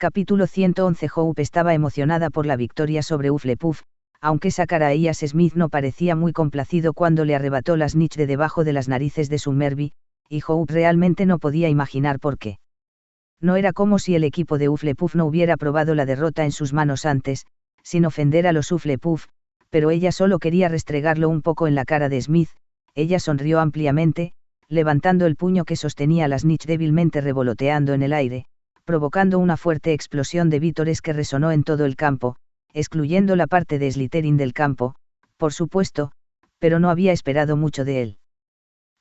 Capítulo 111. Hope estaba emocionada por la victoria sobre Hufflepuff, aunque Zacharias Smith no parecía muy complacido cuando le arrebató la snitch de debajo de las narices de Summerby, y Hope realmente no podía imaginar por qué. No era como si el equipo de Hufflepuff no hubiera probado la derrota en sus manos antes, sin ofender a los Hufflepuff, pero ella solo quería restregarlo un poco en la cara de Smith. Ella sonrió ampliamente, levantando el puño que sostenía la snitch débilmente revoloteando en el aire, provocando una fuerte explosión de vítores que resonó en todo el campo, excluyendo la parte de Slytherin del campo, por supuesto, pero no había esperado mucho de él.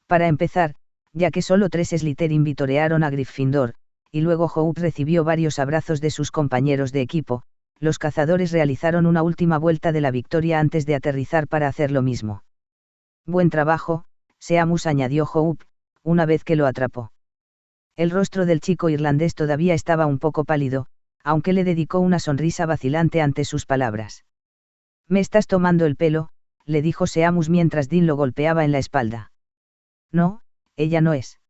Para empezar, ya que solo 3 Slytherin vitorearon a Gryffindor, y luego Hope recibió varios abrazos de sus compañeros de equipo, los cazadores realizaron una última vuelta de la victoria antes de aterrizar para hacer lo mismo. Buen trabajo, Seamus, añadió Hope, una vez que lo atrapó. El rostro del chico irlandés todavía estaba un poco pálido, aunque le dedicó una sonrisa vacilante ante sus palabras. «Me estás tomando el pelo», le dijo Seamus mientras Dean lo golpeaba en la espalda. «No, ella no es».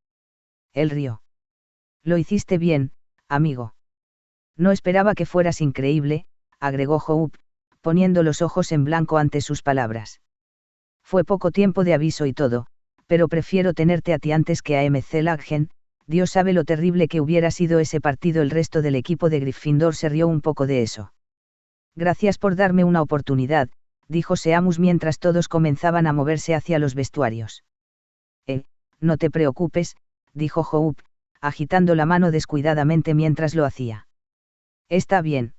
Él rió. «Lo hiciste bien, amigo». «No esperaba que fueras increíble», agregó Hope, poniendo los ojos en blanco ante sus palabras. «Fue poco tiempo de aviso y todo, pero prefiero tenerte a ti antes que a McLaggen. Dios sabe lo terrible que hubiera sido ese partido». El resto del equipo de Gryffindor se rió un poco de eso. «Gracias por darme una oportunidad», dijo Seamus mientras todos comenzaban a moverse hacia los vestuarios. No te preocupes», dijo Hope, agitando la mano descuidadamente mientras lo hacía. «Está bien.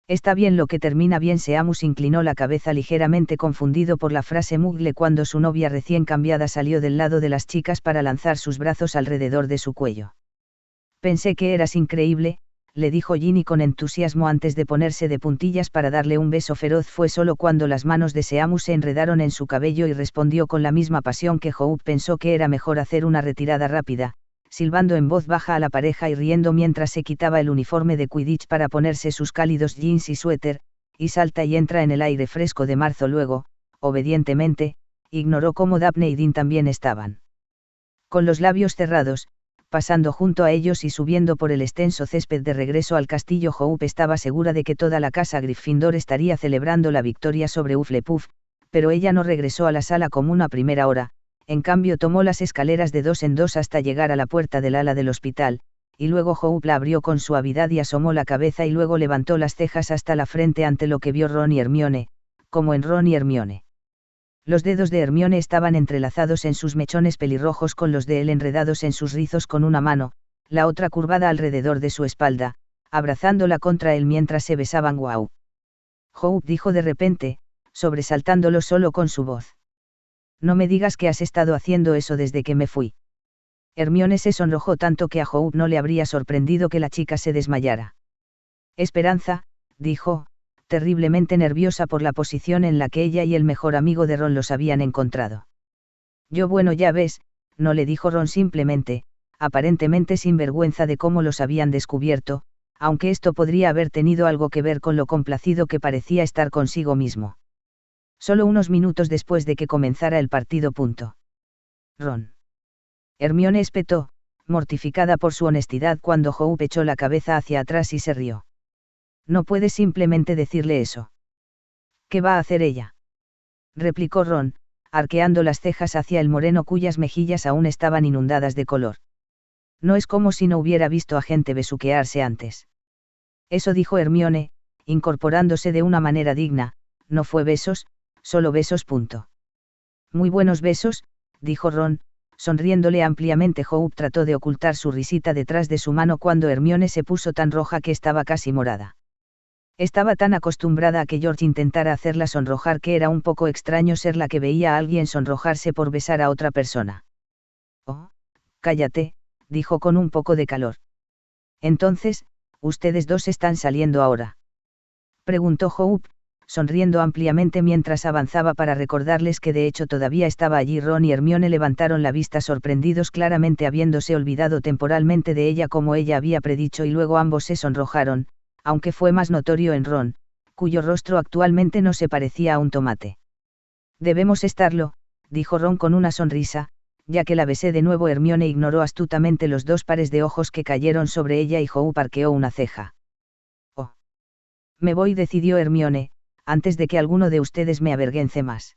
Está bien lo que termina bien». Seamus inclinó la cabeza ligeramente confundido por la frase Muggle cuando su novia recién cambiada salió del lado de las chicas para lanzar sus brazos alrededor de su cuello. «Pensé que eras increíble», le dijo Ginny con entusiasmo antes de ponerse de puntillas para darle un beso feroz. Fue solo cuando las manos de Seamus se enredaron en su cabello y respondió con la misma pasión que Hope pensó que era mejor hacer una retirada rápida, silbando en voz baja a la pareja y riendo mientras se quitaba el uniforme de Quidditch para ponerse sus cálidos jeans y suéter, y salta y entra en el aire fresco de marzo. Luego, obedientemente, ignoró cómo Daphne y Dean también estaban. Con los labios cerrados, pasando junto a ellos y subiendo por el extenso césped de regreso al castillo, Hope estaba segura de que toda la casa Gryffindor estaría celebrando la victoria sobre Hufflepuff, pero ella no regresó a la sala común a primera hora. En cambio tomó las escaleras de 2 en 2 hasta llegar a la puerta del ala del hospital, y luego Hope la abrió con suavidad y asomó la cabeza y luego levantó las cejas hasta la frente ante lo que vio Ron y Hermione, como en Ron y Hermione. Los dedos de Hermione estaban entrelazados en sus mechones pelirrojos con los de él enredados en sus rizos con una mano, la otra curvada alrededor de su espalda, abrazándola contra él mientras se besaban. «Guau». Hope dijo de repente, sobresaltándolo solo con su voz. «No me digas que has estado haciendo eso desde que me fui». Hermione se sonrojó tanto que a Hope no le habría sorprendido que la chica se desmayara. «Esperanza», dijo, terriblemente nerviosa por la posición en la que ella y el mejor amigo de Ron los habían encontrado. «Yo, bueno, ya ves», no le dijo Ron simplemente, aparentemente sin vergüenza de cómo los habían descubierto, aunque esto podría haber tenido algo que ver con lo complacido que parecía estar consigo mismo. Solo unos minutos después de que comenzara el partido. «Ron». Hermione espetó, mortificada por su honestidad cuando Hope echó la cabeza hacia atrás y se rió. «No puedes simplemente decirle eso». «¿Qué va a hacer ella?», replicó Ron, arqueando las cejas hacia el moreno cuyas mejillas aún estaban inundadas de color. «No es como si no hubiera visto a gente besuquearse antes». «Eso», dijo Hermione, incorporándose de una manera digna, «no fue besos, solo besos». «Muy buenos besos», dijo Ron, sonriéndole ampliamente. Hope trató de ocultar su risita detrás de su mano cuando Hermione se puso tan roja que estaba casi morada. Estaba tan acostumbrada a que George intentara hacerla sonrojar que era un poco extraño ser la que veía a alguien sonrojarse por besar a otra persona. «Oh, cállate», dijo con un poco de calor. «Entonces, ¿ustedes dos están saliendo ahora?», preguntó Hope, sonriendo ampliamente mientras avanzaba para recordarles que de hecho todavía estaba allí. Ron y Hermione levantaron la vista sorprendidos, claramente habiéndose olvidado temporalmente de ella como ella había predicho, y luego ambos se sonrojaron, aunque fue más notorio en Ron, cuyo rostro actualmente no se parecía a un tomate. «Debemos estarlo», dijo Ron con una sonrisa, ya que la besé de nuevo. Hermione ignoró astutamente los 2 pares de ojos que cayeron sobre ella y Hope arqueó una ceja. Me voy, decidió Hermione, antes de que alguno de ustedes me avergüence más.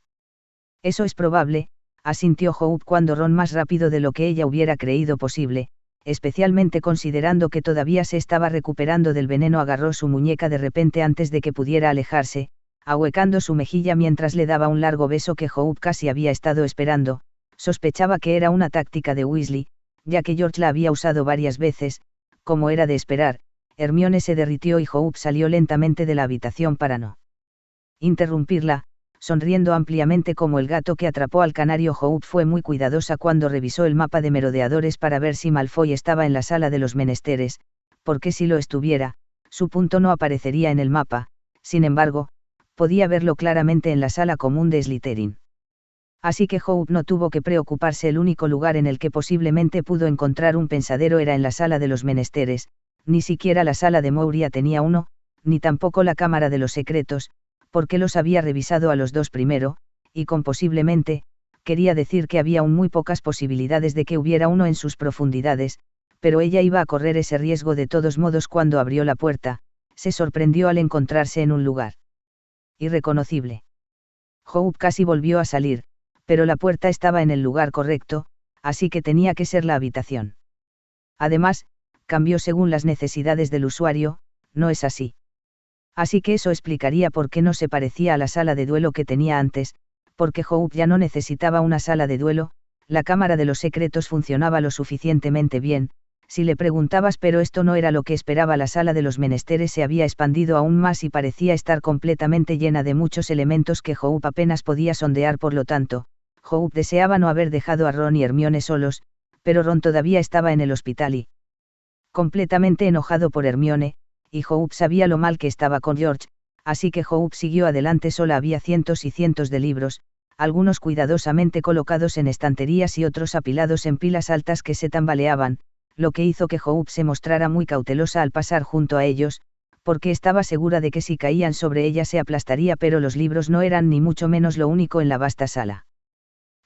Eso es probable, asintió Hope cuando Ron, más rápido de lo que ella hubiera creído posible, especialmente considerando que todavía se estaba recuperando del veneno, agarró su muñeca de repente antes de que pudiera alejarse, ahuecando su mejilla mientras le daba un largo beso que Hope casi había estado esperando. Sospechaba que era una táctica de Weasley, ya que George la había usado varias veces. Como era de esperar, Hermione se derritió y Hope salió lentamente de la habitación para no interrumpirla, sonriendo ampliamente como el gato que atrapó al canario. Hope fue muy cuidadosa cuando revisó el mapa de merodeadores para ver si Malfoy estaba en la sala de los menesteres, porque si lo estuviera, su punto no aparecería en el mapa. Sin embargo, podía verlo claramente en la sala común de Slytherin. Así que Hope no tuvo que preocuparse. El único lugar en el que posiblemente pudo encontrar un pensadero era en la sala de los menesteres. Ni siquiera la sala de Moria tenía uno, ni tampoco la cámara de los secretos, porque los había revisado a los dos primero, y con posiblemente, quería decir que había aún muy pocas posibilidades de que hubiera uno en sus profundidades, pero ella iba a correr ese riesgo de todos modos. Cuando abrió la puerta, se sorprendió al encontrarse en un lugar irreconocible. Hope casi volvió a salir, pero la puerta estaba en el lugar correcto, así que tenía que ser la habitación. Además, cambió según las necesidades del usuario, ¿no es así? Así que eso explicaría por qué no se parecía a la sala de duelo que tenía antes, porque Hope ya no necesitaba una sala de duelo. La cámara de los secretos funcionaba lo suficientemente bien, si le preguntabas, pero esto no era lo que esperaba. La sala de los menesteres se había expandido aún más y parecía estar completamente llena de muchos elementos que Hope apenas podía sondear. Por lo tanto, Hope deseaba no haber dejado a Ron y Hermione solos, pero Ron todavía estaba en el hospital y completamente enojado por Hermione, y Hope sabía lo mal que estaba con George, así que Hope siguió adelante sola. Había cientos y cientos de libros, algunos cuidadosamente colocados en estanterías y otros apilados en pilas altas que se tambaleaban, lo que hizo que Hope se mostrara muy cautelosa al pasar junto a ellos, porque estaba segura de que si caían sobre ella se aplastaría. Pero los libros no eran ni mucho menos lo único en la vasta sala.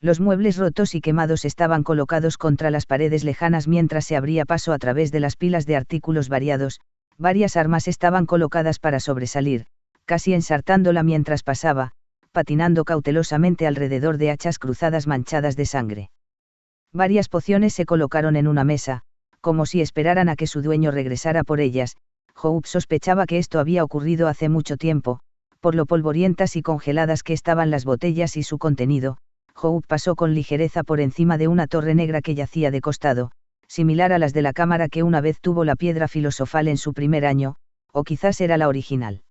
Los muebles rotos y quemados estaban colocados contra las paredes lejanas mientras se abría paso a través de las pilas de artículos variados. Varias armas estaban colocadas para sobresalir, casi ensartándola mientras pasaba, patinando cautelosamente alrededor de hachas cruzadas manchadas de sangre. Varias pociones se colocaron en una mesa, como si esperaran a que su dueño regresara por ellas. Hope sospechaba que esto había ocurrido hace mucho tiempo, por lo polvorientas y congeladas que estaban las botellas y su contenido. Hope pasó con ligereza por encima de una torre negra que yacía de costado, similar a las de la cámara que una vez tuvo la piedra filosofal en su primer año, o quizás era la original.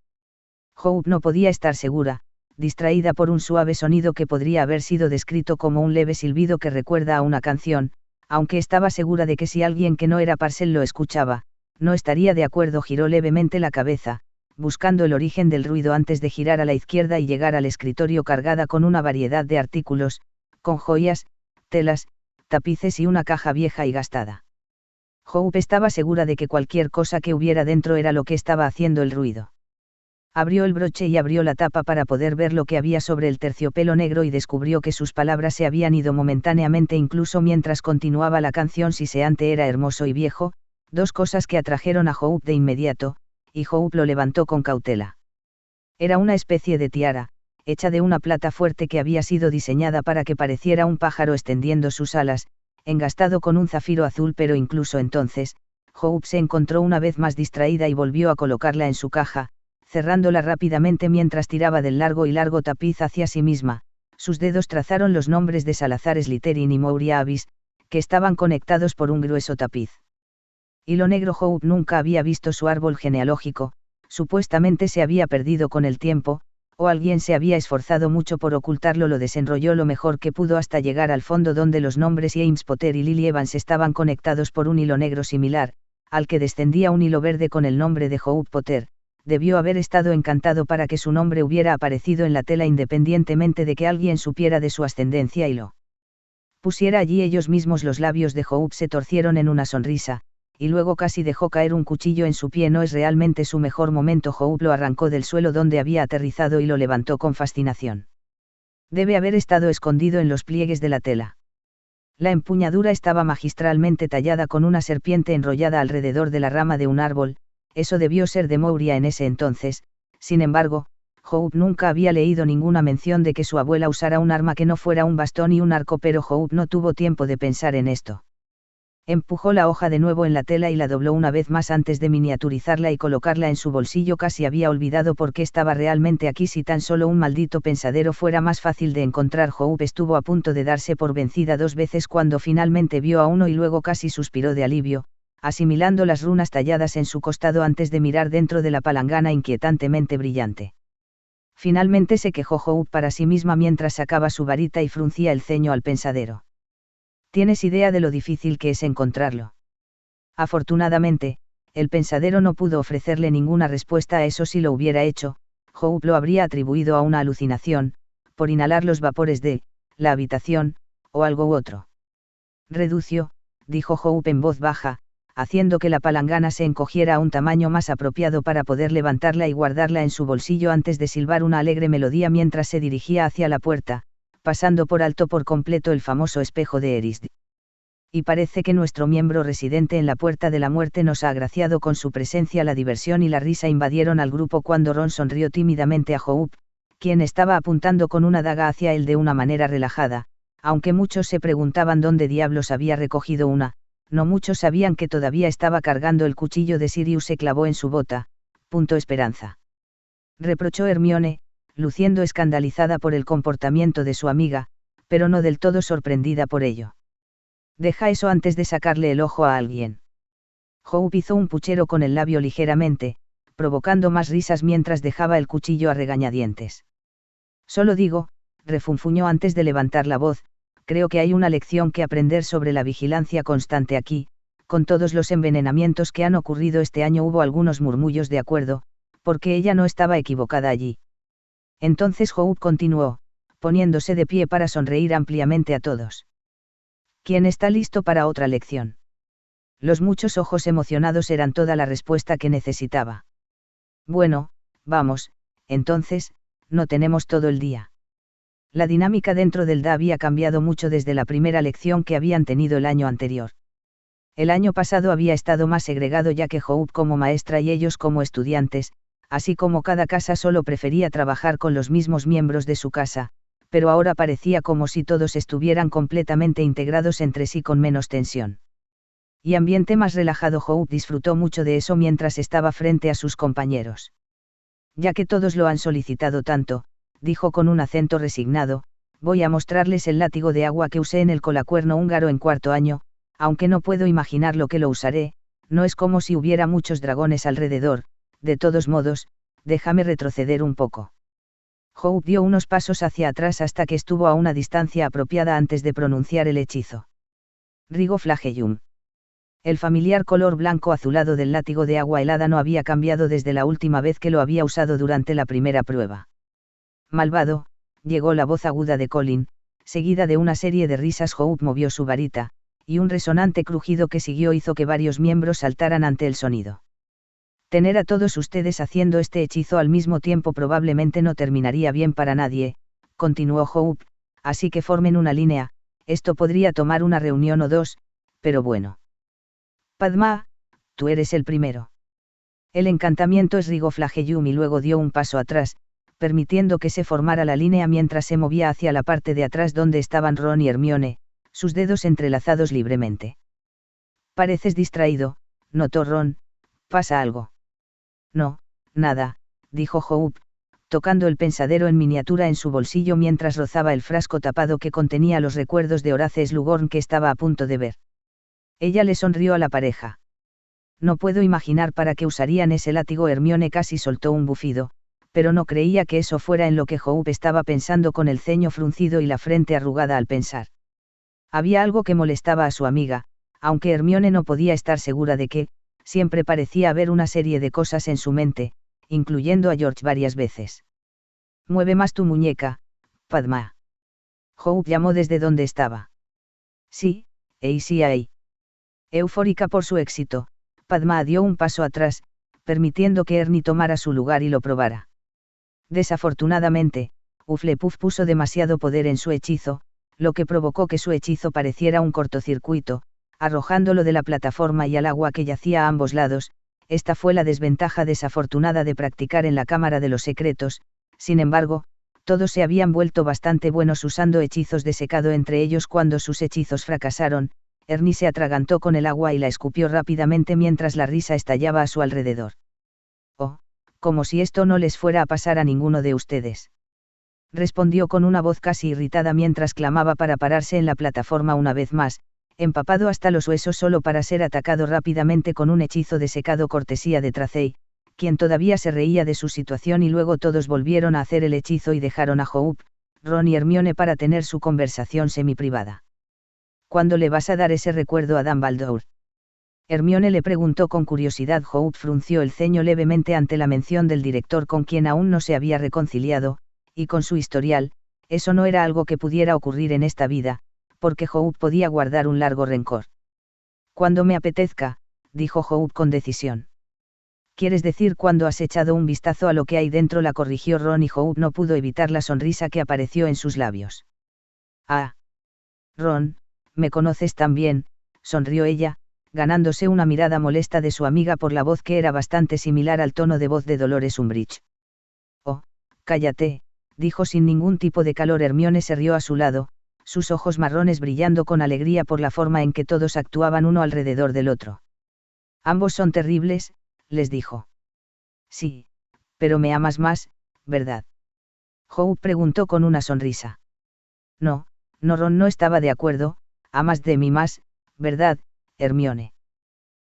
Hope no podía estar segura, distraída por un suave sonido que podría haber sido descrito como un leve silbido que recuerda a una canción, aunque estaba segura de que si alguien que no era Parcel lo escuchaba, no estaría de acuerdo. Giró levemente la cabeza, buscando el origen del ruido antes de girar a la izquierda y llegar al escritorio cargada con una variedad de artículos, con joyas, telas, tapices y una caja vieja y gastada. Hope estaba segura de que cualquier cosa que hubiera dentro era lo que estaba haciendo el ruido. Abrió el broche y abrió la tapa para poder ver lo que había sobre el terciopelo negro y descubrió que sus palabras se habían ido momentáneamente incluso mientras continuaba la canción. Siseante era hermoso y viejo, dos cosas que atrajeron a Hope de inmediato, y Hope lo levantó con cautela. Era una especie de tiara, hecha de una plata fuerte que había sido diseñada para que pareciera un pájaro extendiendo sus alas, engastado con un zafiro azul. Pero incluso entonces, Hope se encontró una vez más distraída y volvió a colocarla en su caja, cerrándola rápidamente mientras tiraba del largo y largo tapiz hacia sí misma. Sus dedos trazaron los nombres de Salazar Slytherin y Moria Abyss, que estaban conectados por un grueso tapiz. Hilo negro. Hope nunca había visto su árbol genealógico, supuestamente se había perdido con el tiempo, o alguien se había esforzado mucho por ocultarlo. Lo desenrolló lo mejor que pudo hasta llegar al fondo donde los nombres James Potter y Lily Evans estaban conectados por un hilo negro similar, al que descendía un hilo verde con el nombre de Hope Potter. Debió haber estado encantado para que su nombre hubiera aparecido en la tela independientemente de que alguien supiera de su ascendencia y lo pusiera allí. Ellos mismos, los labios de Hope se torcieron en una sonrisa, y luego casi dejó caer un cuchillo en su pie. No es realmente su mejor momento. Hope lo arrancó del suelo donde había aterrizado y lo levantó con fascinación. Debe haber estado escondido en los pliegues de la tela. La empuñadura estaba magistralmente tallada con una serpiente enrollada alrededor de la rama de un árbol. Eso debió ser de Moria en ese entonces, Sin embargo, Hope nunca había leído ninguna mención de que su abuela usara un arma que no fuera un bastón y un arco, pero Hope no tuvo tiempo de pensar en esto. Empujó la hoja de nuevo en la tela y la dobló una vez más antes de miniaturizarla y colocarla en su bolsillo. Casi había olvidado por qué estaba realmente aquí. Si tan solo un maldito pensadero fuera más fácil de encontrar. Hope estuvo a punto de darse por vencida 2 veces cuando finalmente vio a uno y luego casi suspiró de alivio, asimilando las runas talladas en su costado antes de mirar dentro de la palangana inquietantemente brillante. Finalmente se quejó Hope para sí misma mientras sacaba su varita y fruncía el ceño al pensadero. ¿Tienes idea de lo difícil que es encontrarlo? Afortunadamente, el pensadero no pudo ofrecerle ninguna respuesta a eso. Si lo hubiera hecho, Hope lo habría atribuido a una alucinación, por inhalar los vapores de la habitación, o algo u otro. Reducio, dijo Hope en voz baja, haciendo que la palangana se encogiera a un tamaño más apropiado para poder levantarla y guardarla en su bolsillo antes de silbar una alegre melodía mientras se dirigía hacia la puerta, pasando por alto por completo el famoso espejo de Erisd. Y parece que nuestro miembro residente en la Puerta de la Muerte nos ha agraciado con su presencia. La diversión y la risa invadieron al grupo cuando Ron sonrió tímidamente a Hope, quien estaba apuntando con una daga hacia él de una manera relajada, aunque muchos se preguntaban dónde diablos había recogido una. No muchos sabían que todavía estaba cargando el cuchillo de Sirius. Se clavó en su bota. Esperanza. Reprochó Hermione, luciendo escandalizada por el comportamiento de su amiga, pero no del todo sorprendida por ello. Deja eso antes de sacarle el ojo a alguien. Hope hizo un puchero con el labio ligeramente, provocando más risas mientras dejaba el cuchillo a regañadientes. Solo digo, refunfuñó antes de levantar la voz, creo que hay una lección que aprender sobre la vigilancia constante aquí. Con todos los envenenamientos que han ocurrido este año hubo algunos murmullos de acuerdo, porque ella no estaba equivocada allí. Entonces Hope continuó, poniéndose de pie para sonreír ampliamente a todos. ¿Quién está listo para otra lección? Los muchos ojos emocionados eran toda la respuesta que necesitaba. Bueno, vamos, entonces, no tenemos todo el día. La dinámica dentro del DA había cambiado mucho desde la primera lección que habían tenido el año anterior. El año pasado había estado más segregado ya que Hope como maestra y ellos como estudiantes, así como cada casa solo prefería trabajar con los mismos miembros de su casa, pero ahora parecía como si todos estuvieran completamente integrados entre sí con menos tensión. Y ambiente más relajado. Hope disfrutó mucho de eso mientras estaba frente a sus compañeros. Ya que todos lo han solicitado tanto, dijo con un acento resignado, voy a mostrarles el látigo de agua que usé en el colacuerno húngaro en 4º año, aunque no puedo imaginar lo que lo usaré, no es como si hubiera muchos dragones alrededor. De todos modos, déjame retroceder un poco. Hope dio unos pasos hacia atrás hasta que estuvo a una distancia apropiada antes de pronunciar el hechizo. Rigo Flagellum. El familiar color blanco azulado del látigo de agua helada no había cambiado desde la última vez que lo había usado durante la primera prueba. Malvado, llegó la voz aguda de Colin, seguida de una serie de risas. Hope movió su varita, y un resonante crujido que siguió hizo que varios miembros saltaran ante el sonido. Tener a todos ustedes haciendo este hechizo al mismo tiempo probablemente no terminaría bien para nadie, continuó Hope, así que formen una línea, esto podría tomar una reunión o 2, pero bueno. Padma, tú eres el primero. El encantamiento es Rigo Flagellum y luego dio un paso atrás, permitiendo que se formara la línea mientras se movía hacia la parte de atrás donde estaban Ron y Hermione, sus dedos entrelazados libremente. Pareces distraído, notó Ron, ¿pasa algo? No, nada, dijo Hope, tocando el pensadero en miniatura en su bolsillo mientras rozaba el frasco tapado que contenía los recuerdos de Horace Slughorn que estaba a punto de ver. Ella le sonrió a la pareja. No puedo imaginar para qué usarían ese látigo. Hermione casi soltó un bufido, pero no creía que eso fuera en lo que Hope estaba pensando con el ceño fruncido y la frente arrugada al pensar. Había algo que molestaba a su amiga, aunque Hermione no podía estar segura de qué. Siempre parecía haber una serie de cosas en su mente, incluyendo a George varias veces. Mueve más tu muñeca, Padma. Hope llamó desde donde estaba. Sí, sí ahí. Eufórica por su éxito, Padma dio un paso atrás, permitiendo que Ernie tomara su lugar y lo probara. Desafortunadamente, Hufflepuff puso demasiado poder en su hechizo, lo que provocó que su hechizo pareciera un cortocircuito, arrojándolo de la plataforma y al agua que yacía a ambos lados, esta fue la desventaja desafortunada de practicar en la Cámara de los Secretos. Sin embargo, todos se habían vuelto bastante buenos usando hechizos de secado entre ellos. Cuando sus hechizos fracasaron, Ernie se atragantó con el agua y la escupió rápidamente mientras la risa estallaba a su alrededor. Oh, como si esto no les fuera a pasar a ninguno de ustedes. Respondió con una voz casi irritada mientras clamaba para pararse en la plataforma una vez más, empapado hasta los huesos solo para ser atacado rápidamente con un hechizo de secado cortesía de Tracey, quien todavía se reía de su situación, y luego todos volvieron a hacer el hechizo y dejaron a Hope, Ron y Hermione para tener su conversación semiprivada. ¿Cuándo le vas a dar ese recuerdo a Dumbledore? Hermione le preguntó con curiosidad. Hope frunció el ceño levemente ante la mención del director con quien aún no se había reconciliado, y con su historial, eso no era algo que pudiera ocurrir en esta vida, porque Hope podía guardar un largo rencor. Cuando me apetezca, dijo Hope con decisión. ¿Quieres decir cuando has echado un vistazo a lo que hay dentro?, la corrigió Ron, y Hope no pudo evitar la sonrisa que apareció en sus labios. Ah. Ron, me conoces tan bien, sonrió ella, ganándose una mirada molesta de su amiga por la voz que era bastante similar al tono de voz de Dolores Umbridge. Oh, cállate, dijo sin ningún tipo de calor. Hermione se rió a su lado, sus ojos marrones brillando con alegría por la forma en que todos actuaban uno alrededor del otro. Ambos son terribles, les dijo. Sí, pero me amas más, ¿verdad? Hope preguntó con una sonrisa. No, Ron no estaba de acuerdo. Amas de mí más, ¿verdad, Hermione?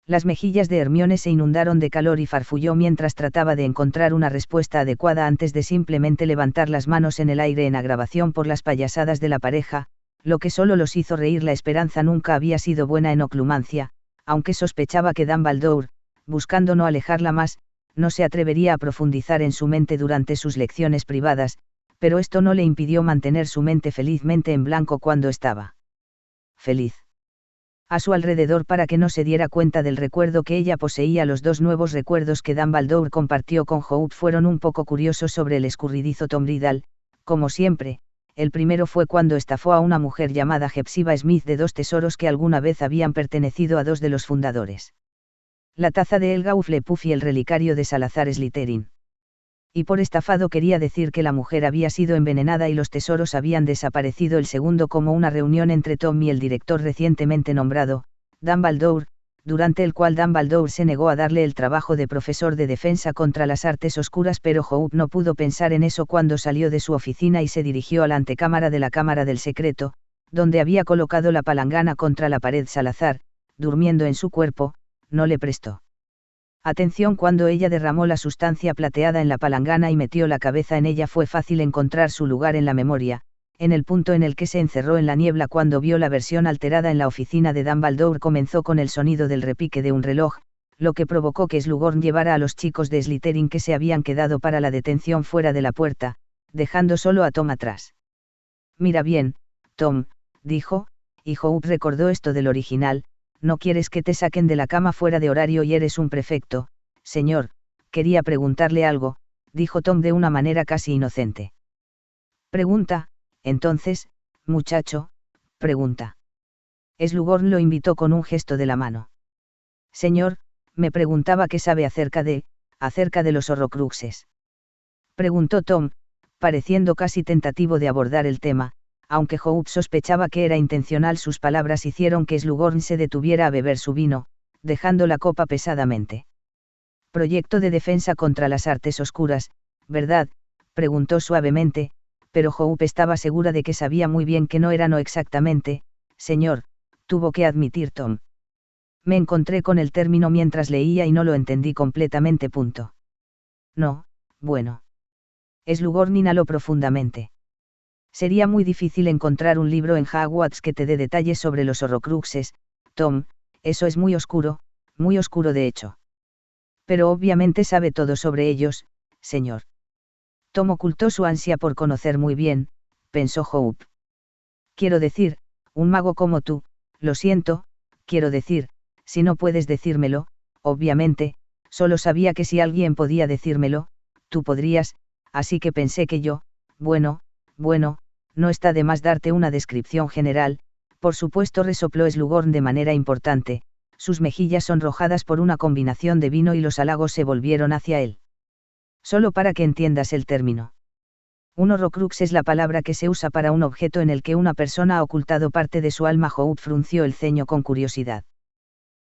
Las mejillas de Hermione se inundaron de calor y farfulló mientras trataba de encontrar una respuesta adecuada antes de simplemente levantar las manos en el aire en agravación por las payasadas de la pareja, lo que solo los hizo reír. La esperanza nunca había sido buena en Oclumancia, aunque sospechaba que Dumbledore, buscando no alejarla más, no se atrevería a profundizar en su mente durante sus lecciones privadas, pero esto no le impidió mantener su mente felizmente en blanco cuando estaba feliz a su alrededor para que no se diera cuenta del recuerdo que ella poseía. Los dos nuevos recuerdos que Dumbledore compartió con Hope fueron un poco curiosos sobre el escurridizo Tom Riddle, como siempre. El primero fue cuando estafó a una mujer llamada Hepzibah Smith de 2 tesoros que alguna vez habían pertenecido a 2 de los fundadores: la taza de Helga Hufflepuff y el relicario de Salazar Slytherin. Y por estafado quería decir que la mujer había sido envenenada y los tesoros habían desaparecido. El segundo como una reunión entre Tom y el director recientemente nombrado, Dumbledore, durante el cual Dumbledore se negó a darle el trabajo de profesor de defensa contra las artes oscuras, pero Hope no pudo pensar en eso cuando salió de su oficina y se dirigió a la antecámara de la Cámara del Secreto, donde había colocado la palangana contra la pared. Salazar, durmiendo en su cuerpo, no le prestó atención cuando ella derramó la sustancia plateada en la palangana y metió la cabeza en ella. Fue fácil encontrar su lugar en la memoria, en el punto en el que se encerró en la niebla cuando vio la versión alterada en la oficina de Dumbledore. Comenzó con el sonido del repique de un reloj, lo que provocó que Slughorn llevara a los chicos de Slytherin que se habían quedado para la detención fuera de la puerta, dejando solo a Tom atrás. Mira bien, Tom, dijo, y Hope recordó esto del original: no quieres que te saquen de la cama fuera de horario y eres un prefecto. Señor, quería preguntarle algo, dijo Tom de una manera casi inocente. Pregunta, entonces, muchacho, pregunta. Slughorn lo invitó con un gesto de la mano. Señor, me preguntaba qué sabe acerca de los Horrocruxes. Preguntó Tom, pareciendo casi tentativo de abordar el tema. Aunque Hope sospechaba que era intencional, sus palabras hicieron que Slughorn se detuviera a beber su vino, dejando la copa pesadamente. Proyecto de defensa contra las artes oscuras, ¿verdad?, preguntó suavemente, pero Hope estaba segura de que sabía muy bien que no era. No exactamente, señor, tuvo que admitir Tom. Me encontré con el término mientras leía y no lo entendí completamente. No, bueno. Slughorn inhaló profundamente. Sería muy difícil encontrar un libro en Hogwarts que te dé detalles sobre los Horrocruxes, Tom, eso es muy oscuro de hecho. Pero obviamente sabe todo sobre ellos, señor. Tom ocultó su ansia por conocer muy bien, pensó Hope. Quiero decir, un mago como tú, lo siento, quiero decir, si no puedes decírmelo, obviamente, solo sabía que si alguien podía decírmelo, tú podrías, así que pensé que yo, bueno, no está de más darte una descripción general. Por supuesto, resopló Slughorn de manera importante, sus mejillas sonrojadas por una combinación de vino y los halagos se volvieron hacia él. Solo para que entiendas el término. Un horrocrux es la palabra que se usa para un objeto en el que una persona ha ocultado parte de su alma. Hope frunció el ceño con curiosidad.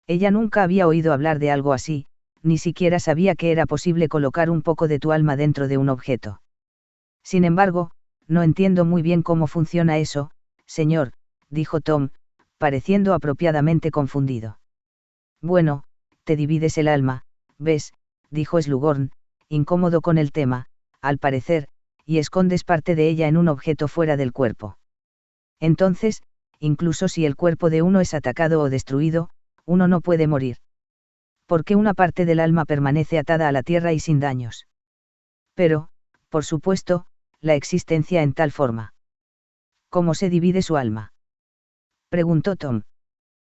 Ella nunca había oído hablar de algo así, ni siquiera sabía que era posible colocar un poco de tu alma dentro de un objeto. Sin embargo, no entiendo muy bien cómo funciona eso, señor, dijo Tom, pareciendo apropiadamente confundido. Bueno, te divides el alma, ¿ves?, dijo Slughorn, incómodo con el tema, al parecer, y escondes parte de ella en un objeto fuera del cuerpo. Entonces, incluso si el cuerpo de uno es atacado o destruido, uno no puede morir. Porque una parte del alma permanece atada a la tierra y sin daños. Pero, por supuesto, la existencia en tal forma. ¿Cómo se divide su alma?, preguntó Tom.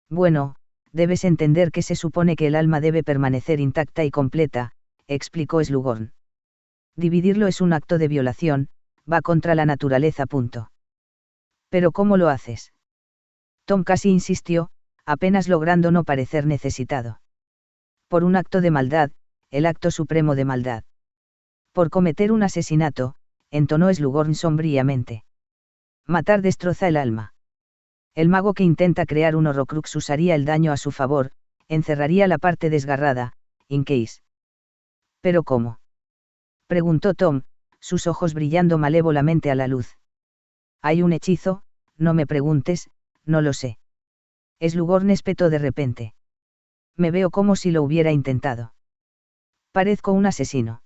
Bueno, debes entender que se supone que el alma debe permanecer intacta y completa, explicó Slughorn. Dividirlo es un acto de violación, va contra la naturaleza. ¿Pero cómo lo haces? Tom casi insistió, apenas logrando no parecer necesitado. Por un acto de maldad, el acto supremo de maldad. Por cometer un asesinato, entonó Slughorn sombríamente. Matar destroza el alma. El mago que intenta crear un horrocrux usaría el daño a su favor, encerraría la parte desgarrada, in case. ¿Pero cómo?, preguntó Tom, sus ojos brillando malévolamente a la luz. Hay un hechizo, no me preguntes, no lo sé. Slughorn espetó de repente. Me veo como si lo hubiera intentado. Parezco un asesino.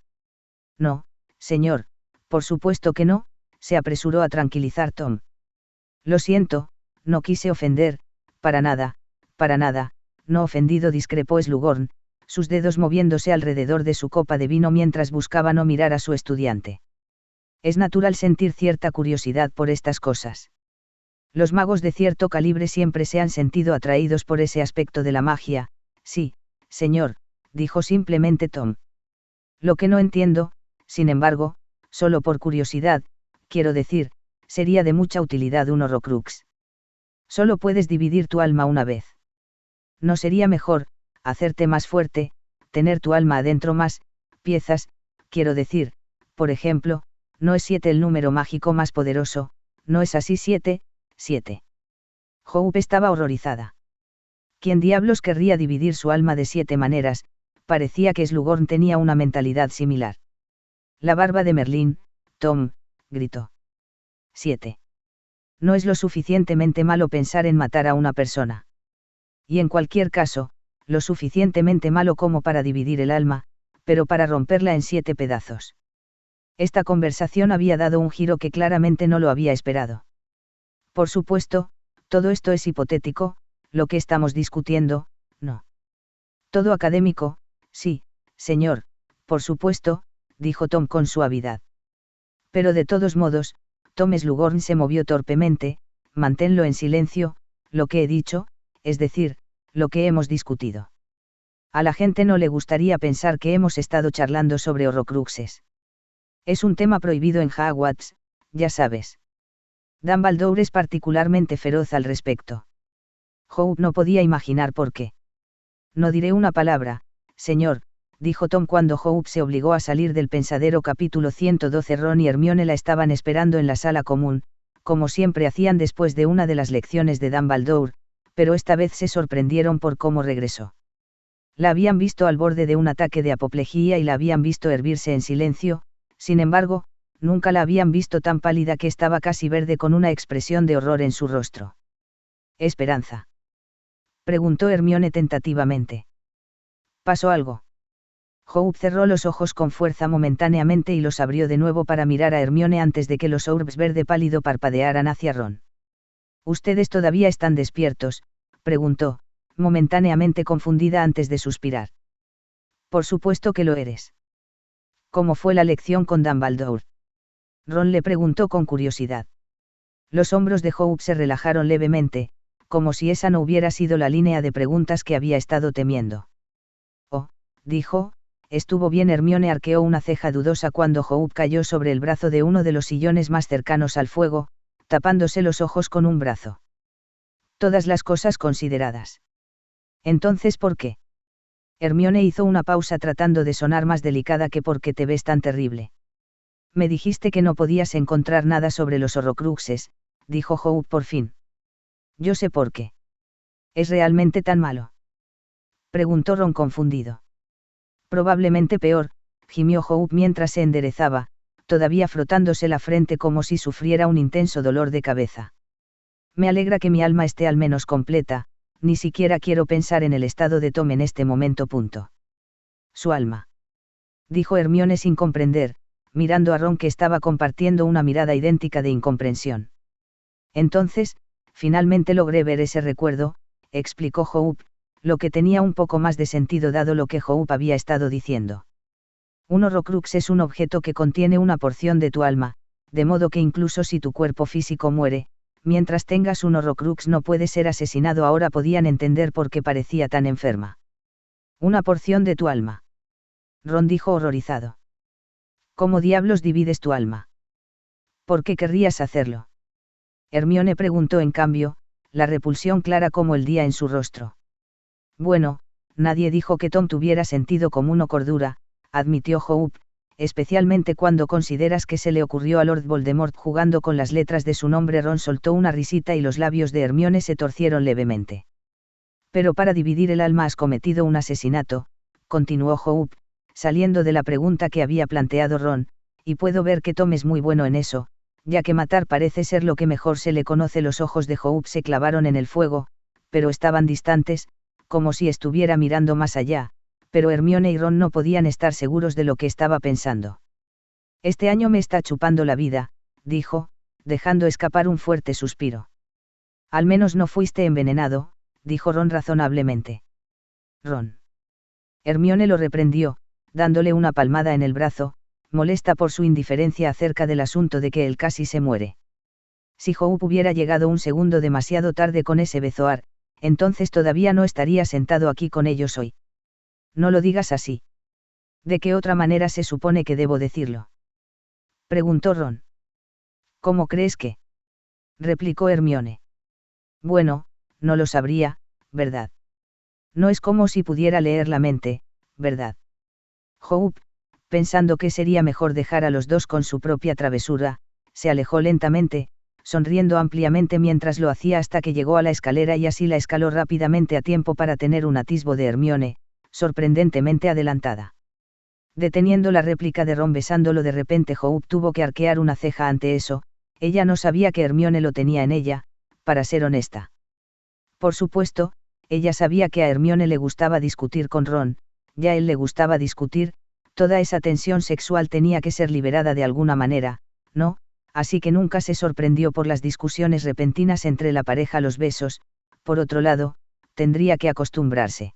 No, señor, por supuesto que no, se apresuró a tranquilizar Tom. Lo siento, no quise ofender, para nada, no ofendido, discrepó Slughorn, sus dedos moviéndose alrededor de su copa de vino mientras buscaba no mirar a su estudiante. Es natural sentir cierta curiosidad por estas cosas. Los magos de cierto calibre siempre se han sentido atraídos por ese aspecto de la magia. Sí, señor, dijo simplemente Tom. Lo que no entiendo, sin embargo, solo por curiosidad, quiero decir, sería de mucha utilidad un horrocrux. Solo puedes dividir tu alma una vez. ¿No sería mejor, hacerte más fuerte, tener tu alma adentro más piezas? Quiero decir, por ejemplo, ¿no es 7 el número mágico más poderoso? ¿No es así 7? Hope estaba horrorizada. ¿Quién diablos querría dividir su alma de 7 maneras? Parecía que Slughorn tenía una mentalidad similar. La barba de Merlín, Tom, gritó. 7. No es lo suficientemente malo pensar en matar a una persona. Y en cualquier caso, lo suficientemente malo como para dividir el alma, pero para romperla en 7 pedazos. Esta conversación había dado un giro que claramente no lo había esperado. Por supuesto, todo esto es hipotético, lo que estamos discutiendo, no. Todo académico, sí, señor, por supuesto, dijo Tom con suavidad. Pero de todos modos, Tom Slughorn se movió torpemente. Manténlo en silencio, lo que he dicho, es decir, lo que hemos discutido. A la gente no le gustaría pensar que hemos estado charlando sobre horrocruxes. Es un tema prohibido en Hogwarts, ya sabes. Dumbledore es particularmente feroz al respecto. Hope no podía imaginar por qué. No diré una palabra, señor, dijo Tom cuando Hope se obligó a salir del pensadero. Capítulo 112. Ron y Hermione la estaban esperando en la sala común, como siempre hacían después de una de las lecciones de Dumbledore, pero esta vez se sorprendieron por cómo regresó. La habían visto al borde de un ataque de apoplejía y la habían visto hervirse en silencio, sin embargo, nunca la habían visto tan pálida que estaba casi verde con una expresión de horror en su rostro. ¿Esperanza?, preguntó Hermione tentativamente. ¿Pasó algo? Hope cerró los ojos con fuerza momentáneamente y los abrió de nuevo para mirar a Hermione antes de que los orbs verde pálido parpadearan hacia Ron. ¿Ustedes todavía están despiertos?, preguntó, momentáneamente confundida antes de suspirar. Por supuesto que lo eres. ¿Cómo fue la lección con Dumbledore?, Ron le preguntó con curiosidad. Los hombros de Hope se relajaron levemente, como si esa no hubiera sido la línea de preguntas que había estado temiendo. Oh, dijo, estuvo bien. Hermione arqueó una ceja dudosa cuando Hope cayó sobre el brazo de uno de los sillones más cercanos al fuego, tapándose los ojos con un brazo. Todas las cosas consideradas. Entonces, ¿por qué? Hermione hizo una pausa tratando de sonar más delicada que ¿por qué te ves tan terrible? Me dijiste que no podías encontrar nada sobre los Horrocruxes, dijo Hope por fin. Yo sé por qué. ¿Es realmente tan malo? Preguntó Ron confundido. Probablemente peor, gimió Hope mientras se enderezaba, todavía frotándose la frente como si sufriera un intenso dolor de cabeza. Me alegra que mi alma esté al menos completa, ni siquiera quiero pensar en el estado de Tom en este momento. Su alma. Dijo Hermione sin comprender, mirando a Ron que estaba compartiendo una mirada idéntica de incomprensión. Entonces, finalmente logré ver ese recuerdo, explicó Hope, lo que tenía un poco más de sentido dado lo que Hope había estado diciendo. Un Horrocrux es un objeto que contiene una porción de tu alma, de modo que incluso si tu cuerpo físico muere, mientras tengas un Horrocrux no puede ser asesinado. Ahora podían entender por qué parecía tan enferma. Una porción de tu alma. Ron dijo horrorizado. ¿Cómo diablos divides tu alma? ¿Por qué querrías hacerlo? Hermione preguntó en cambio, la repulsión clara como el día en su rostro. Bueno, nadie dijo que Tom tuviera sentido común o cordura, admitió Hope, especialmente cuando consideras que se le ocurrió a Lord Voldemort jugando con las letras de su nombre. Ron soltó una risita y los labios de Hermione se torcieron levemente. Pero para dividir el alma has cometido un asesinato, continuó Hope, saliendo de la pregunta que había planteado Ron, y puedo ver que Tom es muy bueno en eso, ya que matar parece ser lo que mejor se le conoce. Los ojos de Hope se clavaron en el fuego, pero estaban distantes, como si estuviera mirando más allá, pero Hermione y Ron no podían estar seguros de lo que estaba pensando. Este año me está chupando la vida, dijo, dejando escapar un fuerte suspiro. Al menos no fuiste envenenado, dijo Ron razonablemente. Ron. Hermione lo reprendió, dándole una palmada en el brazo, molesta por su indiferencia acerca del asunto de que él casi se muere. Si Hope hubiera llegado un segundo demasiado tarde con ese bezoar, entonces todavía no estaría sentado aquí con ellos hoy. No lo digas así. ¿De qué otra manera se supone que debo decirlo? Preguntó Ron. ¿Cómo crees que? Replicó Hermione. Bueno, no lo sabría, ¿verdad? No es como si pudiera leer la mente, ¿verdad? Hope, pensando que sería mejor dejar a los dos con su propia travesura, se alejó lentamente, sonriendo ampliamente mientras lo hacía hasta que llegó a la escalera y así la escaló rápidamente a tiempo para tener un atisbo de Hermione, sorprendentemente adelantada. Deteniendo la réplica de Ron besándolo de repente, Hope tuvo que arquear una ceja ante eso. Ella no sabía que Hermione lo tenía en ella, para ser honesta. Por supuesto, ella sabía que a Hermione le gustaba discutir con Ron, ya a él le gustaba discutir, toda esa tensión sexual tenía que ser liberada de alguna manera, ¿no? Así que nunca se sorprendió por las discusiones repentinas entre la pareja. Los besos, por otro lado, tendría que acostumbrarse.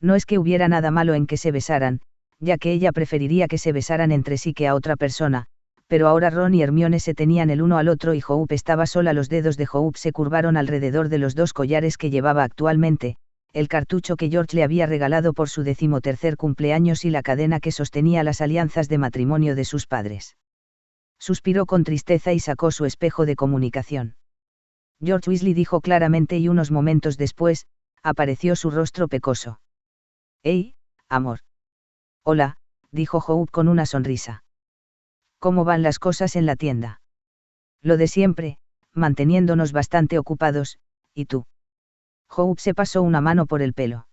No es que hubiera nada malo en que se besaran, ya que ella preferiría que se besaran entre sí que a otra persona, pero ahora Ron y Hermione se tenían el uno al otro y Hope estaba sola. Los dedos de Hope se curvaron alrededor de los dos collares que llevaba actualmente, el cartucho que George le había regalado por su 13º cumpleaños y la cadena que sostenía las alianzas de matrimonio de sus padres. Suspiró con tristeza y sacó su espejo de comunicación. George Weasley, dijo claramente, y unos momentos después, apareció su rostro pecoso. «Hey, amor». «Hola», dijo Hope con una sonrisa. «¿Cómo van las cosas en la tienda?» «Lo de siempre, manteniéndonos bastante ocupados, ¿y tú?» Hope se pasó una mano por el pelo.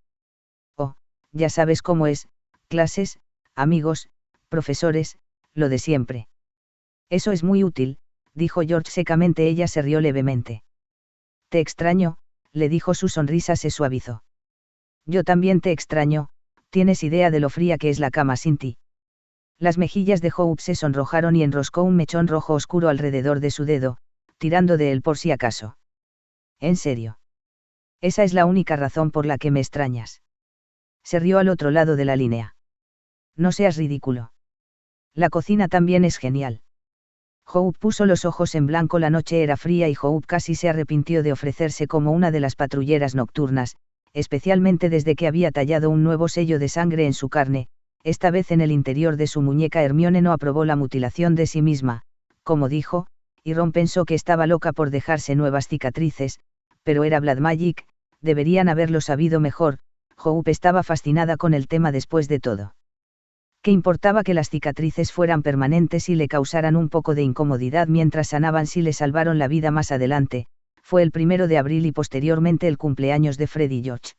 «Oh, ya sabes cómo es, clases, amigos, profesores, lo de siempre». «Eso es muy útil», dijo George secamente. Ella se rió levemente. «Te extraño», le dijo. Su sonrisa se suavizó. «Yo también te extraño, ¿tienes idea de lo fría que es la cama sin ti?» Las mejillas de Hope se sonrojaron y enroscó un mechón rojo oscuro alrededor de su dedo, tirando de él por si acaso. «¿En serio? Esa es la única razón por la que me extrañas». Se rió al otro lado de la línea. «No seas ridículo. La cocina también es genial». Hope puso los ojos en blanco. La noche era fría y Hope casi se arrepintió de ofrecerse como una de las patrulleras nocturnas, especialmente desde que había tallado un nuevo sello de sangre en su carne, esta vez en el interior de su muñeca. Hermione no aprobó la mutilación de sí misma, como dijo, y Ron pensó que estaba loca por dejarse nuevas cicatrices, pero era Blood Magic, deberían haberlo sabido mejor. Hope estaba fascinada con el tema después de todo. ¿Qué importaba que las cicatrices fueran permanentes y le causaran un poco de incomodidad mientras sanaban si le salvaron la vida más adelante? Fue el 1 de abril y posteriormente el cumpleaños de Fred y George.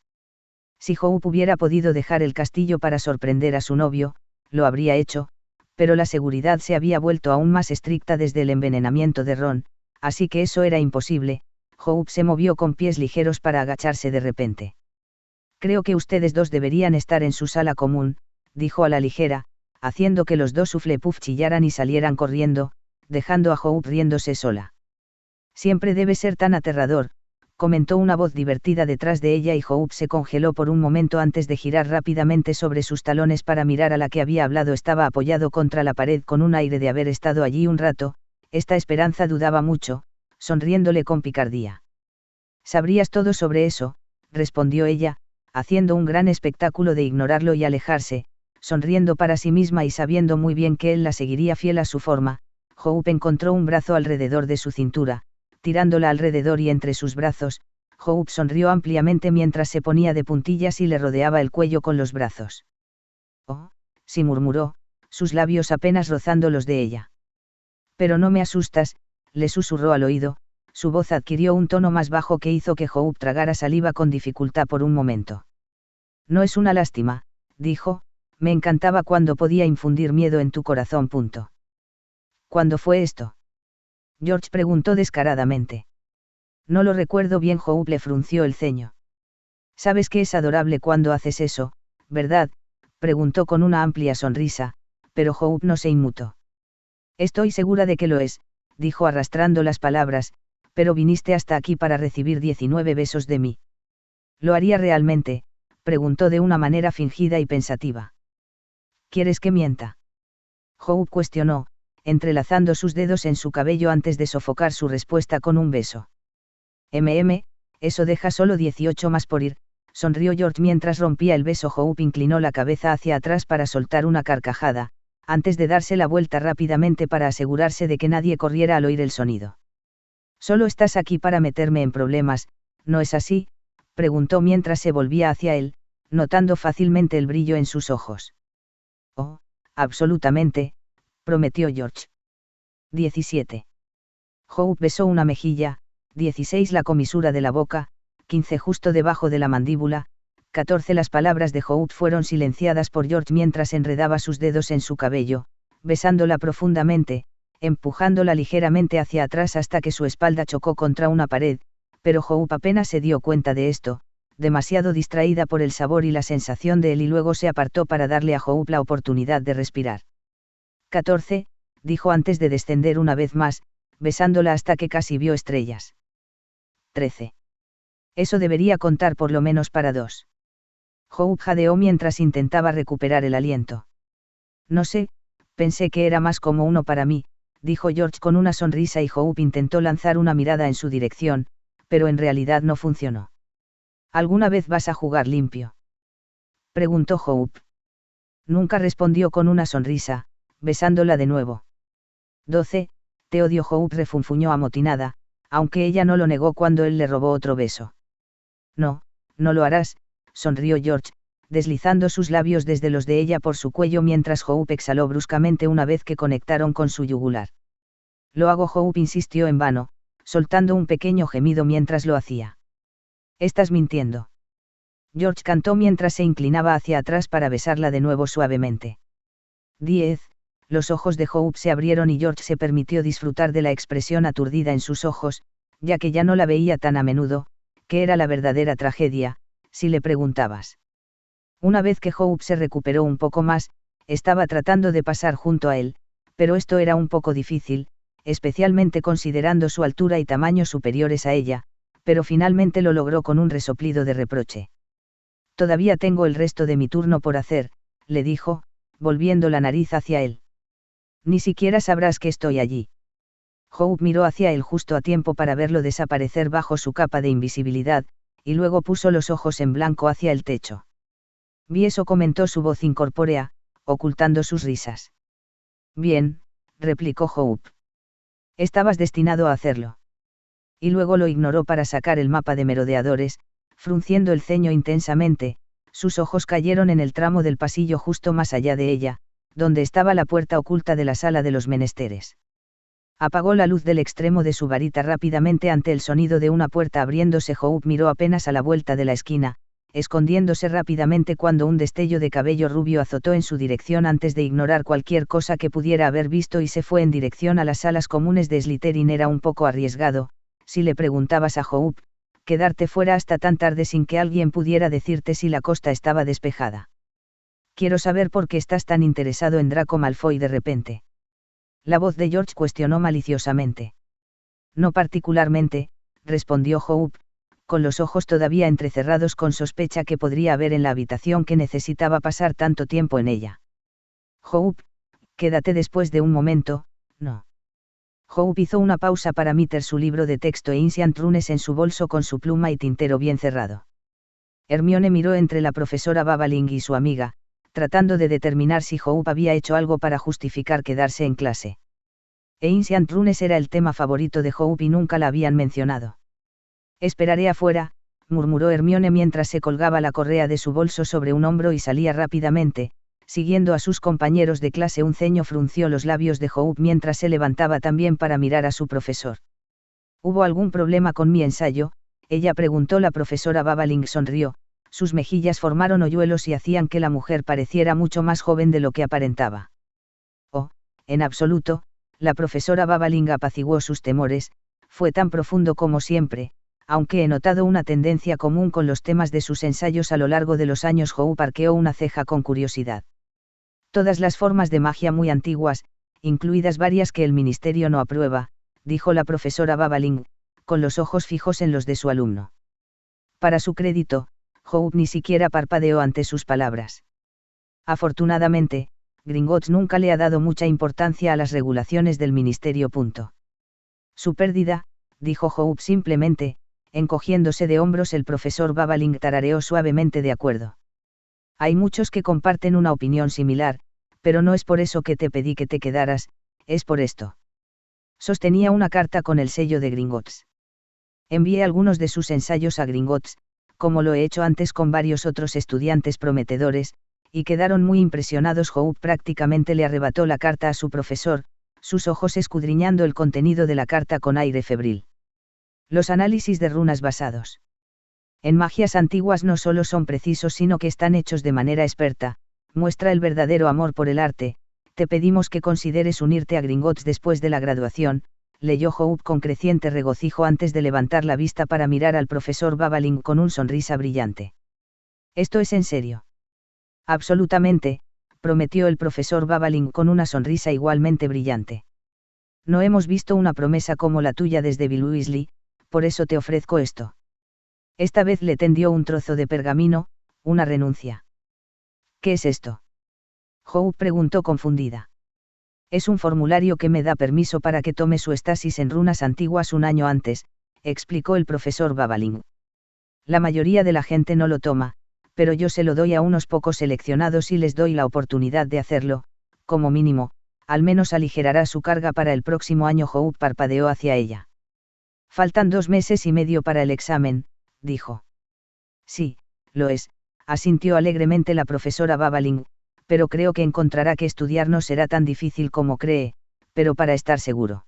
Si Hope hubiera podido dejar el castillo para sorprender a su novio, lo habría hecho, pero la seguridad se había vuelto aún más estricta desde el envenenamiento de Ron, así que eso era imposible. Hope se movió con pies ligeros para agacharse de repente. Creo que ustedes dos deberían estar en su sala común, dijo a la ligera, haciendo que los dos Hufflepuff chillaran y salieran corriendo, dejando a Hope riéndose sola. Siempre debe ser tan aterrador, comentó una voz divertida detrás de ella y Hope se congeló por un momento antes de girar rápidamente sobre sus talones para mirar a la que había hablado. Estaba apoyado contra la pared con un aire de haber estado allí un rato. Esta esperanza dudaba mucho, sonriéndole con picardía. «Sabrías todo sobre eso», respondió ella, haciendo un gran espectáculo de ignorarlo y alejarse, sonriendo para sí misma y sabiendo muy bien que él la seguiría fiel a su forma. Hope encontró un brazo alrededor de su cintura, tirándola alrededor y entre sus brazos. Hope sonrió ampliamente mientras se ponía de puntillas y le rodeaba el cuello con los brazos. «Oh», sí, murmuró, sus labios apenas rozando los de ella. «Pero no me asustas», le susurró al oído. Su voz adquirió un tono más bajo que hizo que Hope tragara saliva con dificultad por un momento. «No es una lástima», dijo, «me encantaba cuando podía infundir miedo en tu corazón. ¿Cuándo fue esto?», George preguntó descaradamente. «No lo recuerdo bien». Hope le frunció el ceño. «Sabes que es adorable cuando haces eso, ¿verdad?», preguntó con una amplia sonrisa, pero Hope no se inmutó. «Estoy segura de que lo es», dijo arrastrando las palabras, «pero viniste hasta aquí para recibir 19 besos de mí». «¿Lo haría realmente?», preguntó de una manera fingida y pensativa. «¿Quieres que mienta?», Hope cuestionó, entrelazando sus dedos en su cabello antes de sofocar su respuesta con un beso. Eso deja solo 18 más por ir», sonrió George mientras rompía el beso. Hope inclinó la cabeza hacia atrás para soltar una carcajada, antes de darse la vuelta rápidamente para asegurarse de que nadie corriera al oír el sonido. «Solo estás aquí para meterme en problemas, ¿no es así?», preguntó mientras se volvía hacia él, notando fácilmente el brillo en sus ojos. «Oh, absolutamente», prometió George. 17. Hope besó una mejilla, 16 la comisura de la boca, 15 justo debajo de la mandíbula, 14 las palabras de Hope fueron silenciadas por George mientras enredaba sus dedos en su cabello, besándola profundamente, empujándola ligeramente hacia atrás hasta que su espalda chocó contra una pared, pero Hope apenas se dio cuenta de esto, demasiado distraída por el sabor y la sensación de él, y luego se apartó para darle a Hope la oportunidad de respirar. 14, dijo antes de descender una vez más, besándola hasta que casi vio estrellas. 13. Eso debería contar por lo menos para 2. Hope jadeó mientras intentaba recuperar el aliento. «No sé, pensé que era más como 1 para mí», dijo George con una sonrisa, y Hope intentó lanzar una mirada en su dirección, pero en realidad no funcionó. «¿Alguna vez vas a jugar limpio?», preguntó Hope. Nunca, respondió con una sonrisa, besándola de nuevo. 12, te odio. Hope refunfuñó amotinada, aunque ella no lo negó cuando él le robó otro beso. «No, no lo harás», sonrió George, deslizando sus labios desde los de ella por su cuello mientras Hope exhaló bruscamente una vez que conectaron con su yugular. «Lo hago». Hope insistió en vano, soltando un pequeño gemido mientras lo hacía. «Estás mintiendo», George cantó mientras se inclinaba hacia atrás para besarla de nuevo suavemente. 10. Los ojos de Hope se abrieron y George se permitió disfrutar de la expresión aturdida en sus ojos, ya que ya no la veía tan a menudo, que era la verdadera tragedia, si le preguntabas. Una vez que Hope se recuperó un poco más, estaba tratando de pasar junto a él, pero esto era un poco difícil, especialmente considerando su altura y tamaño superiores a ella, pero finalmente lo logró con un resoplido de reproche. «Todavía tengo el resto de mi turno por hacer», le dijo, volviendo la nariz hacia él. «Ni siquiera sabrás que estoy allí». Hope miró hacia él justo a tiempo para verlo desaparecer bajo su capa de invisibilidad, y luego puso los ojos en blanco hacia el techo. «Vi eso», comentó su voz incorpórea, ocultando sus risas. «Bien», replicó Hope. «Estabas destinado a hacerlo». Y luego lo ignoró para sacar el mapa de merodeadores. Frunciendo el ceño intensamente, sus ojos cayeron en el tramo del pasillo justo más allá de ella, donde estaba la puerta oculta de la sala de los menesteres. Apagó la luz del extremo de su varita rápidamente ante el sonido de una puerta abriéndose. Hope miró apenas a la vuelta de la esquina, escondiéndose rápidamente cuando un destello de cabello rubio azotó en su dirección antes de ignorar cualquier cosa que pudiera haber visto y se fue en dirección a las salas comunes de Slytherin. Era un poco arriesgado, si le preguntabas a Hope, quedarte fuera hasta tan tarde sin que alguien pudiera decirte si la costa estaba despejada. Quiero saber por qué estás tan interesado en Draco Malfoy de repente. La voz de George cuestionó maliciosamente. No particularmente, respondió Hope, con los ojos todavía entrecerrados con sospecha que podría haber en la habitación que necesitaba pasar tanto tiempo en ella. Hope, quédate después de un momento, no. Hope hizo una pausa para meter su libro de texto e Ancient Runes en su bolso con su pluma y tintero bien cerrado. Hermione miró entre la profesora Babaling y su amiga, tratando de determinar si Hope había hecho algo para justificar quedarse en clase. Ancient Runes era el tema favorito de Hope y nunca la habían mencionado. Esperaré afuera, murmuró Hermione mientras se colgaba la correa de su bolso sobre un hombro y salía rápidamente, siguiendo a sus compañeros de clase. Un ceño frunció los labios de Hope mientras se levantaba también para mirar a su profesor. ¿Hubo algún problema con mi ensayo?, ella preguntó. La profesora Babaling sonrió, sus mejillas formaron hoyuelos y hacían que la mujer pareciera mucho más joven de lo que aparentaba. Oh, en absoluto, la profesora Babaling apaciguó sus temores, fue tan profundo como siempre, aunque he notado una tendencia común con los temas de sus ensayos a lo largo de los años. Hope arqueó una ceja con curiosidad. Todas las formas de magia muy antiguas, incluidas varias que el ministerio no aprueba, dijo la profesora Babaling, con los ojos fijos en los de su alumno. Para su crédito, Hope ni siquiera parpadeó ante sus palabras. Afortunadamente, Gringotts nunca le ha dado mucha importancia a las regulaciones del ministerio. Su pérdida, dijo Hope simplemente, encogiéndose de hombros. El profesor Babaling tarareó suavemente de acuerdo. Hay muchos que comparten una opinión similar, pero no es por eso que te pedí que te quedaras, es por esto. Sostenía una carta con el sello de Gringotts. Envié algunos de sus ensayos a Gringotts, como lo he hecho antes con varios otros estudiantes prometedores, y quedaron muy impresionados. Hope prácticamente le arrebató la carta a su profesor, sus ojos escudriñando el contenido de la carta con aire febril. Los análisis de runas basados en magias antiguas no solo son precisos sino que están hechos de manera experta, muestra el verdadero amor por el arte. Te pedimos que consideres unirte a Gringotts después de la graduación, leyó Hope con creciente regocijo antes de levantar la vista para mirar al profesor Babaling con una sonrisa brillante. ¿Esto es en serio? Absolutamente, prometió el profesor Babaling con una sonrisa igualmente brillante. No hemos visto una promesa como la tuya desde Bill Weasley, por eso te ofrezco esto. Esta vez le tendió un trozo de pergamino, una renuncia. ¿Qué es esto? Hope preguntó confundida. Es un formulario que me da permiso para que tome su estasis en runas antiguas un año antes, explicó el profesor Babaling. La mayoría de la gente no lo toma, pero yo se lo doy a unos pocos seleccionados y les doy la oportunidad de hacerlo, como mínimo, al menos aligerará su carga para el próximo año. Hope parpadeó hacia ella. Faltan 2 meses y medio para el examen, dijo. Sí, lo es, asintió alegremente la profesora Babaling, pero creo que encontrará que estudiar no será tan difícil como cree, pero para estar seguro.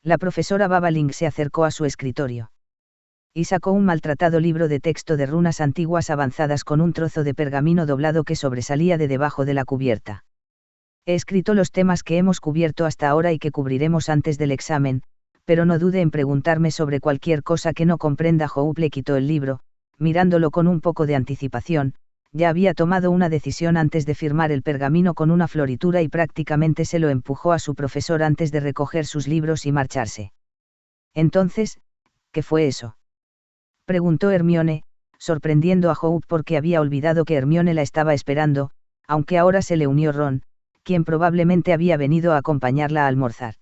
La profesora Babaling se acercó a su escritorio. Y sacó un maltratado libro de texto de runas antiguas avanzadas con un trozo de pergamino doblado que sobresalía de debajo de la cubierta. He escrito los temas que hemos cubierto hasta ahora y que cubriremos antes del examen, pero no dude en preguntarme sobre cualquier cosa que no comprenda. Hope le quitó el libro, mirándolo con un poco de anticipación. Ya había tomado una decisión antes de firmar el pergamino con una floritura y prácticamente se lo empujó a su profesor antes de recoger sus libros y marcharse. Entonces, ¿qué fue eso?, preguntó Hermione, sorprendiendo a Hope porque había olvidado que Hermione la estaba esperando, aunque ahora se le unió Ron, quien probablemente había venido a acompañarla a almorzar.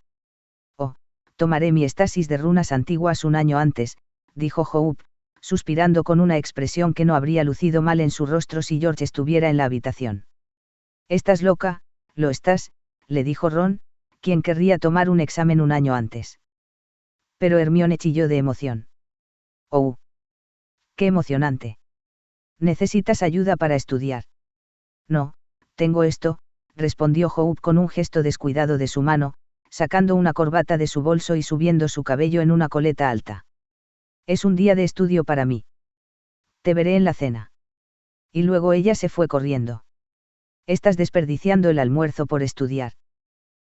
Oh, tomaré mi estasis de runas antiguas un año antes, dijo Hope, suspirando con una expresión que no habría lucido mal en su rostro si George estuviera en la habitación. Estás loca, lo estás, le dijo Ron, quien querría tomar un examen un año antes. Pero Hermione chilló de emoción. Oh. ¡Qué emocionante! ¿Necesitas ayuda para estudiar? No, tengo esto, respondió Hope con un gesto descuidado de su mano, sacando una corbata de su bolso y subiendo su cabello en una coleta alta. Es un día de estudio para mí. Te veré en la cena. Y luego ella se fue corriendo. Estás desperdiciando el almuerzo por estudiar.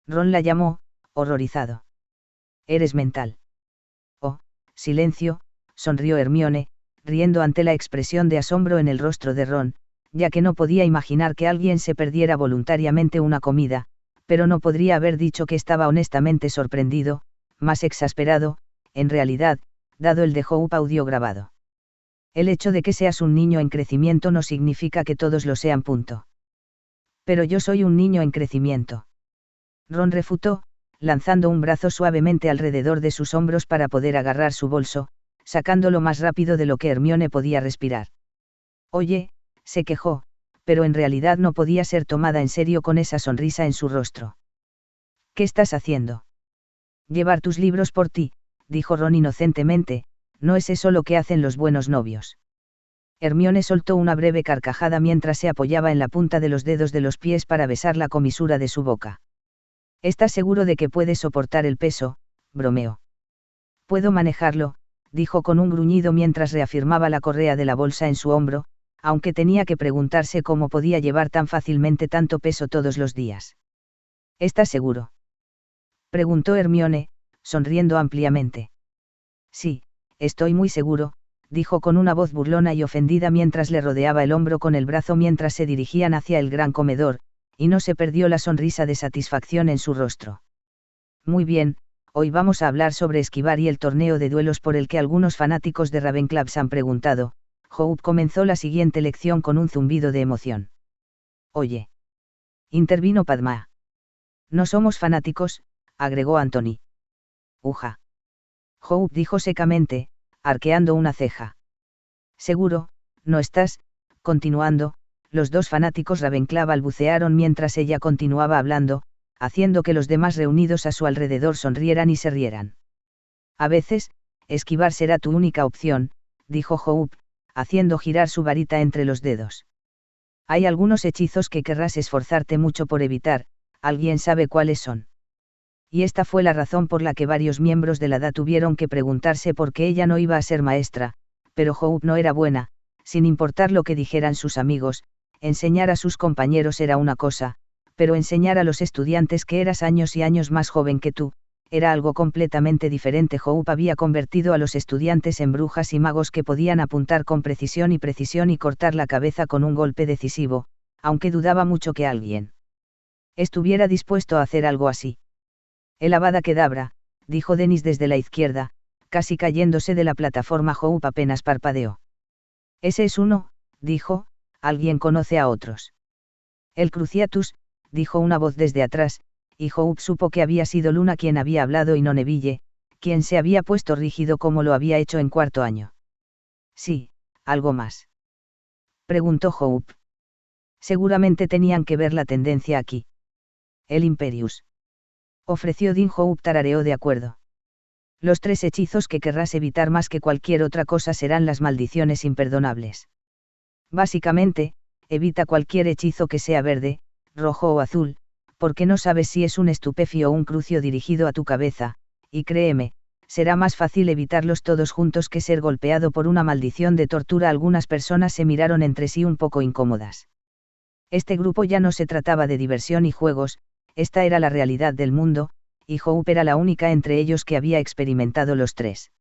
Ron la llamó, horrorizado. Eres mental. Oh, silencio, sonrió Hermione, riendo ante la expresión de asombro en el rostro de Ron, ya que no podía imaginar que alguien se perdiera voluntariamente una comida, pero no podría haber dicho que estaba honestamente sorprendido, más exasperado, en realidad, dado el de Hope audio grabado. El hecho de que seas un niño en crecimiento no significa que todos lo sean. Punto. Pero yo soy un niño en crecimiento. Ron refutó, lanzando un brazo suavemente alrededor de sus hombros para poder agarrar su bolso, sacándolo más rápido de lo que Hermione podía respirar. Oye, se quejó, pero en realidad no podía ser tomada en serio con esa sonrisa en su rostro. ¿Qué estás haciendo? Llevar tus libros por ti, dijo Ron inocentemente, ¿no es eso lo que hacen los buenos novios? Hermione soltó una breve carcajada mientras se apoyaba en la punta de los dedos de los pies para besar la comisura de su boca. ¿Estás seguro de que puedes soportar el peso? Bromeó. Puedo manejarlo, dijo con un gruñido mientras reafirmaba la correa de la bolsa en su hombro, aunque tenía que preguntarse cómo podía llevar tan fácilmente tanto peso todos los días. ¿Estás seguro? Preguntó Hermione, sonriendo ampliamente. Sí, estoy muy seguro, dijo con una voz burlona y ofendida mientras le rodeaba el hombro con el brazo mientras se dirigían hacia el gran comedor, y no se perdió la sonrisa de satisfacción en su rostro. Muy bien, hoy vamos a hablar sobre esquivar y el torneo de duelos por el que algunos fanáticos de Ravenclaw se han preguntado. Hope comenzó la siguiente lección con un zumbido de emoción. Oye. Intervino Padma. No somos fanáticos, agregó Anthony. Uja. Hope dijo secamente, arqueando una ceja. Seguro, no estás, continuando, los dos fanáticos Ravenclaw balbucearon mientras ella continuaba hablando, haciendo que los demás reunidos a su alrededor sonrieran y se rieran. A veces, esquivar será tu única opción, dijo Hope, haciendo girar su varita entre los dedos. Hay algunos hechizos que querrás esforzarte mucho por evitar, ¿alguien sabe cuáles son? Y esta fue la razón por la que varios miembros de la DA tuvieron que preguntarse por qué ella no iba a ser maestra, pero Hope no era buena, sin importar lo que dijeran sus amigos, enseñar a sus compañeros era una cosa, pero enseñar a los estudiantes que eras años y años más joven que tú, era algo completamente diferente. Hope había convertido a los estudiantes en brujas y magos que podían apuntar con precisión y cortar la cabeza con un golpe decisivo, aunque dudaba mucho que alguien estuviera dispuesto a hacer algo así. El Avada Kedavra, dijo Dennis desde la izquierda, casi cayéndose de la plataforma. Hope apenas parpadeó. Ese es uno, dijo, alguien conoce a otros. El Cruciatus, dijo una voz desde atrás, y Hope supo que había sido Luna quien había hablado y no Neville, quien se había puesto rígido como lo había hecho en cuarto año. Sí, algo más. Preguntó Hope. Seguramente tenían que ver la tendencia aquí. El Imperius. Ofreció Dean. Hope tarareó de acuerdo. Los 3 hechizos que querrás evitar más que cualquier otra cosa serán las maldiciones imperdonables. Básicamente, evita cualquier hechizo que sea verde, rojo o azul, porque no sabes si es un estupefio o un crucio dirigido a tu cabeza, y créeme, será más fácil evitarlos todos juntos que ser golpeado por una maldición de tortura. Algunas personas se miraron entre sí un poco incómodas. Este grupo ya no se trataba de diversión y juegos, esta era la realidad del mundo, y Hope era la única entre ellos que había experimentado los 3.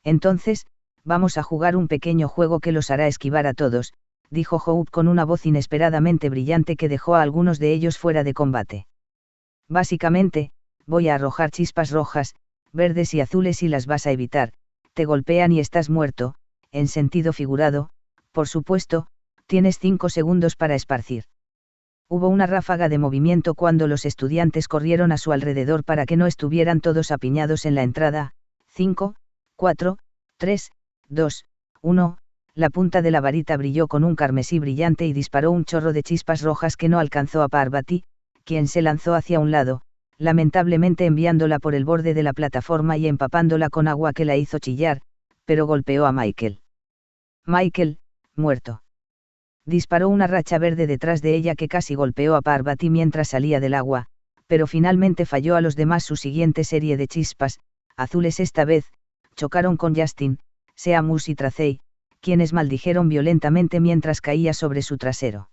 Entonces, vamos a jugar un pequeño juego que los hará esquivar a todos, dijo Hope con una voz inesperadamente brillante que dejó a algunos de ellos fuera de combate. Básicamente, voy a arrojar chispas rojas, verdes y azules y las vas a evitar, te golpean y estás muerto, en sentido figurado, por supuesto, tienes 5 segundos para esparcir. Hubo una ráfaga de movimiento cuando los estudiantes corrieron a su alrededor para que no estuvieran todos apiñados en la entrada. 5, 4, 3, 2, 1, la punta de la varita brilló con un carmesí brillante y disparó un chorro de chispas rojas que no alcanzó a Parvati, quien se lanzó hacia un lado, lamentablemente enviándola por el borde de la plataforma y empapándola con agua que la hizo chillar, pero golpeó a Michael. Michael, muerto. Disparó una racha verde detrás de ella que casi golpeó a Parvati mientras salía del agua, pero finalmente falló a los demás. Su siguiente serie de chispas, azules esta vez, chocaron con Justin, Seamus y Tracey, quienes maldijeron violentamente mientras caía sobre su trasero.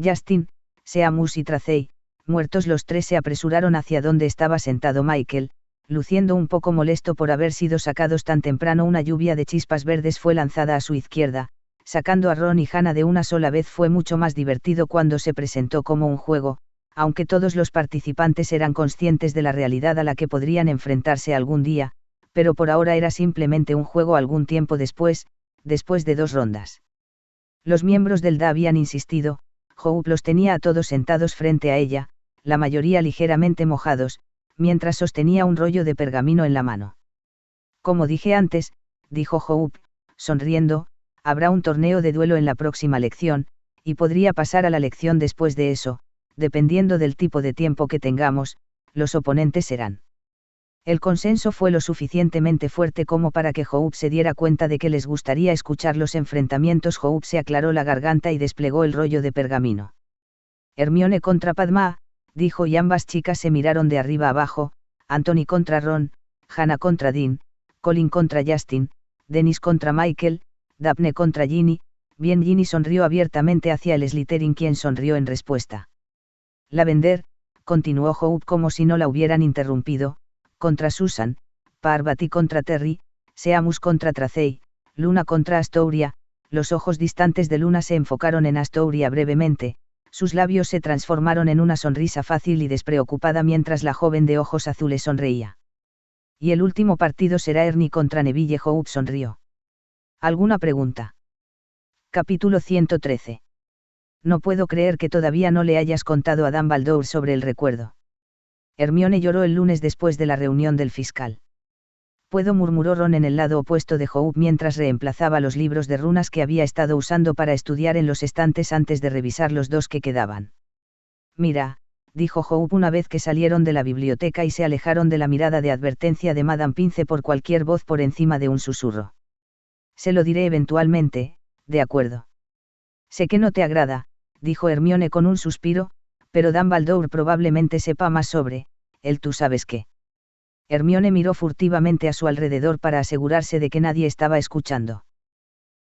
Justin, Seamus y Tracey, muertos los tres, se apresuraron hacia donde estaba sentado Michael, luciendo un poco molesto por haber sido sacados tan temprano. Una lluvia de chispas verdes fue lanzada a su izquierda, sacando a Ron y Hannah de una sola vez. Fue mucho más divertido cuando se presentó como un juego, aunque todos los participantes eran conscientes de la realidad a la que podrían enfrentarse algún día, pero por ahora era simplemente un juego. Algún tiempo después de 2 rondas. Los miembros del DA habían insistido. Hope los tenía a todos sentados frente a ella, la mayoría ligeramente mojados, mientras sostenía un rollo de pergamino en la mano. Como dije antes, dijo Hope, sonriendo, habrá un torneo de duelo en la próxima lección, y podría pasar a la lección después de eso, dependiendo del tipo de tiempo que tengamos, los oponentes serán. El consenso fue lo suficientemente fuerte como para que Hope se diera cuenta de que les gustaría escuchar los enfrentamientos. Hope se aclaró la garganta y desplegó el rollo de pergamino. Hermione contra Padma, dijo, y ambas chicas se miraron de arriba abajo. Anthony contra Ron, Hannah contra Dean, Colin contra Justin, Dennis contra Michael, Daphne contra Ginny. Bien, Ginny sonrió abiertamente hacia el Slytherin, quien sonrió en respuesta. Lavender, continuó Hope como si no la hubieran interrumpido, contra Susan, Parvati contra Terry, Seamus contra Tracey, Luna contra Astoria. Los ojos distantes de Luna se enfocaron en Astoria brevemente, sus labios se transformaron en una sonrisa fácil y despreocupada mientras la joven de ojos azules sonreía. Y el último partido será Ernie contra Neville. Hope sonrió. ¿Alguna pregunta? Capítulo 113. No puedo creer que todavía no le hayas contado a Dumbledore sobre el recuerdo. Hermione lloró el lunes después de la reunión del fiscal. Puedo, murmuró Ron en el lado opuesto de Hope mientras reemplazaba los libros de runas que había estado usando para estudiar en los estantes antes de revisar los 2 que quedaban. Mira, dijo Hope una vez que salieron de la biblioteca y se alejaron de la mirada de advertencia de Madame Pince por cualquier voz por encima de un susurro. Se lo diré eventualmente, de acuerdo. Sé que no te agrada, dijo Hermione con un suspiro, pero Dumbledore probablemente sepa más sobre él. ¿Tú sabes qué? Hermione miró furtivamente a su alrededor para asegurarse de que nadie estaba escuchando.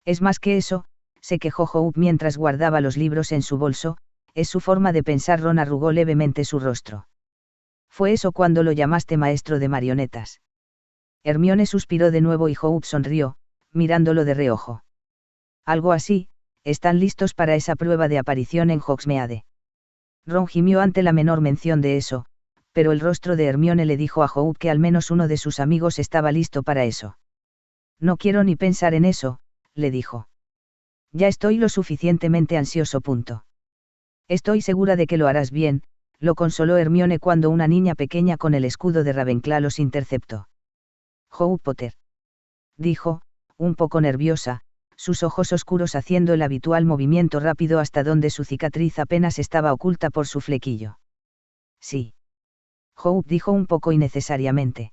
Es más que eso, se quejó Hope mientras guardaba los libros en su bolso, es su forma de pensar. Ron arrugó levemente su rostro. ¿Fue eso cuando lo llamaste maestro de marionetas? Hermione suspiró de nuevo y Hope sonrió, mirándolo de reojo. Algo así. ¿Están listos para esa prueba de aparición en Hogsmeade? Ron gimió ante la menor mención de eso, pero el rostro de Hermione le dijo a Hope que al menos uno de sus amigos estaba listo para eso. No quiero ni pensar en eso, le dijo. Ya estoy lo suficientemente ansioso. Estoy segura de que lo harás bien, lo consoló Hermione cuando una niña pequeña con el escudo de Ravenclaw los interceptó. Hope Potter, dijo, un poco nerviosa, sus ojos oscuros haciendo el habitual movimiento rápido hasta donde su cicatriz apenas estaba oculta por su flequillo. Sí. Hope dijo un poco innecesariamente.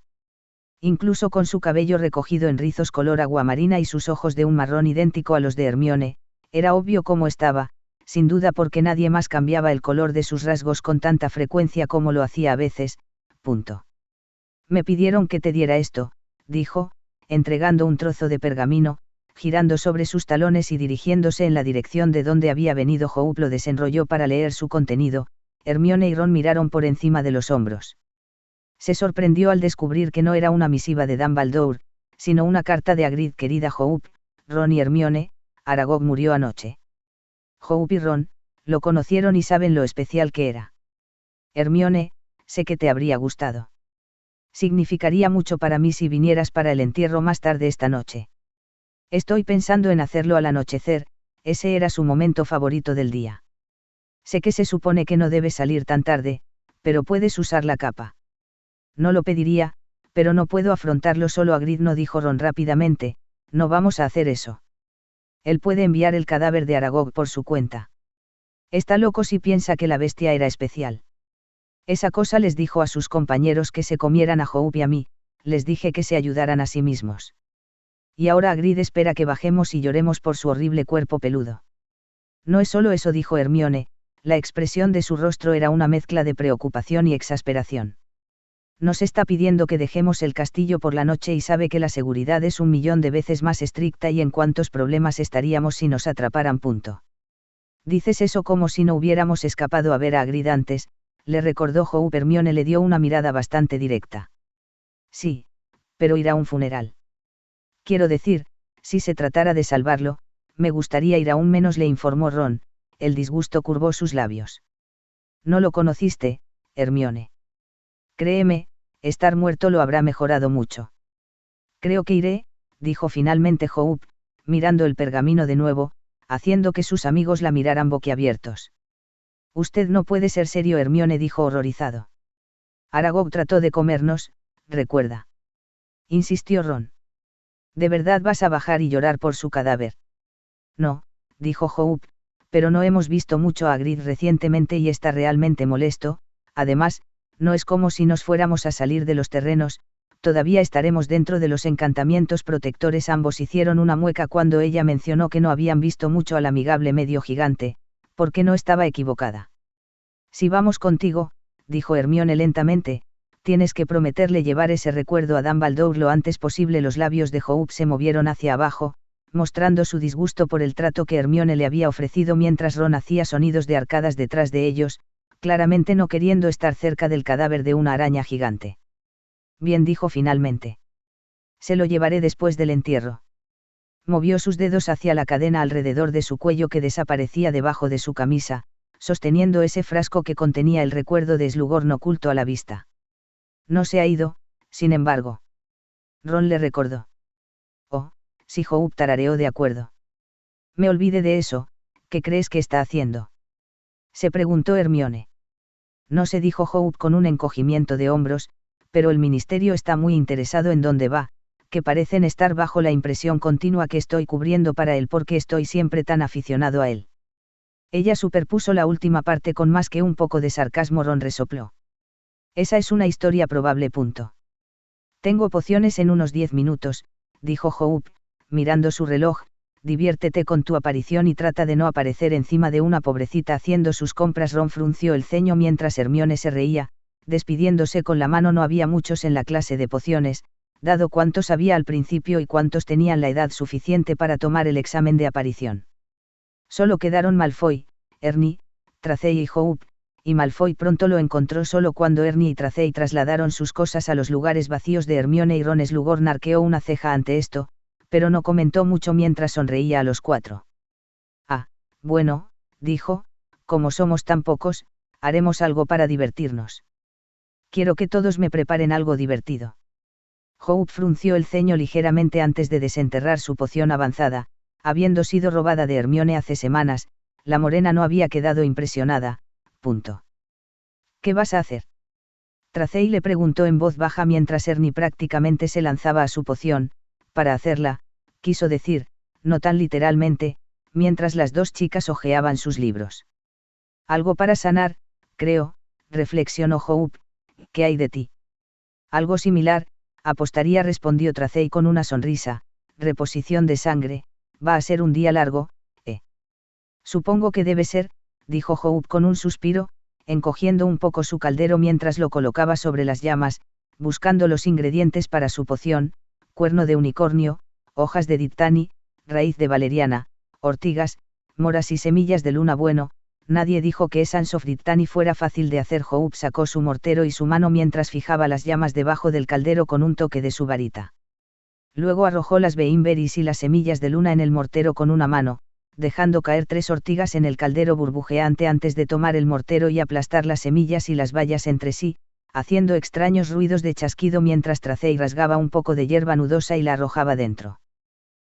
Incluso con su cabello recogido en rizos color aguamarina y sus ojos de un marrón idéntico a los de Hermione, era obvio cómo estaba, sin duda porque nadie más cambiaba el color de sus rasgos con tanta frecuencia como lo hacía a veces. Me pidieron que te diera esto, dijo, entregando un trozo de pergamino, girando sobre sus talones y dirigiéndose en la dirección de donde había venido. Hope lo desenrolló para leer su contenido. Hermione y Ron miraron por encima de los hombros. Se sorprendió al descubrir que no era una misiva de Dumbledore, sino una carta de Hagrid. Querida Hope, Ron y Hermione, Aragog murió anoche. Hope y Ron, lo conocieron y saben lo especial que era. Hermione, sé que te habría gustado. Significaría mucho para mí si vinieras para el entierro más tarde esta noche. Estoy pensando en hacerlo al anochecer, ese era su momento favorito del día. Sé que se supone que no debes salir tan tarde, pero puedes usar la capa. No lo pediría, pero no puedo afrontarlo solo. Hagrid no, dijo Ron rápidamente, no vamos a hacer eso. Él puede enviar el cadáver de Aragog por su cuenta. Está loco si piensa que la bestia era especial. Esa cosa les dijo a sus compañeros que se comieran a Hope y a mí, les dije que se ayudaran a sí mismos. Y ahora Hagrid espera que bajemos y lloremos por su horrible cuerpo peludo. No es solo eso, dijo Hermione, la expresión de su rostro era una mezcla de preocupación y exasperación. Nos está pidiendo que dejemos el castillo por la noche y sabe que la seguridad es 1.000.000 de veces más estricta y en cuántos problemas estaríamos si nos atraparan. Dices eso como si no hubiéramos escapado a ver a Hagrid antes, le recordó Hope. Hermione le dio una mirada bastante directa. Sí, pero ir a un funeral. Quiero decir, si se tratara de salvarlo, me gustaría ir aún menos, le informó Ron. El disgusto curvó sus labios. No lo conociste, Hermione. Créeme, estar muerto lo habrá mejorado mucho. Creo que iré, dijo finalmente Hope, mirando el pergamino de nuevo, haciendo que sus amigos la miraran boquiabiertos. Usted no puede ser serio, Hermione dijo horrorizado. Aragog trató de comernos, recuerda. Insistió Ron. ¿De verdad vas a bajar y llorar por su cadáver? No, dijo Hope, pero no hemos visto mucho a Hagrid recientemente y está realmente molesto. Además, no es como si nos fuéramos a salir de los terrenos, todavía estaremos dentro de los encantamientos protectores. Ambos hicieron una mueca cuando ella mencionó que no habían visto mucho al amigable medio gigante, porque no estaba equivocada. Si vamos contigo, dijo Hermione lentamente, tienes que prometerle llevar ese recuerdo a Dumbledore lo antes posible. Los labios de Hope se movieron hacia abajo, mostrando su disgusto por el trato que Hermione le había ofrecido mientras Ron hacía sonidos de arcadas detrás de ellos, claramente no queriendo estar cerca del cadáver de una araña gigante. Bien, dijo finalmente. Se lo llevaré después del entierro. Movió sus dedos hacia la cadena alrededor de su cuello que desaparecía debajo de su camisa, sosteniendo ese frasco que contenía el recuerdo de Slughorn oculto a la vista. No se ha ido, sin embargo. Ron le recordó. Oh, sí, Hope tarareó de acuerdo. Me olvidé de eso, ¿qué crees que está haciendo? Se preguntó Hermione. No se, dijo Hope con un encogimiento de hombros, pero el ministerio está muy interesado en dónde va, que parecen estar bajo la impresión continua que estoy cubriendo para él porque estoy siempre tan aficionado a él. Ella superpuso la última parte con más que un poco de sarcasmo. Ron resopló. Esa es una historia probable. Tengo pociones en unos 10 minutos, dijo Hope, mirando su reloj. Diviértete con tu aparición y trata de no aparecer encima de una pobrecita haciendo sus compras. Ron frunció el ceño mientras Hermione se reía, despidiéndose con la mano. No había muchos en la clase de pociones, dado cuántos había al principio y cuántos tenían la edad suficiente para tomar el examen de aparición. Solo quedaron Malfoy, Ernie, Tracey y Hope, y Malfoy pronto lo encontró solo cuando Ernie y Tracey trasladaron sus cosas a los lugares vacíos de Hermione y Ron. Slughorn arqueó una ceja ante esto, pero no comentó mucho mientras sonreía a los 4. Ah, bueno, dijo, como somos tan pocos, haremos algo para divertirnos. Quiero que todos me preparen algo divertido. Hope frunció el ceño ligeramente antes de desenterrar su poción avanzada. Habiendo sido robada de Hermione hace semanas, la morena no había quedado impresionada. ¿Qué vas a hacer? Tracey le preguntó en voz baja mientras Ernie prácticamente se lanzaba a su poción. Para hacerla, quiso decir, no tan literalmente, mientras las dos chicas hojeaban sus libros. Algo para sanar, creo, reflexionó Hope. ¿Qué hay de ti? Algo similar, apostaría, respondió Tracey con una sonrisa. Reposición de sangre, va a ser un día largo, ¿eh? Supongo que debe ser, dijo Hope con un suspiro, encogiendo un poco su caldero mientras lo colocaba sobre las llamas, buscando los ingredientes para su poción: cuerno de unicornio, hojas de dittany, raíz de valeriana, ortigas, moras y semillas de luna. Bueno, nadie dijo que Essence of Dittany fuera fácil de hacer. Hope sacó su mortero y su mano mientras fijaba las llamas debajo del caldero con un toque de su varita. Luego arrojó las Beimberries y las semillas de luna en el mortero con una mano, dejando caer 3 ortigas en el caldero burbujeante antes de tomar el mortero y aplastar las semillas y las bayas entre sí, haciendo extraños ruidos de chasquido mientras Tracey rasgaba un poco de hierba nudosa y la arrojaba dentro.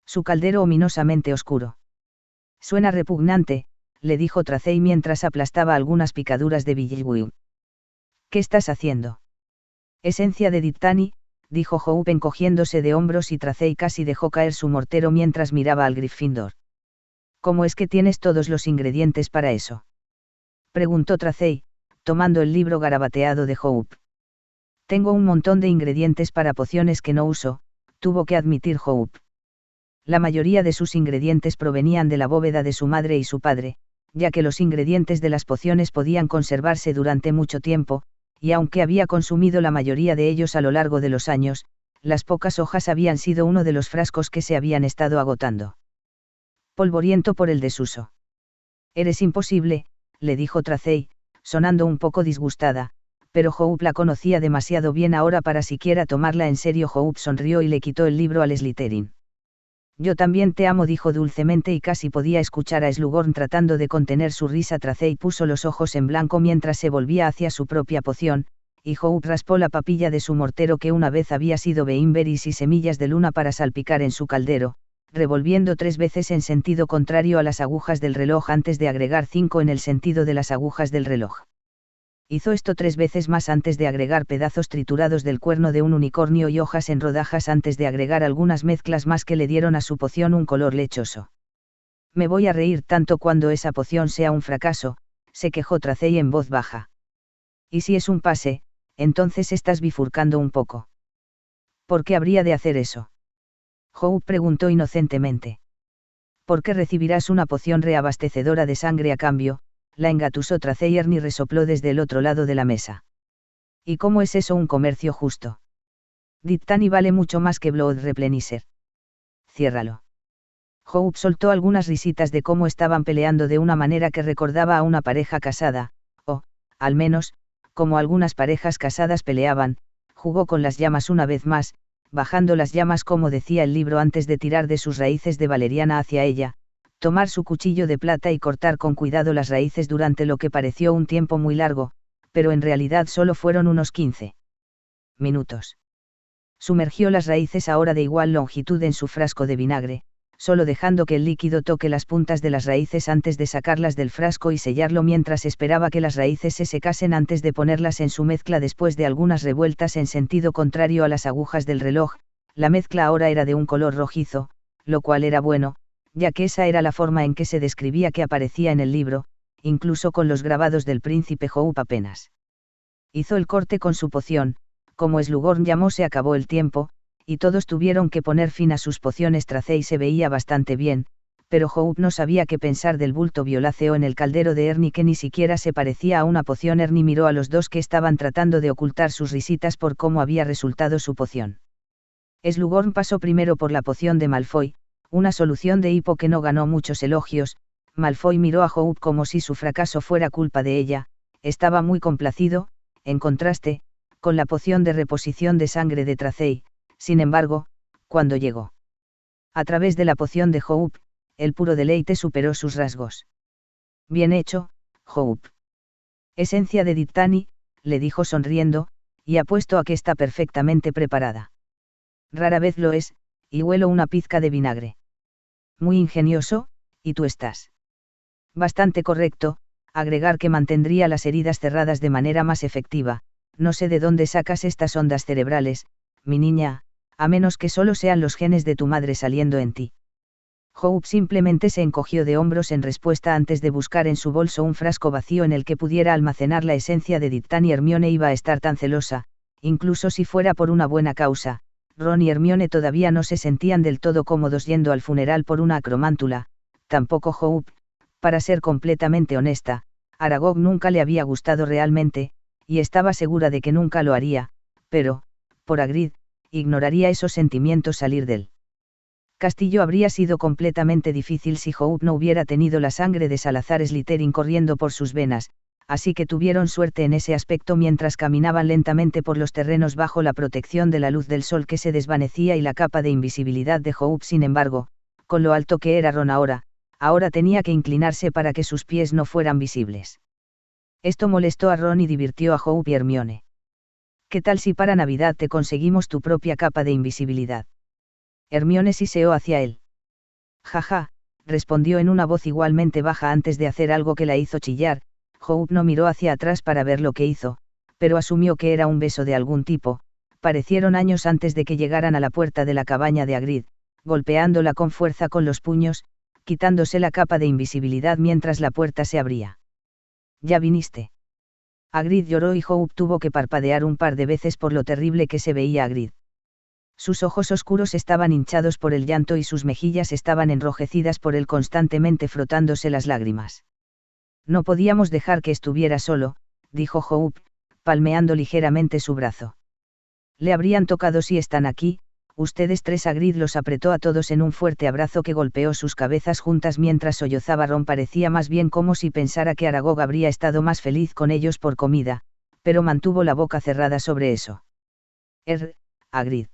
Su caldero ominosamente oscuro. Suena repugnante, le dijo Tracey mientras aplastaba algunas picaduras de Billyweed. ¿Qué estás haciendo? Esencia de Dittany, dijo Hope encogiéndose de hombros, y Tracey casi dejó caer su mortero mientras miraba al Gryffindor. ¿Cómo es que tienes todos los ingredientes para eso? Preguntó Tracey, tomando el libro garabateado de Hope. Tengo un montón de ingredientes para pociones que no uso, tuvo que admitir Hope. La mayoría de sus ingredientes provenían de la bóveda de su madre y su padre, ya que los ingredientes de las pociones podían conservarse durante mucho tiempo, y aunque había consumido la mayoría de ellos a lo largo de los años, las pocas hojas habían sido uno de los frascos que se habían estado agotando. Polvoriento por el desuso. Eres imposible, le dijo Tracey, sonando un poco disgustada, pero Hope la conocía demasiado bien ahora para siquiera tomarla en serio. Hope sonrió y le quitó el libro al Slytherin. Yo también te amo, dijo dulcemente, y casi podía escuchar a Slughorn tratando de contener su risa. Tracey puso los ojos en blanco mientras se volvía hacia su propia poción, y Hope raspó la papilla de su mortero, que una vez había sido beanberries y semillas de luna, para salpicar en su caldero, revolviendo 3 veces en sentido contrario a las agujas del reloj antes de agregar 5 en el sentido de las agujas del reloj. Hizo esto 3 veces más antes de agregar pedazos triturados del cuerno de un unicornio y hojas en rodajas antes de agregar algunas mezclas más que le dieron a su poción un color lechoso. Me voy a reír tanto cuando esa poción sea un fracaso, se quejó Tracey en voz baja. Y si es un pase, entonces estás bifurcando un poco. ¿Por qué habría de hacer eso? Hope preguntó inocentemente. ¿Por qué recibirás una poción reabastecedora de sangre a cambio? La engatusó Tracey. Ernie resopló desde el otro lado de la mesa. ¿Y cómo es eso un comercio justo? Dittany vale mucho más que Blood Replenisher. Ciérralo. Hope soltó algunas risitas de cómo estaban peleando de una manera que recordaba a una pareja casada, o, al menos, como algunas parejas casadas peleaban. Jugó con las llamas una vez más, bajando las llamas como decía el libro antes de tirar de sus raíces de valeriana hacia ella, tomar su cuchillo de plata y cortar con cuidado las raíces durante lo que pareció un tiempo muy largo, pero en realidad solo fueron unos 15 minutos. Sumergió las raíces ahora de igual longitud en su frasco de vinagre, solo dejando que el líquido toque las puntas de las raíces antes de sacarlas del frasco y sellarlo, mientras esperaba que las raíces se secasen antes de ponerlas en su mezcla. Después de algunas revueltas en sentido contrario a las agujas del reloj, la mezcla ahora era de un color rojizo, lo cual era bueno, ya que esa era la forma en que se describía que aparecía en el libro, incluso con los grabados del príncipe Hope apenas. Hizo el corte con su poción, como Slughorn llamó. Se acabó el tiempo, y todos tuvieron que poner fin a sus pociones. Tracey se veía bastante bien, pero Hope no sabía qué pensar del bulto violáceo en el caldero de Ernie, que ni siquiera se parecía a una poción. Ernie miró a los dos, que estaban tratando de ocultar sus risitas por cómo había resultado su poción. Slughorn pasó primero por la poción de Malfoy, una solución de hipo que no ganó muchos elogios. Malfoy miró a Hope como si su fracaso fuera culpa de ella. Estaba muy complacido, en contraste, con la poción de reposición de sangre de Tracey. Sin embargo, cuando llegó a través de la poción de Hope, el puro deleite superó sus rasgos. Bien hecho, Hope. Esencia de Dittany, le dijo sonriendo, y apuesto a que está perfectamente preparada. Rara vez lo es, y huelo una pizca de vinagre. Muy ingenioso, y tú estás bastante correcto. Agregar que mantendría las heridas cerradas de manera más efectiva. No sé de dónde sacas estas ondas cerebrales, mi niña, a menos que solo sean los genes de tu madre saliendo en ti. Hope simplemente se encogió de hombros en respuesta antes de buscar en su bolso un frasco vacío en el que pudiera almacenar la esencia de Dittany. Hermione iba a estar tan celosa, incluso si fuera por una buena causa. Ron y Hermione todavía no se sentían del todo cómodos yendo al funeral por una acromántula, tampoco Hope. Para ser completamente honesta, Aragog nunca le había gustado realmente, y estaba segura de que nunca lo haría, pero, por Hagrid, ignoraría esos sentimientos salir del castillo. Habría sido completamente difícil si Hope no hubiera tenido la sangre de Salazar Slytherin corriendo por sus venas, así que tuvieron suerte en ese aspecto mientras caminaban lentamente por los terrenos bajo la protección de la luz del sol que se desvanecía y la capa de invisibilidad de Hope. Sin embargo, con lo alto que era Ron ahora tenía que inclinarse para que sus pies no fueran visibles. Esto molestó a Ron y divirtió a Hope y Hermione. ¿Qué tal si para Navidad te conseguimos tu propia capa de invisibilidad? Hermione siseó hacia él. Jaja, respondió en una voz igualmente baja antes de hacer algo que la hizo chillar. Hope no miró hacia atrás para ver lo que hizo, pero asumió que era un beso de algún tipo. Parecieron años antes de que llegaran a la puerta de la cabaña de Hagrid, golpeándola con fuerza con los puños, quitándose la capa de invisibilidad mientras la puerta se abría. ¿Ya viniste? Hagrid lloró y Hope tuvo que parpadear un par de veces por lo terrible que se veía Hagrid. Sus ojos oscuros estaban hinchados por el llanto y sus mejillas estaban enrojecidas por él constantemente frotándose las lágrimas. No podíamos dejar que estuviera solo, dijo Hope, palmeando ligeramente su brazo. Le habrían tocado si están aquí, ustedes tres. Grid los apretó a todos en un fuerte abrazo que golpeó sus cabezas juntas mientras sollozaba. Ron parecía más bien como si pensara que Aragog habría estado más feliz con ellos por comida, pero mantuvo la boca cerrada sobre eso. Hagrid,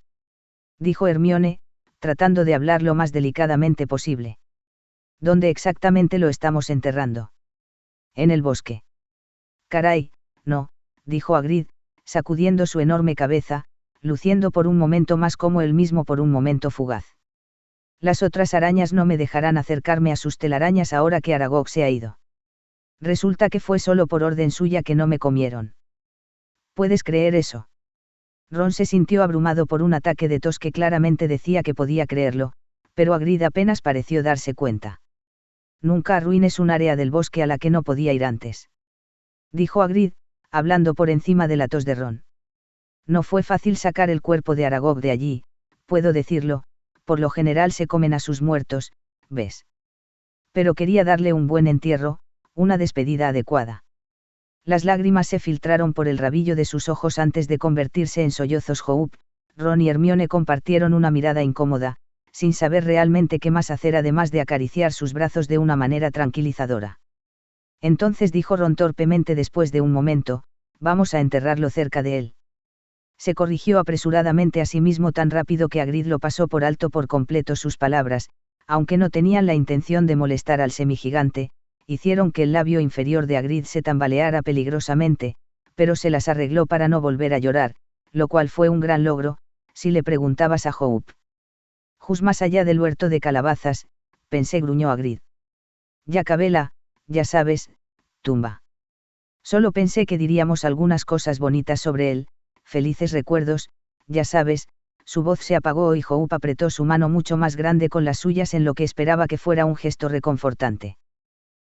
dijo Hermione, tratando de hablar lo más delicadamente posible. ¿Dónde exactamente lo estamos enterrando? En el bosque. Caray, no, dijo Hagrid, sacudiendo su enorme cabeza, luciendo por un momento más como él mismo por un momento fugaz. Las otras arañas no me dejarán acercarme a sus telarañas ahora que Aragog se ha ido. Resulta que fue solo por orden suya que no me comieron. ¿Puedes creer eso? Ron se sintió abrumado por un ataque de tos que claramente decía que podía creerlo, pero Hagrid apenas pareció darse cuenta. Nunca arruines un área del bosque a la que no podía ir antes. Dijo Hagrid, hablando por encima de la tos de Ron. No fue fácil sacar el cuerpo de Aragog de allí, puedo decirlo, por lo general se comen a sus muertos, ¿ves? Pero quería darle un buen entierro, una despedida adecuada. Las lágrimas se filtraron por el rabillo de sus ojos antes de convertirse en sollozos. Hope, Ron y Hermione compartieron una mirada incómoda, sin saber realmente qué más hacer además de acariciar sus brazos de una manera tranquilizadora. Entonces dijo Ron torpemente después de un momento, vamos a enterrarlo cerca de él. Se corrigió apresuradamente a sí mismo tan rápido que Hagrid lo pasó por alto por completo. Sus palabras, aunque no tenían la intención de molestar al semigigante, hicieron que el labio inferior de Hagrid se tambaleara peligrosamente, pero se las arregló para no volver a llorar, lo cual fue un gran logro, si le preguntabas a Hope. Jus más allá del huerto de calabazas, pensé, gruñó Hagrid. Ya cabela, ya sabes, tumba. Solo pensé que diríamos algunas cosas bonitas sobre él, felices recuerdos, ya sabes. Su voz se apagó y Hope apretó su mano mucho más grande con las suyas en lo que esperaba que fuera un gesto reconfortante.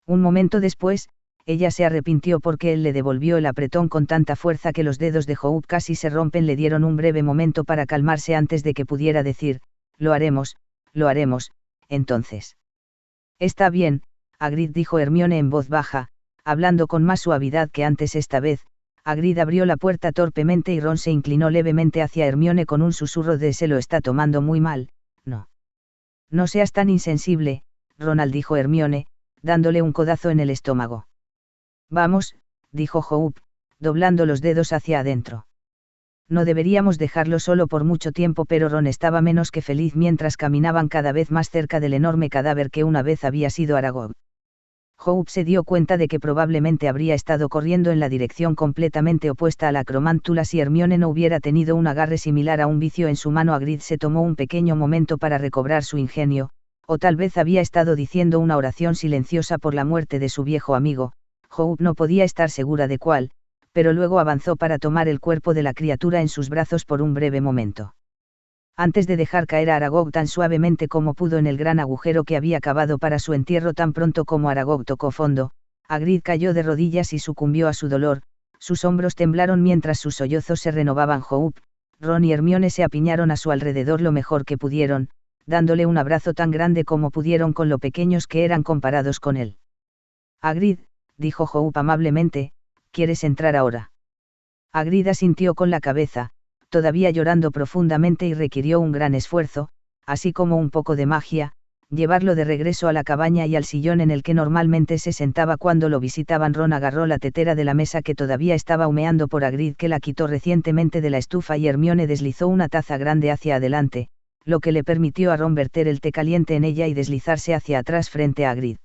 Un momento después, ella se arrepintió porque él le devolvió el apretón con tanta fuerza que los dedos de Hope casi se rompen. Le dieron un breve momento para calmarse antes de que pudiera decir, lo haremos, entonces. Está bien, Hagrid, dijo Hermione en voz baja, hablando con más suavidad que antes. Esta vez, Hagrid abrió la puerta torpemente y Ron se inclinó levemente hacia Hermione con un susurro de se lo está tomando muy mal, no. No seas tan insensible, Ronald, dijo Hermione, dándole un codazo en el estómago. Vamos, dijo Hope, doblando los dedos hacia adentro. No deberíamos dejarlo solo por mucho tiempo, pero Ron estaba menos que feliz mientras caminaban cada vez más cerca del enorme cadáver que una vez había sido Aragog. Hope se dio cuenta de que probablemente habría estado corriendo en la dirección completamente opuesta a la Acromántula si Hermione no hubiera tenido un agarre similar a un vicio en su mano. Hagrid se tomó un pequeño momento para recobrar su ingenio, o tal vez había estado diciendo una oración silenciosa por la muerte de su viejo amigo. Hope no podía estar segura de cuál, pero luego avanzó para tomar el cuerpo de la criatura en sus brazos por un breve momento. Antes de dejar caer a Aragog tan suavemente como pudo en el gran agujero que había cavado para su entierro, tan pronto como Aragog tocó fondo, Hagrid cayó de rodillas y sucumbió a su dolor. Sus hombros temblaron mientras sus sollozos se renovaban. Hope, Ron y Hermione se apiñaron a su alrededor lo mejor que pudieron, dándole un abrazo tan grande como pudieron con lo pequeños que eran comparados con él. Hagrid, dijo Hope amablemente, ¿quieres entrar ahora? Hagrid asintió con la cabeza, todavía llorando profundamente, y requirió un gran esfuerzo, así como un poco de magia, llevarlo de regreso a la cabaña y al sillón en el que normalmente se sentaba cuando lo visitaban. Ron agarró la tetera de la mesa que todavía estaba humeando por Hagrid, que la quitó recientemente de la estufa, y Hermione deslizó una taza grande hacia adelante, lo que le permitió a Ron verter el té caliente en ella y deslizarse hacia atrás frente a Hagrid.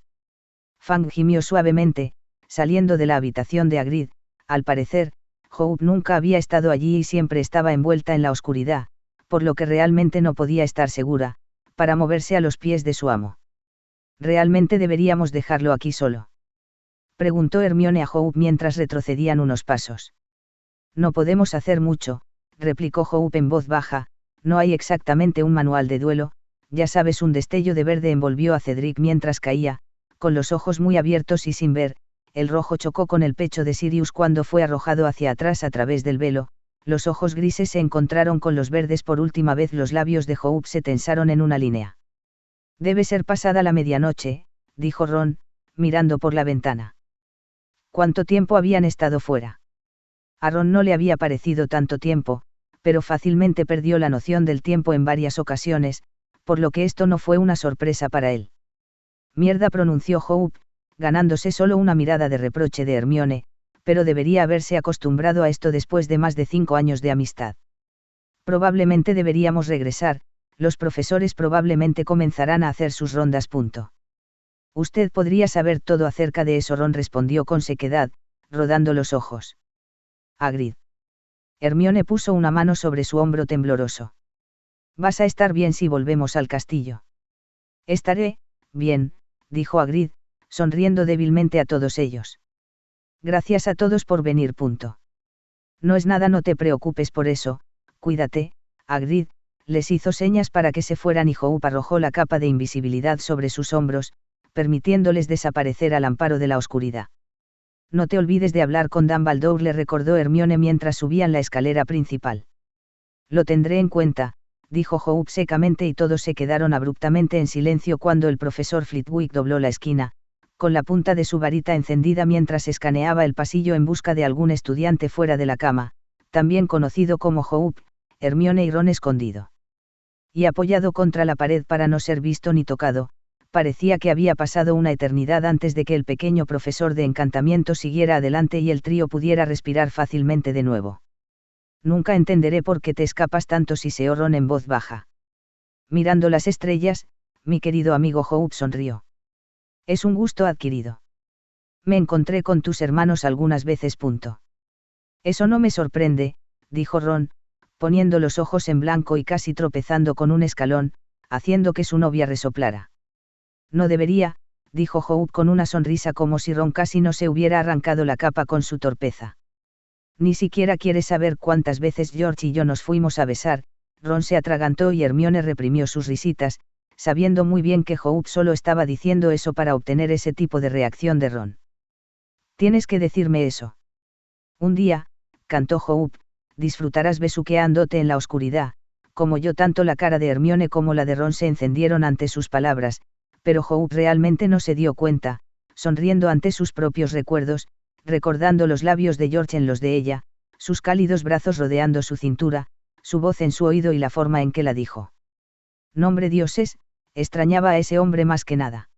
Fang gimió suavemente, saliendo de la habitación de Hagrid. Al parecer, Hope nunca había estado allí y siempre estaba envuelta en la oscuridad, por lo que realmente no podía estar segura, para moverse a los pies de su amo. ¿Realmente deberíamos dejarlo aquí solo?, preguntó Hermione a Hope mientras retrocedían unos pasos. No podemos hacer mucho, replicó Hope en voz baja, no hay exactamente un manual de duelo, ya sabes. Un destello de verde envolvió a Cedric mientras caía, con los ojos muy abiertos y sin ver. El rojo chocó con el pecho de Sirius cuando fue arrojado hacia atrás a través del velo, Los ojos grises se encontraron con los verdes por última vez, los labios de Hope se tensaron en una línea. Debe ser pasada la medianoche, dijo Ron, mirando por la ventana. ¿Cuánto tiempo habían estado fuera? A Ron no le había parecido tanto tiempo, pero fácilmente perdió la noción del tiempo en varias ocasiones, por lo que esto no fue una sorpresa para él. Mierda, pronunció Hope, ganándose solo una mirada de reproche de Hermione, pero debería haberse acostumbrado a esto después de más de 5 años de amistad. Probablemente deberíamos regresar, los profesores probablemente comenzarán a hacer sus rondas. Usted podría saber todo acerca de eso, Ron respondió con sequedad, rodando los ojos. Hagrid. Hermione puso una mano sobre su hombro tembloroso. Vas a estar bien si volvemos al castillo. Estaré, bien, dijo Hagrid, sonriendo débilmente a todos ellos. Gracias a todos por venir. No es nada, no te preocupes por eso, cuídate, Hagrid, les hizo señas para que se fueran y Hope arrojó la capa de invisibilidad sobre sus hombros, permitiéndoles desaparecer al amparo de la oscuridad. No te olvides de hablar con Dumbledore, le recordó Hermione mientras subían la escalera principal. Lo tendré en cuenta, dijo Hope secamente, y todos se quedaron abruptamente en silencio cuando el profesor Flitwick dobló la esquina, con la punta de su varita encendida mientras escaneaba el pasillo en busca de algún estudiante fuera de la cama, también conocido como Hope, Hermione y Ron escondido. Y apoyado contra la pared para no ser visto ni tocado, parecía que había pasado una eternidad antes de que el pequeño profesor de encantamiento siguiera adelante y el trío pudiera respirar fácilmente de nuevo. Nunca entenderé por qué te escapas tanto, siseó Ron en voz baja. Mirando las estrellas, mi querido amigo Hope sonrió. Es un gusto adquirido. Me encontré con tus hermanos algunas veces. Eso no me sorprende, dijo Ron, poniendo los ojos en blanco y casi tropezando con un escalón, haciendo que su novia resoplara. No debería, dijo Hope con una sonrisa como si Ron casi no se hubiera arrancado la capa con su torpeza. Ni siquiera quieres saber cuántas veces George y yo nos fuimos a besar. Ron se atragantó y Hermione reprimió sus risitas, sabiendo muy bien que Hope solo estaba diciendo eso para obtener ese tipo de reacción de Ron. Tienes que decirme eso. Un día, cantó Hope, disfrutarás besuqueándote en la oscuridad. Como yo, tanto la cara de Hermione como la de Ron se encendieron ante sus palabras, pero Hope realmente no se dio cuenta, sonriendo ante sus propios recuerdos, recordando los labios de George en los de ella, sus cálidos brazos rodeando su cintura, su voz en su oído y la forma en que la dijo. Nombre dioses, extrañaba a ese hombre más que nada.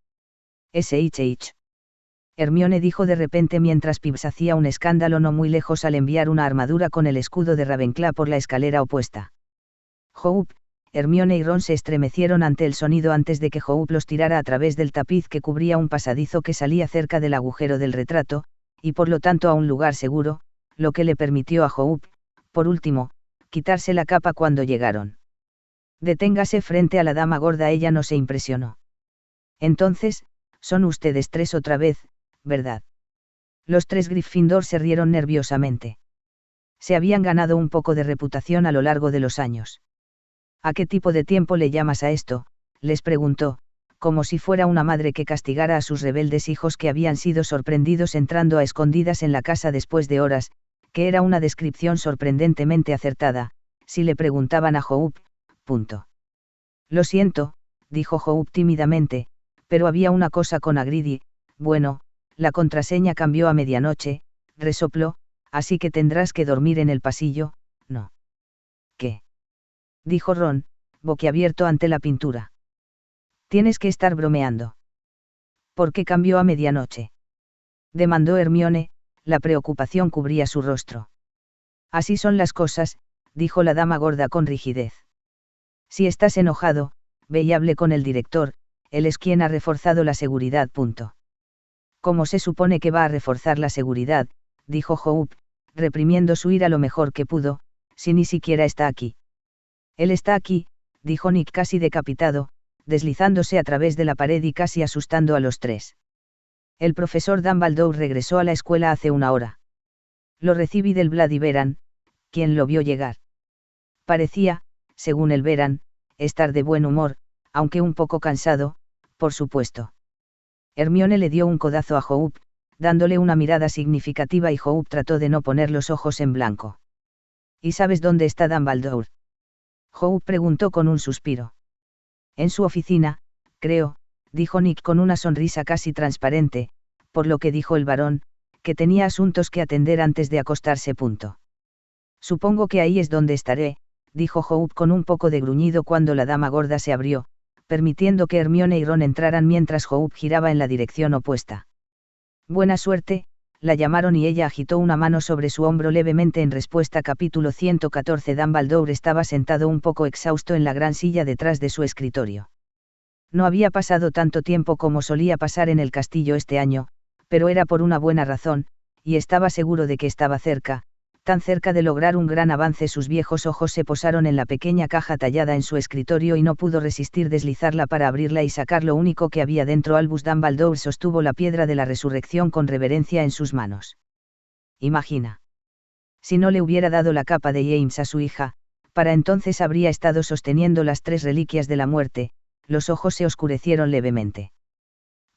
SHH. Hermione dijo de repente mientras Pips hacía un escándalo no muy lejos al enviar una armadura con el escudo de Ravenclaw por la escalera opuesta. Hope, Hermione y Ron se estremecieron ante el sonido antes de que Hope los tirara a través del tapiz que cubría un pasadizo que salía cerca del agujero del retrato, y por lo tanto a un lugar seguro, lo que le permitió a Hope, por último, quitarse la capa cuando llegaron. Deténgase frente a la dama gorda, ella no se impresionó. Entonces, son ustedes tres otra vez, ¿verdad? Los tres Gryffindor se rieron nerviosamente. Se habían ganado un poco de reputación a lo largo de los años. ¿A qué tipo de tiempo le llamas a esto?, les preguntó, como si fuera una madre que castigara a sus rebeldes hijos que habían sido sorprendidos entrando a escondidas en la casa después de horas, que era una descripción sorprendentemente acertada, si le preguntaban a Hope. Lo siento, dijo Hope tímidamente, pero había una cosa con Hagrid y, bueno, la contraseña cambió a medianoche, resopló, así que tendrás que dormir en el pasillo, ¿no? ¿Qué? Dijo Ron, boquiabierto ante la pintura. Tienes que estar bromeando. ¿Por qué cambió a medianoche?, demandó Hermione, la preocupación cubría su rostro. Así son las cosas, dijo la dama gorda con rigidez. Si estás enojado, ve y hable con el director, él es quien ha reforzado la seguridad. ¿Cómo se supone que va a reforzar la seguridad?, dijo Hope, reprimiendo su ira lo mejor que pudo, si ni siquiera está aquí. Él está aquí, dijo Nick casi decapitado, deslizándose a través de la pared y casi asustando a los tres. El profesor Dumbledore regresó a la escuela hace una hora. Lo recibí del Bloody Baron, quien lo vio llegar. Parecía, según el Baron, estar de buen humor, aunque un poco cansado, por supuesto. Hermione le dio un codazo a Hope, dándole una mirada significativa y Hope trató de no poner los ojos en blanco. ¿Y sabes dónde está Dumbledore? Hope preguntó con un suspiro. En su oficina, creo, dijo Nick con una sonrisa casi transparente, por lo que dijo el varón, que tenía asuntos que atender antes de acostarse. Supongo que ahí es donde estaré, dijo Hope con un poco de gruñido cuando la dama gorda se abrió, permitiendo que Hermione y Ron entraran mientras Hope giraba en la dirección opuesta. Buena suerte, la llamaron y ella agitó una mano sobre su hombro levemente en respuesta. Capítulo 114. Dumbledore estaba sentado un poco exhausto en la gran silla detrás de su escritorio. No había pasado tanto tiempo como solía pasar en el castillo este año, pero era por una buena razón, y estaba seguro de que estaba cerca, tan cerca de lograr un gran avance. Sus viejos ojos se posaron en la pequeña caja tallada en su escritorio y no pudo resistir deslizarla para abrirla y sacar lo único que había dentro. Albus Dumbledore sostuvo la piedra de la resurrección con reverencia en sus manos. Imagina. Si no le hubiera dado la capa de James a su hija, para entonces habría estado sosteniendo las 3 reliquias de la muerte. Los ojos se oscurecieron levemente.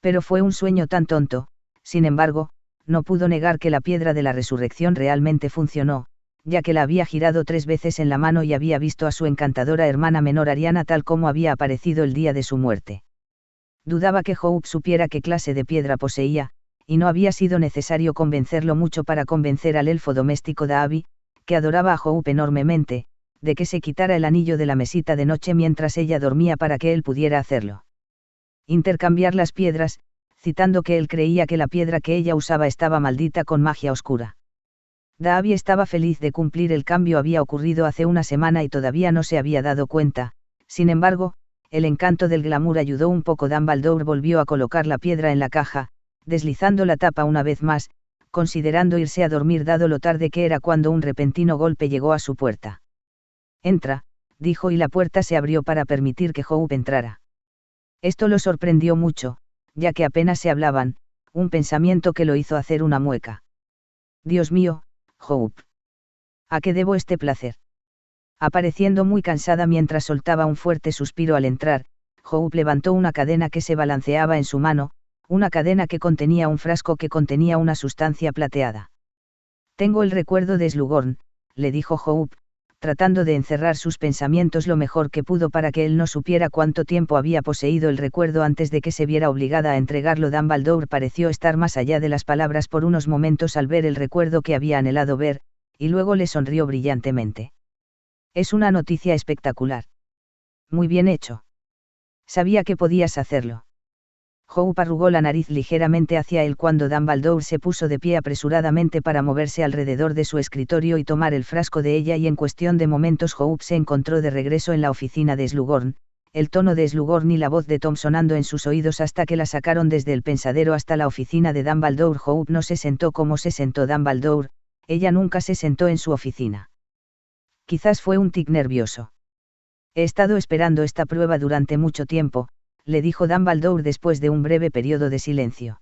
Pero fue un sueño tan tonto. Sin embargo, no pudo negar que la piedra de la resurrección realmente funcionó, ya que la había girado 3 veces en la mano y había visto a su encantadora hermana menor Ariana tal como había aparecido el día de su muerte. Dudaba que Hope supiera qué clase de piedra poseía, y no había sido necesario convencerlo mucho para convencer al elfo doméstico Davy, que adoraba a Hope enormemente, de que se quitara el anillo de la mesita de noche mientras ella dormía para que él pudiera hacerlo. Intercambiar las piedras, citando que él creía que la piedra que ella usaba estaba maldita con magia oscura. Davy estaba feliz de cumplir el cambio. Había ocurrido hace una semana y todavía no se había dado cuenta. Sin embargo, el encanto del glamour ayudó un poco. Dumbledore volvió a colocar la piedra en la caja, deslizando la tapa una vez más, considerando irse a dormir dado lo tarde que era cuando un repentino golpe llegó a su puerta. Entra, dijo y la puerta se abrió para permitir que Hope entrara. Esto lo sorprendió mucho, ya que apenas se hablaban, un pensamiento que lo hizo hacer una mueca. Dios mío, Hope. ¿A qué debo este placer? Apareciendo muy cansada mientras soltaba un fuerte suspiro al entrar, Hope levantó una cadena que se balanceaba en su mano, una cadena que contenía un frasco que contenía una sustancia plateada. Tengo el recuerdo de Slughorn, le dijo Hope, tratando de encerrar sus pensamientos lo mejor que pudo para que él no supiera cuánto tiempo había poseído el recuerdo antes de que se viera obligada a entregarlo. Dumbledore pareció estar más allá de las palabras por unos momentos al ver el recuerdo que había anhelado ver, y luego le sonrió brillantemente. Es una noticia espectacular. Muy bien hecho. Sabía que podías hacerlo. Hope arrugó la nariz ligeramente hacia él cuando Dumbledore se puso de pie apresuradamente para moverse alrededor de su escritorio y tomar el frasco de ella, y en cuestión de momentos Hope se encontró de regreso en la oficina de Slughorn, el tono de Slughorn y la voz de Tom sonando en sus oídos hasta que la sacaron desde el pensadero hasta la oficina de Dumbledore. Hope no se sentó como se sentó Dumbledore, ella nunca se sentó en su oficina. Quizás fue un tic nervioso. He estado esperando esta prueba durante mucho tiempo, le dijo Dumbledore después de un breve periodo de silencio.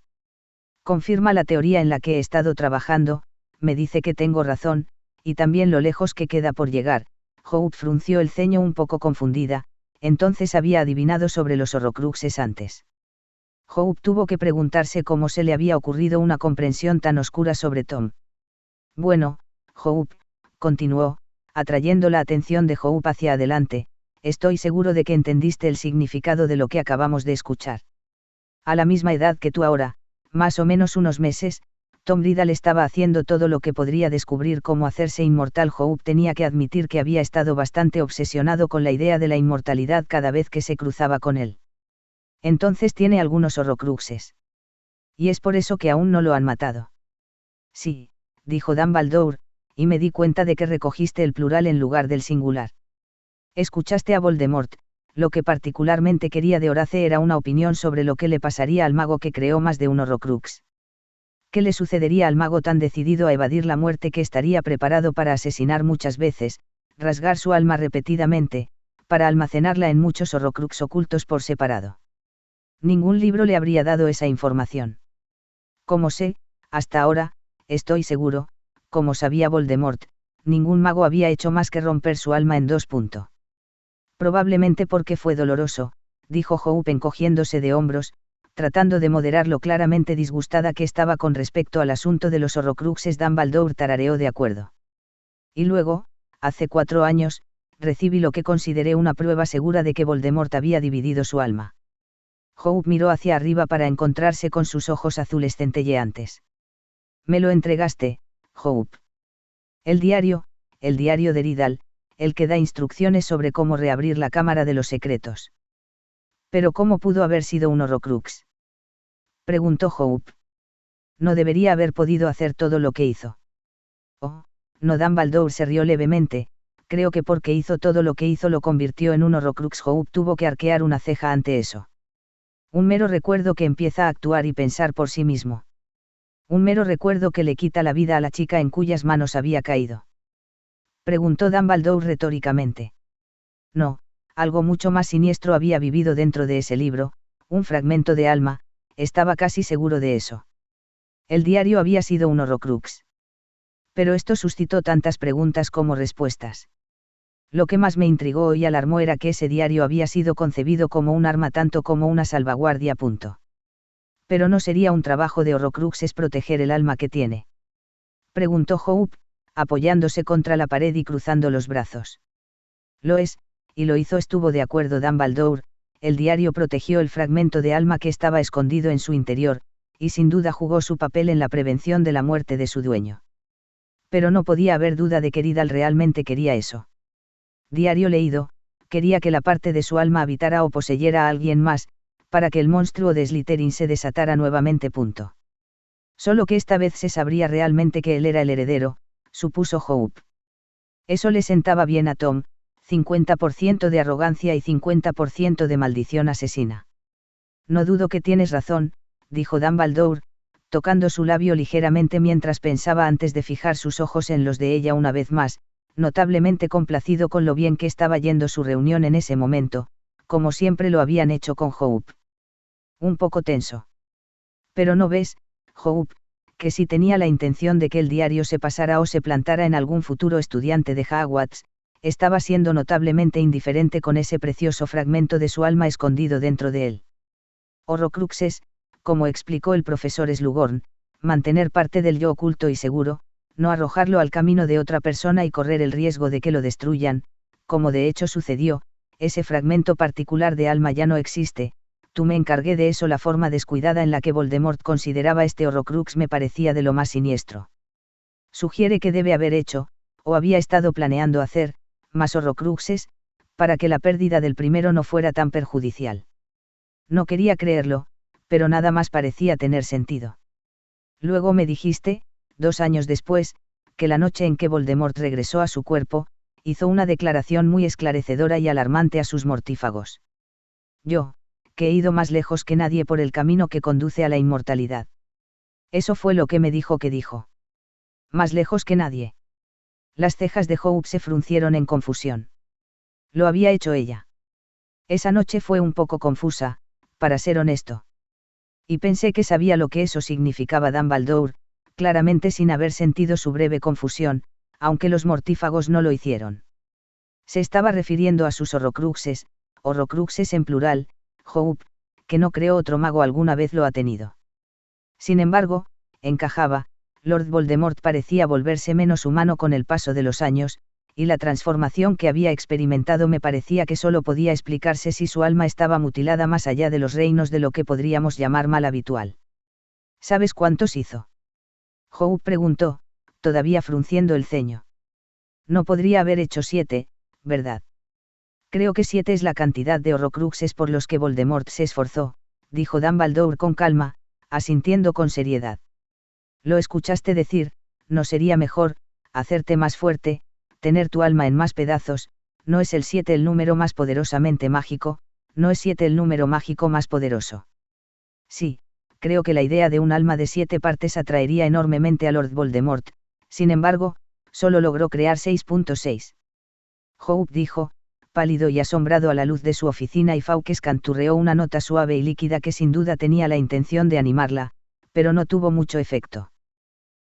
Confirma la teoría en la que he estado trabajando, me dice que tengo razón, y también lo lejos que queda por llegar. Hope frunció el ceño un poco confundida, entonces había adivinado sobre los Horrocruxes antes. Hope tuvo que preguntarse cómo se le había ocurrido una comprensión tan oscura sobre Tom. Bueno, Hope, continuó, atrayendo la atención de Hope hacia adelante, estoy seguro de que entendiste el significado de lo que acabamos de escuchar. A la misma edad que tú ahora, más o menos unos meses, Tom Riddle estaba haciendo todo lo que podría descubrir cómo hacerse inmortal. Hope tenía que admitir que había estado bastante obsesionado con la idea de la inmortalidad cada vez que se cruzaba con él. Entonces tiene algunos Horrocruxes. Y es por eso que aún no lo han matado. Sí, dijo Dumbledore, y me di cuenta de que recogiste el plural en lugar del singular. Escuchaste a Voldemort. Lo que particularmente quería de Horace era una opinión sobre lo que le pasaría al mago que creó más de un Horrocrux. ¿Qué le sucedería al mago tan decidido a evadir la muerte que estaría preparado para asesinar muchas veces, rasgar su alma repetidamente, para almacenarla en muchos Horrocrux ocultos por separado? Ningún libro le habría dado esa información. Como sé, hasta ahora, estoy seguro, como sabía Voldemort, ningún mago había hecho más que romper su alma en 2. Probablemente porque fue doloroso, dijo Hope encogiéndose de hombros, tratando de moderar lo claramente disgustada que estaba con respecto al asunto de los Horrocruxes. Dumbledore tarareó de acuerdo. Y luego, hace 4 años, recibí lo que consideré una prueba segura de que Voldemort había dividido su alma. Hope miró hacia arriba para encontrarse con sus ojos azules centelleantes. Me lo entregaste, Hope. El diario de Riddle, el que da instrucciones sobre cómo reabrir la Cámara de los Secretos. ¿Pero cómo pudo haber sido un Horrocrux?, preguntó Hope. No debería haber podido hacer todo lo que hizo. Oh, no. Dumbledore se rió levemente. Creo que porque hizo todo lo que hizo lo convirtió en un Horrocrux. Hope tuvo que arquear una ceja ante eso. Un mero recuerdo que empieza a actuar y pensar por sí mismo. Un mero recuerdo que le quita la vida a la chica en cuyas manos había caído. Preguntó Dumbledore retóricamente. No, algo mucho más siniestro había vivido dentro de ese libro, un fragmento de alma, estaba casi seguro de eso. El diario había sido un Horrocrux. Pero esto suscitó tantas preguntas como respuestas. Lo que más me intrigó y alarmó era que ese diario había sido concebido como un arma tanto como una salvaguardia. Pero no sería un trabajo de Horrocruxes proteger el alma que tiene. Preguntó Hope, apoyándose contra la pared y cruzando los brazos. Lo es, y lo hizo. Estuvo de acuerdo Dumbledore. El diario protegió el fragmento de alma que estaba escondido en su interior, y sin duda jugó su papel en la prevención de la muerte de su dueño. Pero no podía haber duda de que Riddle realmente quería eso. Diario leído, quería que la parte de su alma habitara o poseyera a alguien más, para que el monstruo de Slytherin se desatara nuevamente. Solo que esta vez se sabría realmente que él era el heredero, supuso Hope. Eso le sentaba bien a Tom, 50% de arrogancia y 50% de maldición asesina. No dudo que tienes razón, dijo Dumbledore, tocando su labio ligeramente mientras pensaba antes de fijar sus ojos en los de ella una vez más, notablemente complacido con lo bien que estaba yendo su reunión en ese momento, como siempre lo habían hecho con Hope. Un poco tenso. Pero no ves, Hope, que si tenía la intención de que el diario se pasara o se plantara en algún futuro estudiante de Hogwarts, estaba siendo notablemente indiferente con ese precioso fragmento de su alma escondido dentro de él. Horrocruxes, como explicó el profesor Slughorn, mantener parte del yo oculto y seguro, no arrojarlo al camino de otra persona y correr el riesgo de que lo destruyan, como de hecho sucedió. Ese fragmento particular de alma ya no existe. Tú me encargué de eso. La forma descuidada en la que Voldemort consideraba este Horrocrux me parecía de lo más siniestro. Sugiere que debe haber hecho, o había estado planeando hacer, más Horrocruxes, para que la pérdida del primero no fuera tan perjudicial. No quería creerlo, pero nada más parecía tener sentido. Luego me dijiste, 2 años después, que la noche en que Voldemort regresó a su cuerpo, hizo una declaración muy esclarecedora y alarmante a sus mortífagos. Yo, que he ido más lejos que nadie por el camino que conduce a la inmortalidad. Eso fue lo que me dijo que dijo. Más lejos que nadie. Las cejas de Hope se fruncieron en confusión. Lo había hecho ella. Esa noche fue un poco confusa, para ser honesto. Y pensé que sabía lo que eso significaba. Dumbledore, claramente sin haber sentido su breve confusión, aunque los mortífagos no lo hicieron. Se estaba refiriendo a sus Horrocruxes en plural, Hope, que no creo otro mago alguna vez lo ha tenido. Sin embargo, encajaba, Lord Voldemort parecía volverse menos humano con el paso de los años, y la transformación que había experimentado me parecía que solo podía explicarse si su alma estaba mutilada más allá de los reinos de lo que podríamos llamar mal habitual. ¿Sabes cuántos hizo?, Hope preguntó, todavía frunciendo el ceño. No podría haber hecho 7, ¿verdad? Creo que 7 es la cantidad de Horrocruxes por los que Voldemort se esforzó, dijo Dumbledore con calma, asintiendo con seriedad. Lo escuchaste decir, ¿no sería mejor, hacerte más fuerte, tener tu alma en más pedazos? ¿No es el 7 el número más poderosamente mágico? ¿No es 7 el número mágico más poderoso? Sí, creo que la idea de un alma de 7 partes atraería enormemente a Lord Voldemort. Sin embargo, solo logró crear 6.6. Hope dijo, pálido y asombrado a la luz de su oficina, y Fawkes canturreó una nota suave y líquida que sin duda tenía la intención de animarla, pero no tuvo mucho efecto.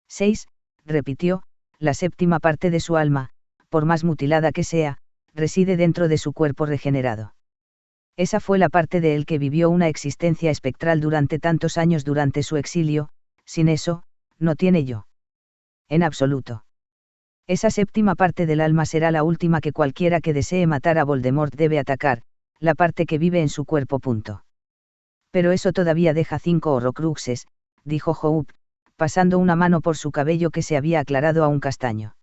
6, repitió, la 7ª parte de su alma, por más mutilada que sea, reside dentro de su cuerpo regenerado. Esa fue la parte de él que vivió una existencia espectral durante tantos años durante su exilio. Sin eso, no tiene yo. En absoluto. Esa séptima parte del alma será la última que cualquiera que desee matar a Voldemort debe atacar, la parte que vive en su cuerpo. Pero eso todavía deja 5 horrocruxes, dijo Hope, pasando una mano por su cabello que se había aclarado a un castaño.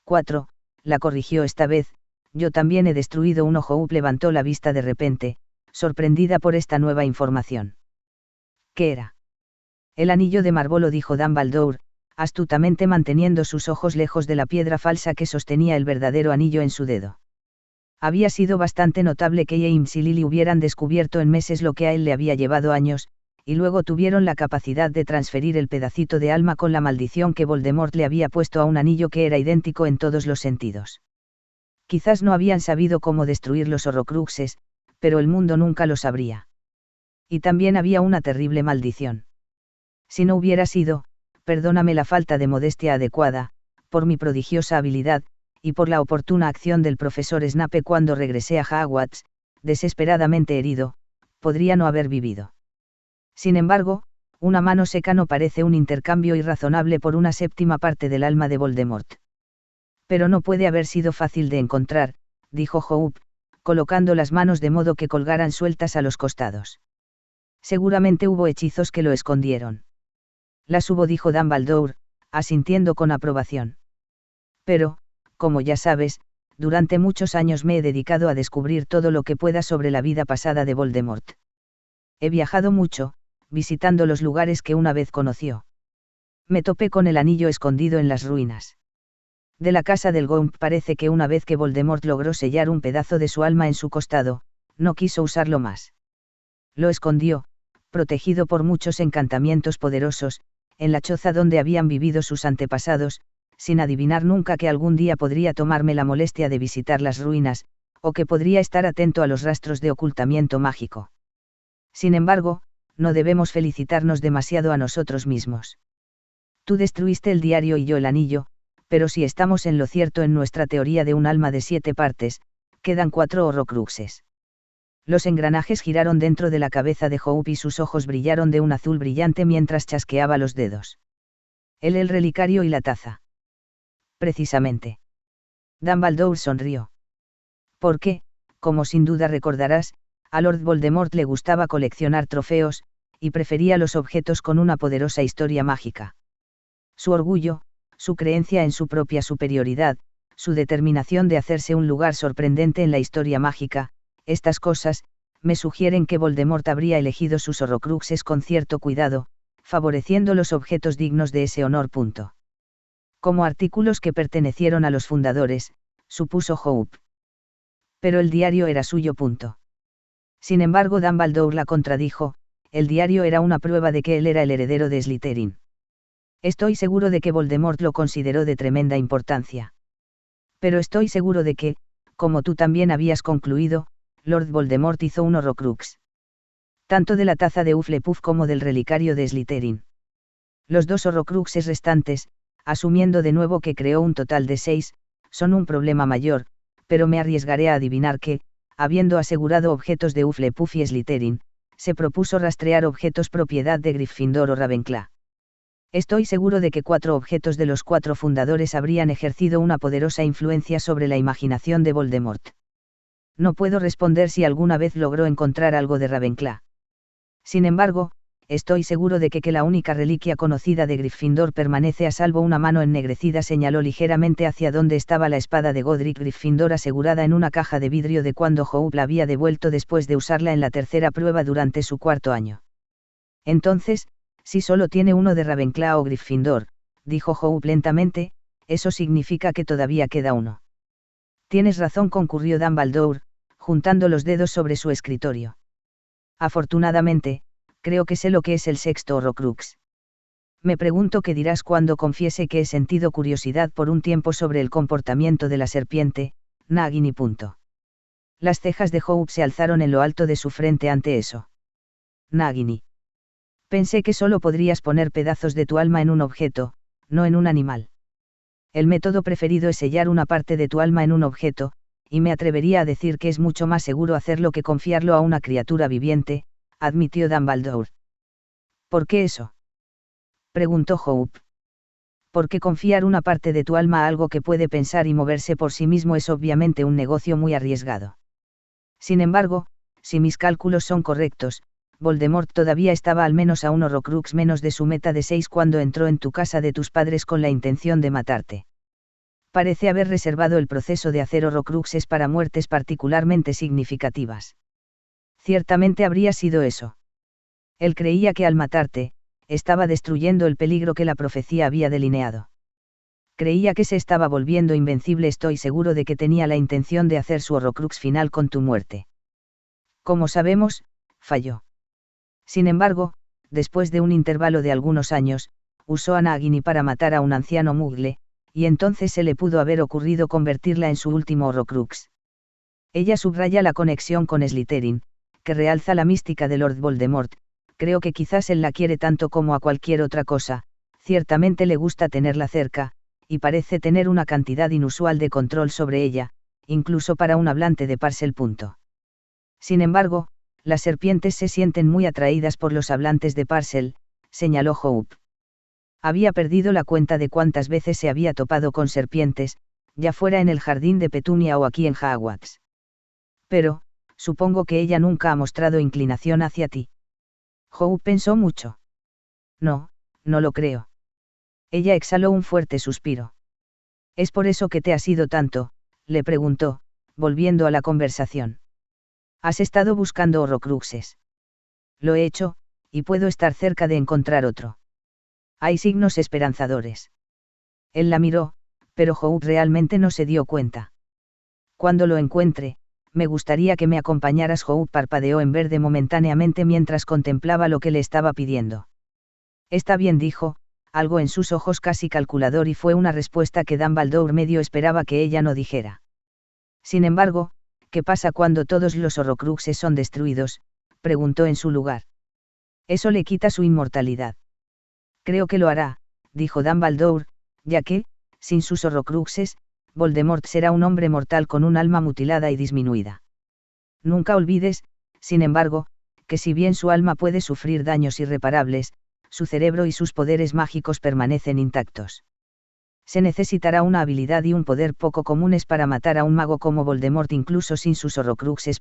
4, la corrigió esta vez, yo también he destruido uno. Hope levantó la vista de repente, sorprendida por esta nueva información. ¿Qué era? El anillo de Marbolo, dijo Dumbledore, astutamente manteniendo sus ojos lejos de la piedra falsa que sostenía el verdadero anillo en su dedo. Había sido bastante notable que James y Lily hubieran descubierto en meses lo que a él le había llevado años, y luego tuvieron la capacidad de transferir el pedacito de alma con la maldición que Voldemort le había puesto a un anillo que era idéntico en todos los sentidos. Quizás no habían sabido cómo destruir los horrocruxes, pero el mundo nunca lo sabría. Y también había una terrible maldición. Si no hubiera sido, perdóname la falta de modestia adecuada, por mi prodigiosa habilidad, y por la oportuna acción del profesor Snape cuando regresé a Hogwarts, desesperadamente herido, podría no haber vivido. Sin embargo, una mano seca no parece un intercambio irrazonable por una séptima parte del alma de Voldemort. Pero no puede haber sido fácil de encontrar, dijo Hope, colocando las manos de modo que colgaran sueltas a los costados. Seguramente hubo hechizos que lo escondieron. Las hubo, dijo Dumbledore, asintiendo con aprobación. Pero, como ya sabes, durante muchos años me he dedicado a descubrir todo lo que pueda sobre la vida pasada de Voldemort. He viajado mucho, visitando los lugares que una vez conoció. Me topé con el anillo escondido en las ruinas de la casa del Gaunt. Parece que una vez que Voldemort logró sellar un pedazo de su alma en su costado, no quiso usarlo más. Lo escondió, protegido por muchos encantamientos poderosos, en la choza donde habían vivido sus antepasados, sin adivinar nunca que algún día podría tomarme la molestia de visitar las ruinas, o que podría estar atento a los rastros de ocultamiento mágico. Sin embargo, no debemos felicitarnos demasiado a nosotros mismos. Tú destruiste el diario y yo el anillo, pero si estamos en lo cierto en nuestra teoría de un alma de 7 partes, quedan 4 horrocruxes. Los engranajes giraron dentro de la cabeza de Hope y sus ojos brillaron de un azul brillante mientras chasqueaba los dedos. El relicario y la taza. Precisamente. Dumbledore sonrió. Porque, como sin duda recordarás, a Lord Voldemort le gustaba coleccionar trofeos, y prefería los objetos con una poderosa historia mágica. Su orgullo, su creencia en su propia superioridad, su determinación de hacerse un lugar sorprendente en la historia mágica, estas cosas, me sugieren que Voldemort habría elegido sus horrocruxes con cierto cuidado, favoreciendo los objetos dignos de ese honor. Como artículos que pertenecieron a los fundadores, supuso Hope. Pero el diario era suyo. Sin embargo, Dumbledore la contradijo, el diario era una prueba de que él era el heredero de Slytherin. Estoy seguro de que Voldemort lo consideró de tremenda importancia. Pero estoy seguro de que, como tú también habías concluido, Lord Voldemort hizo un horrocrux. Tanto de la taza de Hufflepuff como del relicario de Slytherin. Los 2 horrocruxes restantes, asumiendo de nuevo que creó un total de 6, son un problema mayor, pero me arriesgaré a adivinar que, habiendo asegurado objetos de Hufflepuff y Slytherin, se propuso rastrear objetos propiedad de Gryffindor o Ravenclaw. Estoy seguro de que 4 objetos de los 4 fundadores habrían ejercido una poderosa influencia sobre la imaginación de Voldemort. No puedo responder si alguna vez logró encontrar algo de Ravenclaw. Sin embargo, estoy seguro de que la única reliquia conocida de Gryffindor permanece a salvo. Una mano ennegrecida señaló ligeramente hacia donde estaba la espada de Godric Gryffindor asegurada en una caja de vidrio de cuando Hope la había devuelto después de usarla en la tercera prueba durante su 4º año. Entonces, si solo tiene uno de Ravenclaw o Gryffindor, dijo Hope lentamente, eso significa que todavía queda uno. Tienes razón, concurrió Dumbledore, juntando los dedos sobre su escritorio. Afortunadamente, creo que sé lo que es el 6º horrocrux. Me pregunto qué dirás cuando confiese que he sentido curiosidad por un tiempo sobre el comportamiento de la serpiente, Nagini. Las cejas de Hope se alzaron en lo alto de su frente ante eso. Nagini. Pensé que solo podrías poner pedazos de tu alma en un objeto, no en un animal. El método preferido es sellar una parte de tu alma en un objeto, y me atrevería a decir que es mucho más seguro hacerlo que confiarlo a una criatura viviente, admitió Dumbledore. ¿Por qué eso?, preguntó Hope. Porque confiar una parte de tu alma a algo que puede pensar y moverse por sí mismo es obviamente un negocio muy arriesgado. Sin embargo, si mis cálculos son correctos, Voldemort todavía estaba al menos a un Horrocrux menos de su meta de 6 cuando entró en tu casa de tus padres con la intención de matarte. Parece haber reservado el proceso de hacer Horrocruxes para muertes particularmente significativas. Ciertamente habría sido eso. Él creía que al matarte, estaba destruyendo el peligro que la profecía había delineado. Creía que se estaba volviendo invencible. Estoy seguro de que tenía la intención de hacer su Horrocrux final con tu muerte. Como sabemos, falló. Sin embargo, después de un intervalo de algunos años, usó a Nagini para matar a un anciano Muggle, y entonces se le pudo haber ocurrido convertirla en su último Horrocrux. Ella subraya la conexión con Slytherin, que realza la mística de Lord Voldemort. Creo que quizás él la quiere tanto como a cualquier otra cosa, ciertamente le gusta tenerla cerca, y parece tener una cantidad inusual de control sobre ella, incluso para un hablante de Parcel. Sin embargo, las serpientes se sienten muy atraídas por los hablantes de Parcel, señaló Hope. Había perdido la cuenta de cuántas veces se había topado con serpientes, ya fuera en el jardín de Petunia o aquí en Hogwarts. Pero, supongo que ella nunca ha mostrado inclinación hacia ti. Hope pensó mucho. No, no lo creo. Ella exhaló un fuerte suspiro. ¿Es por eso que te has ido tanto?, le preguntó, volviendo a la conversación. ¿Has estado buscando Horrocruxes? Lo he hecho, y puedo estar cerca de encontrar otro. Hay signos esperanzadores. Él la miró, pero Hope realmente no se dio cuenta. Cuando lo encuentre, me gustaría que me acompañaras. Hope parpadeó en verde momentáneamente mientras contemplaba lo que le estaba pidiendo. Está bien, dijo, algo en sus ojos casi calculador, y fue una respuesta que Dumbledore medio esperaba que ella no dijera. Sin embargo, ¿qué pasa cuando todos los Horrocruxes son destruidos?, preguntó en su lugar. Eso le quita su inmortalidad. Creo que lo hará, dijo Dumbledore, ya que, sin sus Horrocruxes, Voldemort será un hombre mortal con un alma mutilada y disminuida. Nunca olvides, sin embargo, que si bien su alma puede sufrir daños irreparables, su cerebro y sus poderes mágicos permanecen intactos. Se necesitará una habilidad y un poder poco comunes para matar a un mago como Voldemort incluso sin sus Horrocruxes.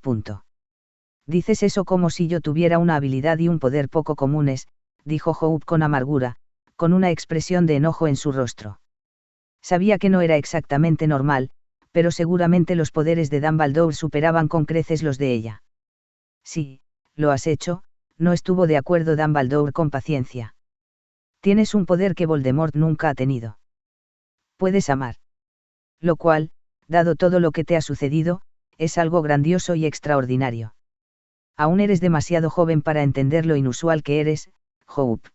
Dices eso como si yo tuviera una habilidad y un poder poco comunes, dijo Hope con amargura, con una expresión de enojo en su rostro. Sabía que no era exactamente normal, pero seguramente los poderes de Dumbledore superaban con creces los de ella. Sí, lo has hecho, no estuvo de acuerdo Dumbledore con paciencia. Tienes un poder que Voldemort nunca ha tenido. Puedes amar. Lo cual, dado todo lo que te ha sucedido, es algo grandioso y extraordinario. Aún eres demasiado joven para entender lo inusual que eres, Hope.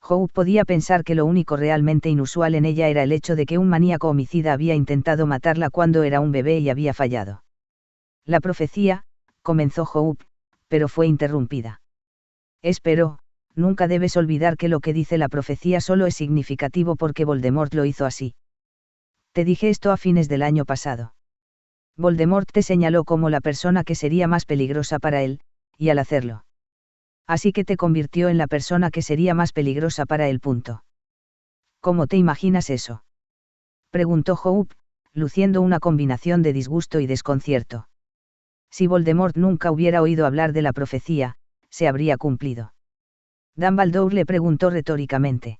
Hope podía pensar que lo único realmente inusual en ella era el hecho de que un maníaco homicida había intentado matarla cuando era un bebé y había fallado. La profecía, comenzó Hope, pero fue interrumpida. Espero, nunca debes olvidar que lo que dice la profecía solo es significativo porque Voldemort lo hizo así. Te dije esto a fines del año pasado. Voldemort te señaló como la persona que sería más peligrosa para él, y al hacerlo. Así que te convirtió en la persona que sería más peligrosa para él. ¿Cómo te imaginas eso?, preguntó Hope, luciendo una combinación de disgusto y desconcierto. Si Voldemort nunca hubiera oído hablar de la profecía, se habría cumplido. Dumbledore le preguntó retóricamente.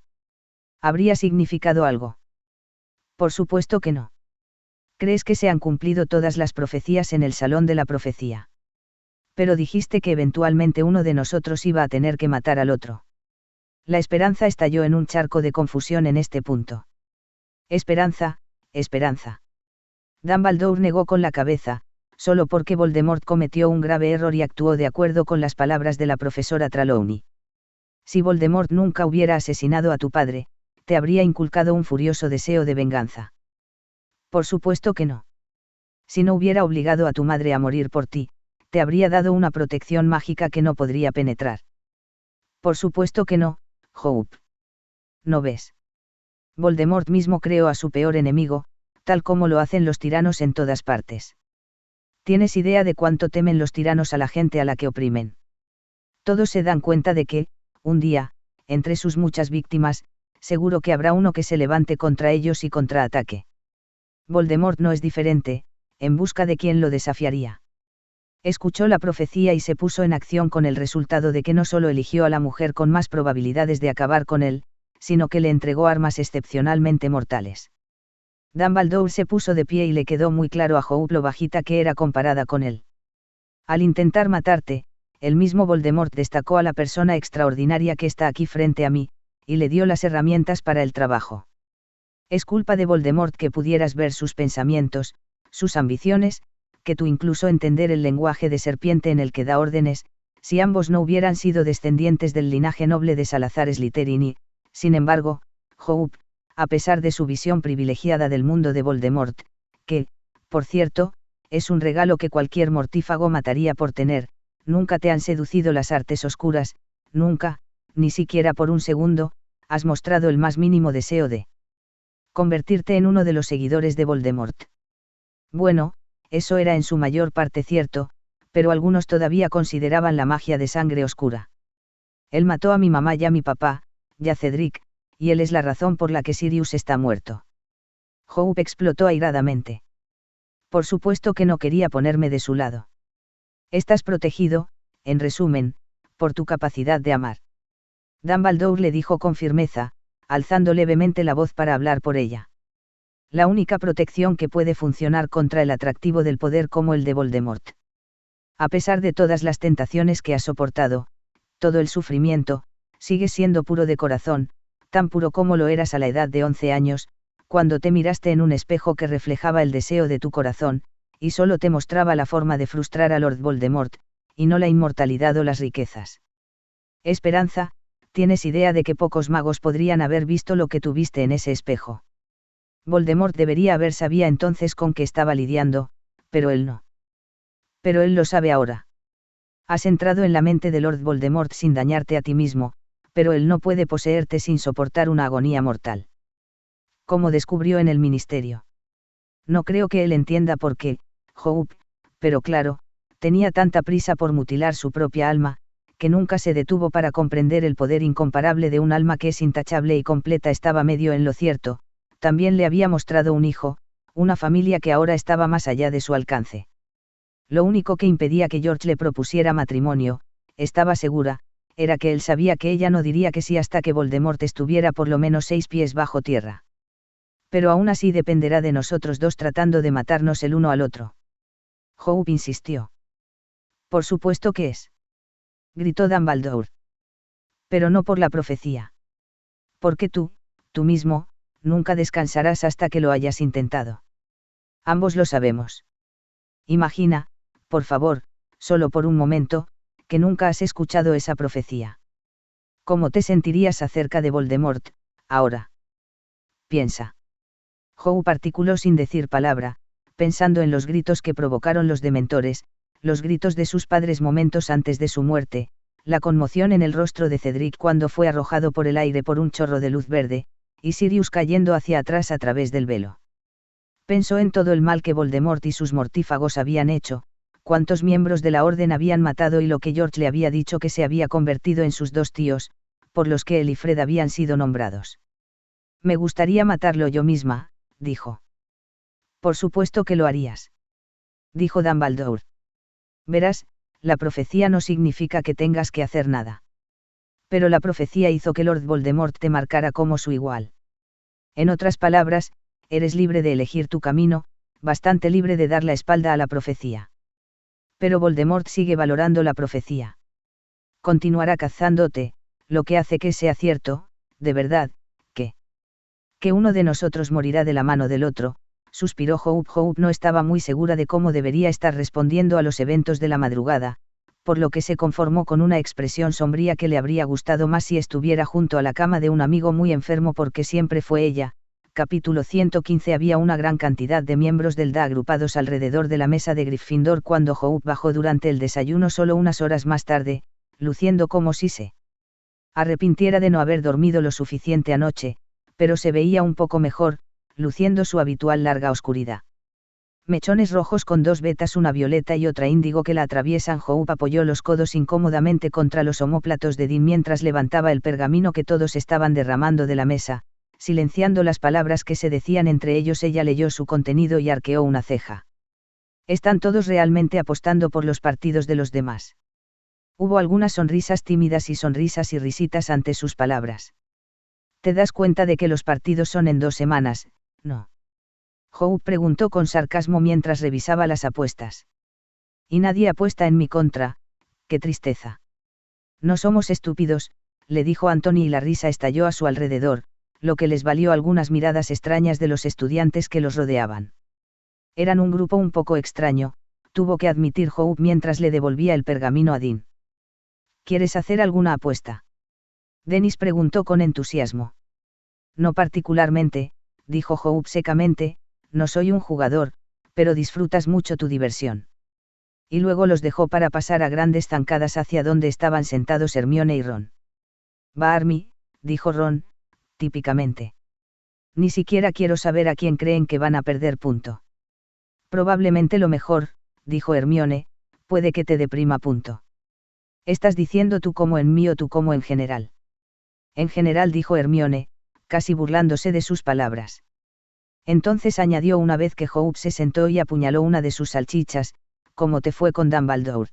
¿Habría significado algo? Por supuesto que no. ¿Crees que se han cumplido todas las profecías en el Salón de la Profecía? Pero dijiste que eventualmente uno de nosotros iba a tener que matar al otro. La esperanza estalló en un charco de confusión en este punto. Esperanza, esperanza. Dumbledore negó con la cabeza, solo porque Voldemort cometió un grave error y actuó de acuerdo con las palabras de la profesora Trelawney. Si Voldemort nunca hubiera asesinado a tu padre, te habría inculcado un furioso deseo de venganza. Por supuesto que no. Si no hubiera obligado a tu madre a morir por ti, te habría dado una protección mágica que no podría penetrar. Por supuesto que no, Hope. ¿No ves? Voldemort mismo creó a su peor enemigo, tal como lo hacen los tiranos en todas partes. ¿Tienes idea de cuánto temen los tiranos a la gente a la que oprimen? Todos se dan cuenta de que, un día, entre sus muchas víctimas, seguro que habrá uno que se levante contra ellos y contraataque. Voldemort no es diferente, en busca de quien lo desafiaría. Escuchó la profecía y se puso en acción con el resultado de que no solo eligió a la mujer con más probabilidades de acabar con él, sino que le entregó armas excepcionalmente mortales. Dumbledore se puso de pie y le quedó muy claro a Hope lo bajita que era comparada con él. Al intentar matarte, el mismo Voldemort destacó a la persona extraordinaria que está aquí frente a mí, y le dio las herramientas para el trabajo. Es culpa de Voldemort que pudieras ver sus pensamientos, sus ambiciones, que tú incluso entender el lenguaje de serpiente en el que da órdenes, si ambos no hubieran sido descendientes del linaje noble de Salazar Slytherin y, sin embargo, Hope, a pesar de su visión privilegiada del mundo de Voldemort, que, por cierto, es un regalo que cualquier mortífago mataría por tener, nunca te han seducido las artes oscuras, nunca, ni siquiera por un segundo, has mostrado el más mínimo deseo de convertirte en uno de los seguidores de Voldemort. Bueno, eso era en su mayor parte cierto, pero algunos todavía consideraban la magia de sangre oscura. Él mató a mi mamá y a mi papá, y a Cedric, y él es la razón por la que Sirius está muerto. Hope explotó airadamente. Por supuesto que no quería ponerme de su lado. Estás protegido, en resumen, por tu capacidad de amar. Dumbledore le dijo con firmeza, alzando levemente la voz para hablar por ella. La única protección que puede funcionar contra el atractivo del poder como el de Voldemort. A pesar de todas las tentaciones que has soportado, todo el sufrimiento, sigues siendo puro de corazón, tan puro como lo eras a la edad de 11 años, cuando te miraste en un espejo que reflejaba el deseo de tu corazón, y solo te mostraba la forma de frustrar a Lord Voldemort, y no la inmortalidad o las riquezas. Esperanza, ¿tienes idea de que pocos magos podrían haber visto lo que tuviste en ese espejo? Voldemort debería haber sabido entonces con qué estaba lidiando, pero él no. Pero él lo sabe ahora. Has entrado en la mente de Lord Voldemort sin dañarte a ti mismo, pero él no puede poseerte sin soportar una agonía mortal. Como descubrió en el ministerio. No creo que él entienda por qué, Hope, pero claro, tenía tanta prisa por mutilar su propia alma, que nunca se detuvo para comprender el poder incomparable de un alma que es intachable y completa. Estaba medio en lo cierto, también le había mostrado un hijo, una familia que ahora estaba más allá de su alcance. Lo único que impedía que George le propusiera matrimonio, estaba segura, era que él sabía que ella no diría que sí hasta que Voldemort estuviera por lo menos 6 pies bajo tierra. Pero aún así dependerá de nosotros dos tratando de matarnos el uno al otro. Hope insistió. Por supuesto que es. Gritó Dumbledore. Pero no por la profecía. Porque tú mismo, nunca descansarás hasta que lo hayas intentado. Ambos lo sabemos. Imagina, por favor, solo por un momento, que nunca has escuchado esa profecía. ¿Cómo te sentirías acerca de Voldemort, ahora? Piensa. Hope articuló sin decir palabra, pensando en los gritos que provocaron los dementores, los gritos de sus padres momentos antes de su muerte, la conmoción en el rostro de Cedric cuando fue arrojado por el aire por un chorro de luz verde, y Sirius cayendo hacia atrás a través del velo. Pensó en todo el mal que Voldemort y sus mortífagos habían hecho, cuántos miembros de la orden habían matado y lo que George le había dicho que se había convertido en sus dos tíos, por los que él y Fred habían sido nombrados. Me gustaría matarlo yo misma, dijo. Por supuesto que lo harías. Dijo Dumbledore. Verás, la profecía no significa que tengas que hacer nada. Pero la profecía hizo que Lord Voldemort te marcara como su igual. En otras palabras, eres libre de elegir tu camino, bastante libre de dar la espalda a la profecía. Pero Voldemort sigue valorando la profecía. Continuará cazándote, lo que hace que sea cierto, de verdad, que uno de nosotros morirá de la mano del otro, suspiró Hope. Hope no estaba muy segura de cómo debería estar respondiendo a los eventos de la madrugada, por lo que se conformó con una expresión sombría que le habría gustado más si estuviera junto a la cama de un amigo muy enfermo porque siempre fue ella. Capítulo 115. Había una gran cantidad de miembros del DA agrupados alrededor de la mesa de Gryffindor cuando Hope bajó durante el desayuno solo unas horas más tarde, luciendo como si se arrepintiera de no haber dormido lo suficiente anoche, pero se veía un poco mejor, luciendo su habitual larga oscuridad. Mechones rojos con 2 vetas, una violeta y otra índigo que la atraviesan. Hope apoyó los codos incómodamente contra los omóplatos de Dean mientras levantaba el pergamino que todos estaban derramando de la mesa, silenciando las palabras que se decían entre ellos. Ella leyó su contenido y arqueó una ceja. ¿Están todos realmente apostando por los partidos de los demás? Hubo algunas sonrisas tímidas y sonrisas y risitas ante sus palabras. ¿Te das cuenta de que los partidos son en 2 semanas, no? Hope preguntó con sarcasmo mientras revisaba las apuestas. Y nadie apuesta en mi contra, qué tristeza. No somos estúpidos, le dijo Anthony y la risa estalló a su alrededor, lo que les valió algunas miradas extrañas de los estudiantes que los rodeaban. Eran un grupo un poco extraño, tuvo que admitir Hope mientras le devolvía el pergamino a Dean. ¿Quieres hacer alguna apuesta? Dennis preguntó con entusiasmo. No particularmente, dijo Hope secamente, no soy un jugador, pero disfrutas mucho tu diversión. Y luego los dejó para pasar a grandes zancadas hacia donde estaban sentados Hermione y Ron. Barmy, dijo Ron, típicamente. Ni siquiera quiero saber a quién creen que van a perder. Punto. Probablemente lo mejor, dijo Hermione, puede que te deprima. Punto. ¿Estás diciendo tú como en mí o tú como en general? En general, dijo Hermione, casi burlándose de sus palabras. Entonces añadió una vez que Hope se sentó y apuñaló una de sus salchichas, ¿cómo te fue con Dumbledore?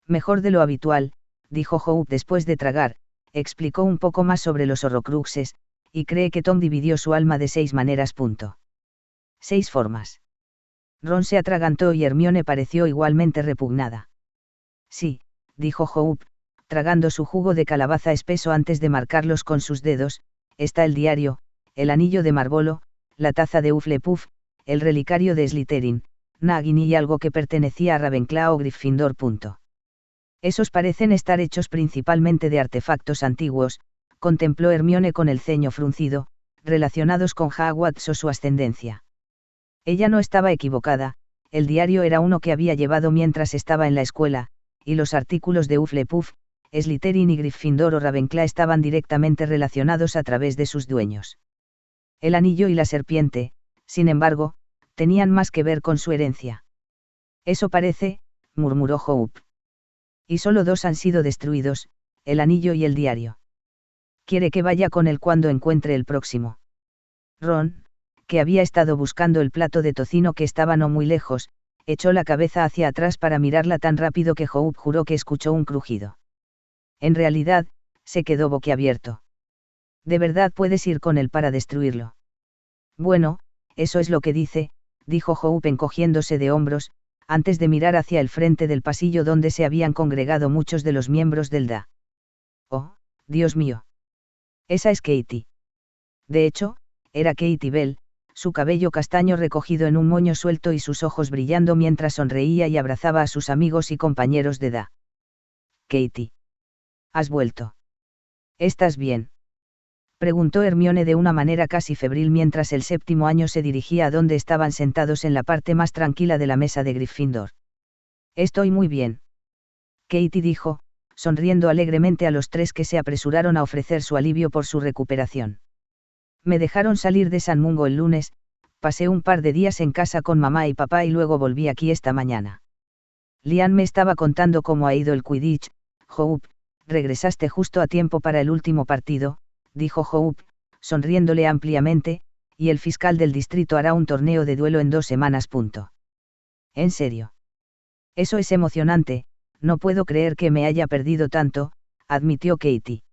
Mejor de lo habitual, dijo Hope después de tragar, explicó un poco más sobre los Horrocruxes, y cree que Tom dividió su alma de 6 maneras. 6 formas. Ron se atragantó y Hermione pareció igualmente repugnada. Sí, dijo Hope, tragando su jugo de calabaza espeso antes de marcarlos con sus dedos, está el diario, el anillo de Marvolo, la taza de Hufflepuff, el relicario de Slytherin, Nagini y algo que pertenecía a Ravenclaw o Gryffindor. Esos parecen estar hechos principalmente de artefactos antiguos, contempló Hermione con el ceño fruncido, relacionados con Hogwarts o su ascendencia. Ella no estaba equivocada, el diario era uno que había llevado mientras estaba en la escuela, y los artículos de Hufflepuff, Slytherin y Gryffindor o Ravenclaw estaban directamente relacionados a través de sus dueños. El anillo y la serpiente, sin embargo, tenían más que ver con su herencia. Eso parece, murmuró Hope. Y solo 2 han sido destruidos, el anillo y el diario. Quiere que vaya con él cuando encuentre el próximo. Ron, que había estado buscando el plato de tocino que estaba no muy lejos, echó la cabeza hacia atrás para mirarla tan rápido que Hope juró que escuchó un crujido. En realidad, se quedó boquiabierto. ¿De verdad puedes ir con él para destruirlo? Bueno, eso es lo que dice, dijo Hope encogiéndose de hombros, antes de mirar hacia el frente del pasillo donde se habían congregado muchos de los miembros del DA. Oh, Dios mío. Esa es Katie. De hecho, era Katie Bell, su cabello castaño recogido en un moño suelto y sus ojos brillando mientras sonreía y abrazaba a sus amigos y compañeros de DA. Katie. ¿Has vuelto? ¿Estás bien? Preguntó Hermione de una manera casi febril mientras el 7º año se dirigía a donde estaban sentados en la parte más tranquila de la mesa de Gryffindor. Estoy muy bien. Katie dijo, sonriendo alegremente a los 3 que se apresuraron a ofrecer su alivio por su recuperación. Me dejaron salir de San Mungo el lunes, pasé un par de días en casa con mamá y papá y luego volví aquí esta mañana. Lian me estaba contando cómo ha ido el Quidditch. Hope, regresaste justo a tiempo para el último partido, dijo Hope, sonriéndole ampliamente, y el fiscal del distrito hará un torneo de duelo en 2 semanas. ¿En serio? Eso es emocionante, no puedo creer que me haya perdido tanto, admitió Katie.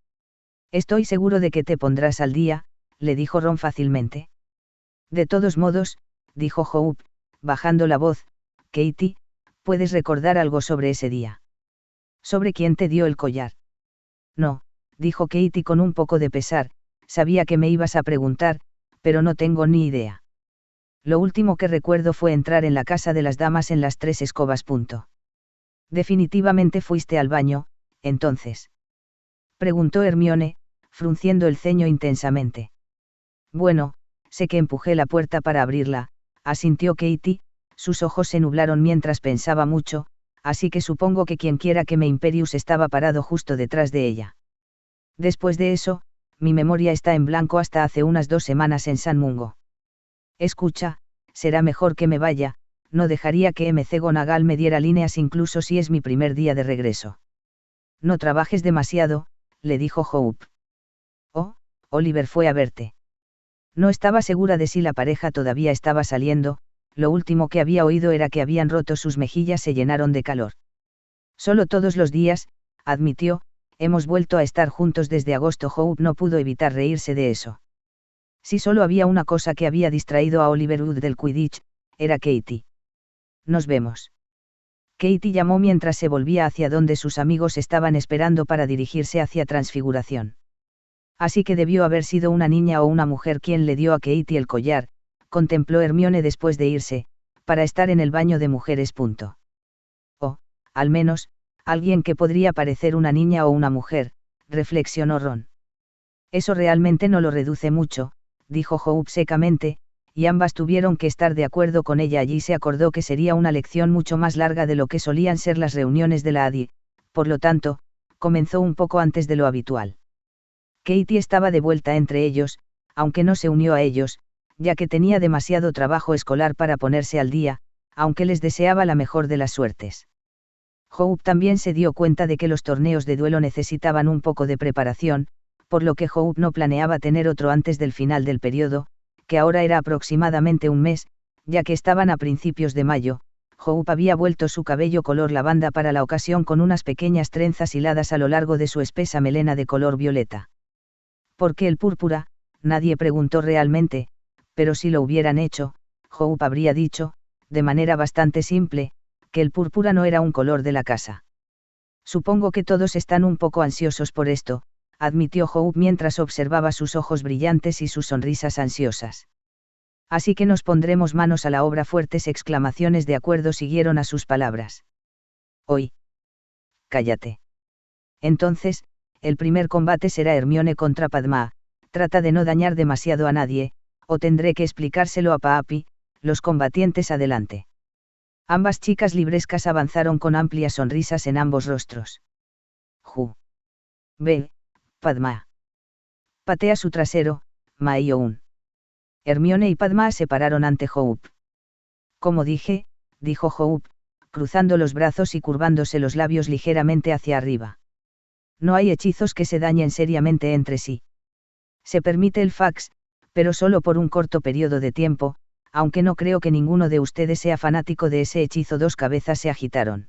Estoy seguro de que te pondrás al día, le dijo Ron fácilmente. De todos modos, dijo Hope, bajando la voz, Katie, ¿puedes recordar algo sobre ese día? ¿Sobre quién te dio el collar? No, dijo Katie con un poco de pesar, sabía que me ibas a preguntar, pero no tengo ni idea. Lo último que recuerdo fue entrar en la casa de las damas en las 3 escobas. Definitivamente fuiste al baño, entonces. Preguntó Hermione, frunciendo el ceño intensamente. Bueno, sé que empujé la puerta para abrirla, asintió Katie, sus ojos se nublaron mientras pensaba mucho, así que supongo que quienquiera que me Imperius estaba parado justo detrás de ella. Después de eso, mi memoria está en blanco hasta hace unas 2 semanas en San Mungo. Escucha, será mejor que me vaya, no dejaría que McGonagall me diera líneas incluso si es mi primer día de regreso. No trabajes demasiado, le dijo Hope. Oh, Oliver fue a verte. No estaba segura de si la pareja todavía estaba saliendo, lo último que había oído era que habían roto, sus mejillas se llenaron de calor. Solo todos los días, admitió, hemos vuelto a estar juntos desde agosto. Hope no pudo evitar reírse de eso. Si solo había una cosa que había distraído a Oliver Wood del Quidditch, era Katie. Nos vemos. Katie llamó mientras se volvía hacia donde sus amigos estaban esperando para dirigirse hacia Transfiguración. Así que debió haber sido una niña o una mujer quien le dio a Katie el collar, contempló Hermione después de irse, para estar en el baño de mujeres. O, al menos, alguien que podría parecer una niña o una mujer, reflexionó Ron. Eso realmente no lo reduce mucho, dijo Hope secamente, y ambas tuvieron que estar de acuerdo con ella. Allí se acordó que sería una lección mucho más larga de lo que solían ser las reuniones de la ADI, por lo tanto, comenzó un poco antes de lo habitual. Katie estaba de vuelta entre ellos, aunque no se unió a ellos, ya que tenía demasiado trabajo escolar para ponerse al día, aunque les deseaba la mejor de las suertes. Hope también se dio cuenta de que los torneos de duelo necesitaban un poco de preparación, por lo que Hope no planeaba tener otro antes del final del periodo, que ahora era aproximadamente un mes, ya que estaban a principios de mayo. Hope había vuelto su cabello color lavanda para la ocasión con unas pequeñas trenzas hiladas a lo largo de su espesa melena de color violeta. ¿Por qué el púrpura? Nadie preguntó realmente, pero si lo hubieran hecho, Hope habría dicho, de manera bastante simple, que el púrpura no era un color de la casa. Supongo que todos están un poco ansiosos por esto, admitió Hope mientras observaba sus ojos brillantes y sus sonrisas ansiosas. Así que nos pondremos manos a la obra. Fuertes exclamaciones de acuerdo siguieron a sus palabras. Hoy. Cállate. Entonces, el primer combate será Hermione contra Padma. Trata de no dañar demasiado a nadie, o tendré que explicárselo a Papi. Los combatientes adelante. Ambas chicas librescas avanzaron con amplias sonrisas en ambos rostros. Ve, Padma. Patea su trasero, Maioun. Hermione y Padma se pararon ante Hope. Como dije, dijo Hope, cruzando los brazos y curvándose los labios ligeramente hacia arriba. No hay hechizos que se dañen seriamente entre sí. Se permite el fax, pero solo por un corto periodo de tiempo, aunque no creo que ninguno de ustedes sea fanático de ese hechizo. Dos cabezas se agitaron.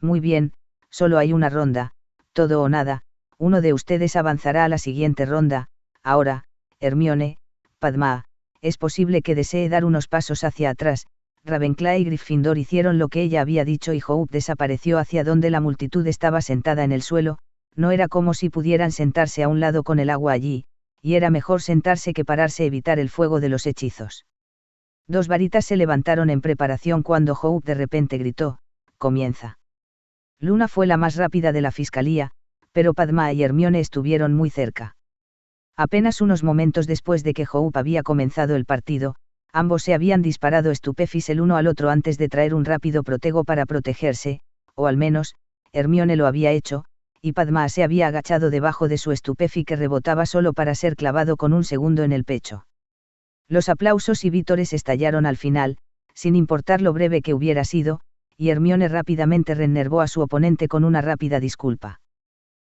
Muy bien, solo hay una ronda, todo o nada. Uno de ustedes avanzará a la siguiente ronda. Ahora, Hermione, Padma, es posible que desee dar unos pasos hacia atrás. Ravenclaw y Gryffindor hicieron lo que ella había dicho y Hope desapareció hacia donde la multitud estaba sentada en el suelo. No era como si pudieran sentarse a un lado con el agua allí, y era mejor sentarse que pararse, evitar el fuego de los hechizos. Dos varitas se levantaron en preparación cuando Hope de repente gritó, «Comienza». Luna fue la más rápida de la fiscalía, pero Padma y Hermione estuvieron muy cerca. Apenas unos momentos después de que Hope había comenzado el partido, ambos se habían disparado estupefis el uno al otro antes de traer un rápido protego para protegerse, o al menos, Hermione lo había hecho, y Padma se había agachado debajo de su estupefi que rebotaba solo para ser clavado con un segundo en el pecho. Los aplausos y vítores estallaron al final, sin importar lo breve que hubiera sido, y Hermione rápidamente reenervó a su oponente con una rápida disculpa.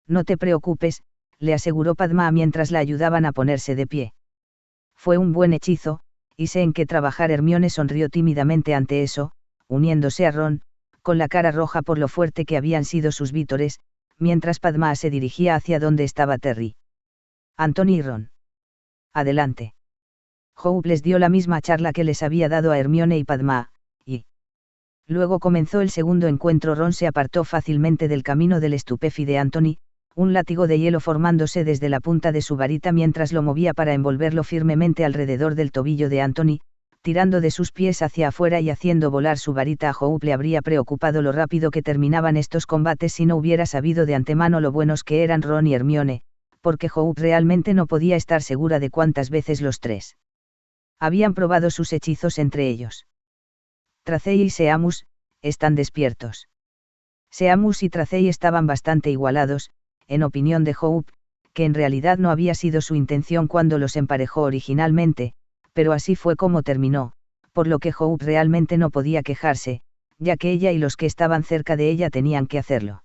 No te preocupes, le aseguró Padma mientras la ayudaban a ponerse de pie. Fue un buen hechizo, y sé en qué trabajar. Hermione sonrió tímidamente ante eso, uniéndose a Ron, con la cara roja por lo fuerte que habían sido sus vítores, mientras Padma se dirigía hacia donde estaba Terry. Anthony y Ron. Adelante. Hope les dio la misma charla que les había dado a Hermione y Padma, y luego comenzó el segundo encuentro. Ron se apartó fácilmente del camino del estupefi de Anthony, un látigo de hielo formándose desde la punta de su varita mientras lo movía para envolverlo firmemente alrededor del tobillo de Anthony, tirando de sus pies hacia afuera y haciendo volar su varita. A Hope le habría preocupado lo rápido que terminaban estos combates si no hubiera sabido de antemano lo buenos que eran Ron y Hermione, porque Hope realmente no podía estar segura de cuántas veces los tres habían probado sus hechizos entre ellos. Tracey y Seamus, están despiertos. Seamus y Tracey estaban bastante igualados, en opinión de Hope, que en realidad no había sido su intención cuando los emparejó originalmente, pero así fue como terminó, por lo que Hope realmente no podía quejarse, ya que ella y los que estaban cerca de ella tenían que hacerlo.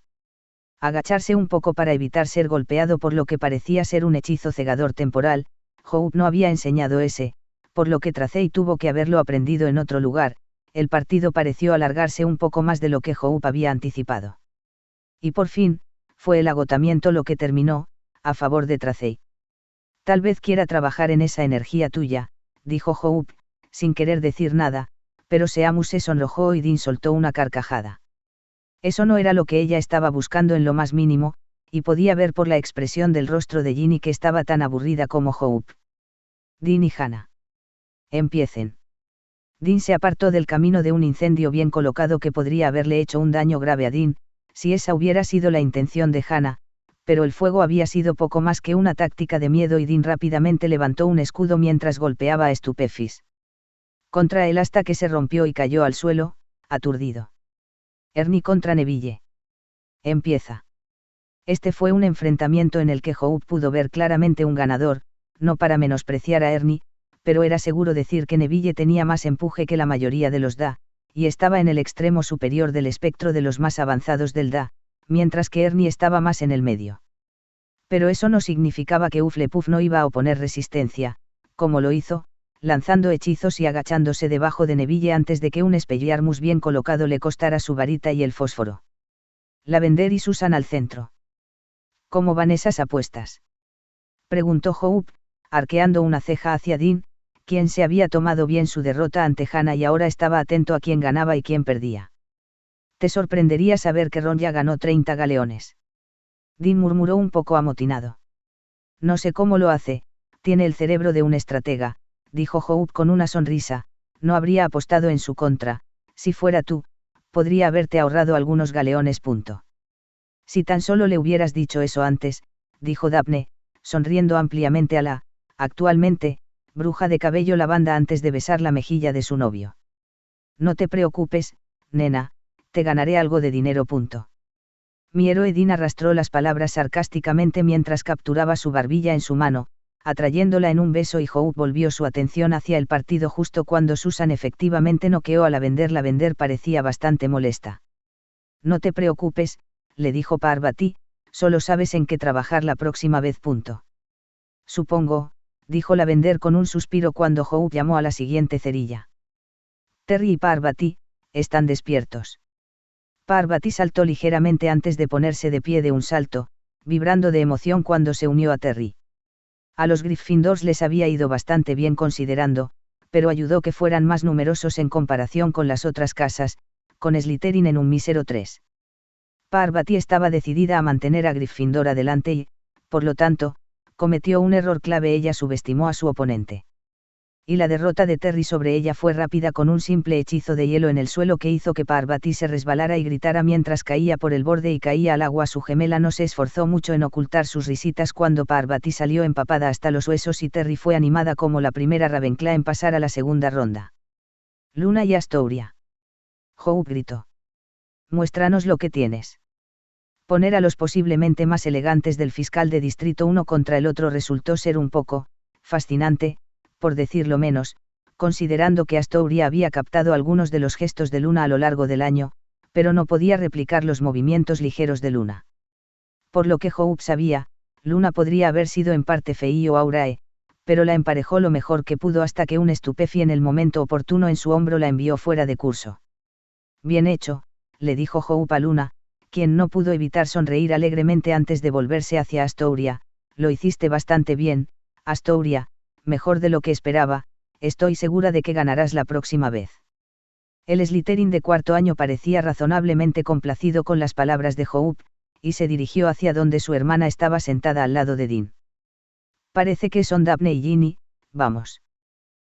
Agacharse un poco para evitar ser golpeado por lo que parecía ser un hechizo cegador temporal. Hope no había enseñado ese, por lo que Tracey tuvo que haberlo aprendido en otro lugar. El partido pareció alargarse un poco más de lo que Hope había anticipado. Y por fin, fue el agotamiento lo que terminó, a favor de Tracey. Tal vez quiera trabajar en esa energía tuya, dijo Hope, sin querer decir nada, pero Seamus se sonrojó y Dean soltó una carcajada. Eso no era lo que ella estaba buscando en lo más mínimo, y podía ver por la expresión del rostro de Ginny que estaba tan aburrida como Hope. Dean y Hannah. Empiecen. Dean se apartó del camino de un incendio bien colocado que podría haberle hecho un daño grave a Dean, si esa hubiera sido la intención de Hannah, pero el fuego había sido poco más que una táctica de miedo y Dean rápidamente levantó un escudo mientras golpeaba a Stupefis contra él hasta que se rompió y cayó al suelo, aturdido. Ernie contra Neville. Empieza. Este fue un enfrentamiento en el que Hope pudo ver claramente un ganador, no para menospreciar a Ernie, pero era seguro decir que Neville tenía más empuje que la mayoría de los Da, y estaba en el extremo superior del espectro de los más avanzados del Da, mientras que Ernie estaba más en el medio. Pero eso no significaba que Hufflepuff no iba a oponer resistencia, como lo hizo, lanzando hechizos y agachándose debajo de Neville antes de que un Expelliarmus bien colocado le costara su varita y el fósforo. Lavender y Susan al centro. ¿Cómo van esas apuestas?, preguntó Hope, arqueando una ceja hacia Dean, quien se había tomado bien su derrota ante Hannah y ahora estaba atento a quién ganaba y quién perdía. Te sorprendería saber que Ron ya ganó 30 galeones. Dean murmuró un poco amotinado. No sé cómo lo hace, tiene el cerebro de un estratega, dijo Hope con una sonrisa. No habría apostado en su contra, si fuera tú, podría haberte ahorrado algunos galeones. Si tan solo le hubieras dicho eso antes, dijo Daphne, sonriendo ampliamente a la, actualmente, bruja de cabello lavanda antes de besar la mejilla de su novio. No te preocupes, nena, te ganaré algo de dinero. Mi héroe Dean arrastró las palabras sarcásticamente mientras capturaba su barbilla en su mano, atrayéndola en un beso y Hope volvió su atención hacia el partido justo cuando Susan efectivamente noqueó a Lavender. Lavender parecía bastante molesta. No te preocupes, le dijo Parvati, solo sabes en qué trabajar la próxima vez. Supongo, dijo Lavender con un suspiro cuando Hope llamó a la siguiente cerilla. Terry y Parvati, están despiertos. Parvati saltó ligeramente antes de ponerse de pie de un salto, vibrando de emoción cuando se unió a Terry. A los Gryffindors les había ido bastante bien considerando, pero ayudó que fueran más numerosos en comparación con las otras casas, con Slytherin en un mísero 3. Parvati estaba decidida a mantener a Gryffindor adelante y, por lo tanto, cometió un error clave. Ella subestimó a su oponente. Y la derrota de Terry sobre ella fue rápida con un simple hechizo de hielo en el suelo que hizo que Parvati se resbalara y gritara mientras caía por el borde y caía al agua. Su gemela no se esforzó mucho en ocultar sus risitas cuando Parvati salió empapada hasta los huesos y Terry fue animada como la primera Ravenclaw en pasar a la segunda ronda. Luna y Astoria. Hope gritó. Muéstranos lo que tienes. Poner a los posiblemente más elegantes del fiscal de Distrito 1 contra el otro resultó ser un poco fascinante, por decirlo menos, considerando que Astoria había captado algunos de los gestos de Luna a lo largo del año, pero no podía replicar los movimientos ligeros de Luna. Por lo que Hope sabía, Luna podría haber sido en parte Fei o Aurae, pero la emparejó lo mejor que pudo hasta que un Stupefy en el momento oportuno en su hombro la envió fuera de curso. Bien hecho, le dijo Hope a Luna, quien no pudo evitar sonreír alegremente antes de volverse hacia Astoria. Lo hiciste bastante bien, Astoria, mejor de lo que esperaba, estoy segura de que ganarás la próxima vez. El Slytherin de cuarto año parecía razonablemente complacido con las palabras de Hope, y se dirigió hacia donde su hermana estaba sentada al lado de Dean. Parece que son Daphne y Ginny, vamos.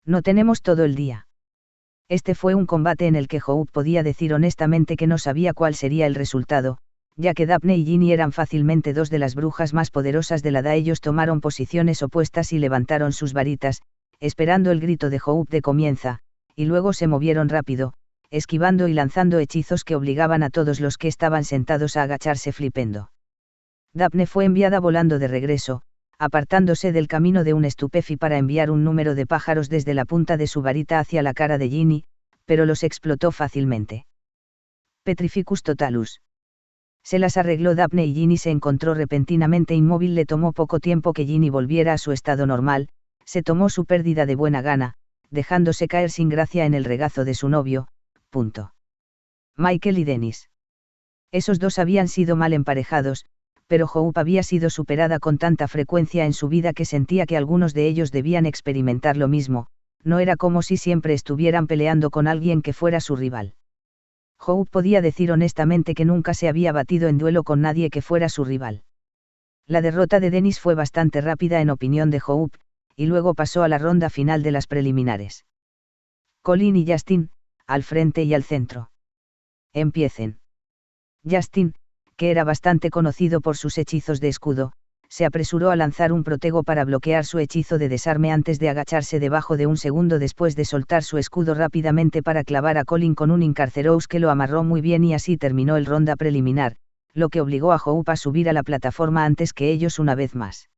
No tenemos todo el día. Este fue un combate en el que Hope podía decir honestamente que no sabía cuál sería el resultado, ya que Daphne y Ginny eran fácilmente dos de las brujas más poderosas de la edad. Ellos tomaron posiciones opuestas y levantaron sus varitas, esperando el grito de Hope de comienza, y luego se movieron rápido, esquivando y lanzando hechizos que obligaban a todos los que estaban sentados a agacharse flipendo. Daphne fue enviada volando de regreso, apartándose del camino de un estupefi para enviar un número de pájaros desde la punta de su varita hacia la cara de Ginny, pero los explotó fácilmente. Petrificus totalus. Se las arregló Daphne y Ginny se encontró repentinamente inmóvil. Le tomó poco tiempo que Ginny volviera a su estado normal, se tomó su pérdida de buena gana, dejándose caer sin gracia en el regazo de su novio. Michael y Dennis. Esos dos habían sido mal emparejados, pero Hope había sido superada con tanta frecuencia en su vida que sentía que algunos de ellos debían experimentar lo mismo. No era como si siempre estuvieran peleando con alguien que fuera su rival. Hope podía decir honestamente que nunca se había batido en duelo con nadie que fuera su rival. La derrota de Dennis fue bastante rápida en opinión de Hope, y luego pasó a la ronda final de las preliminares. Colin y Justin, al frente y al centro. Empiecen. Justin, que era bastante conocido por sus hechizos de escudo, se apresuró a lanzar un protego para bloquear su hechizo de desarme antes de agacharse debajo de un segundo después de soltar su escudo rápidamente para clavar a Colin con un Incarcerous que lo amarró muy bien y así terminó el ronda preliminar, lo que obligó a Hope a subir a la plataforma antes que ellos una vez más.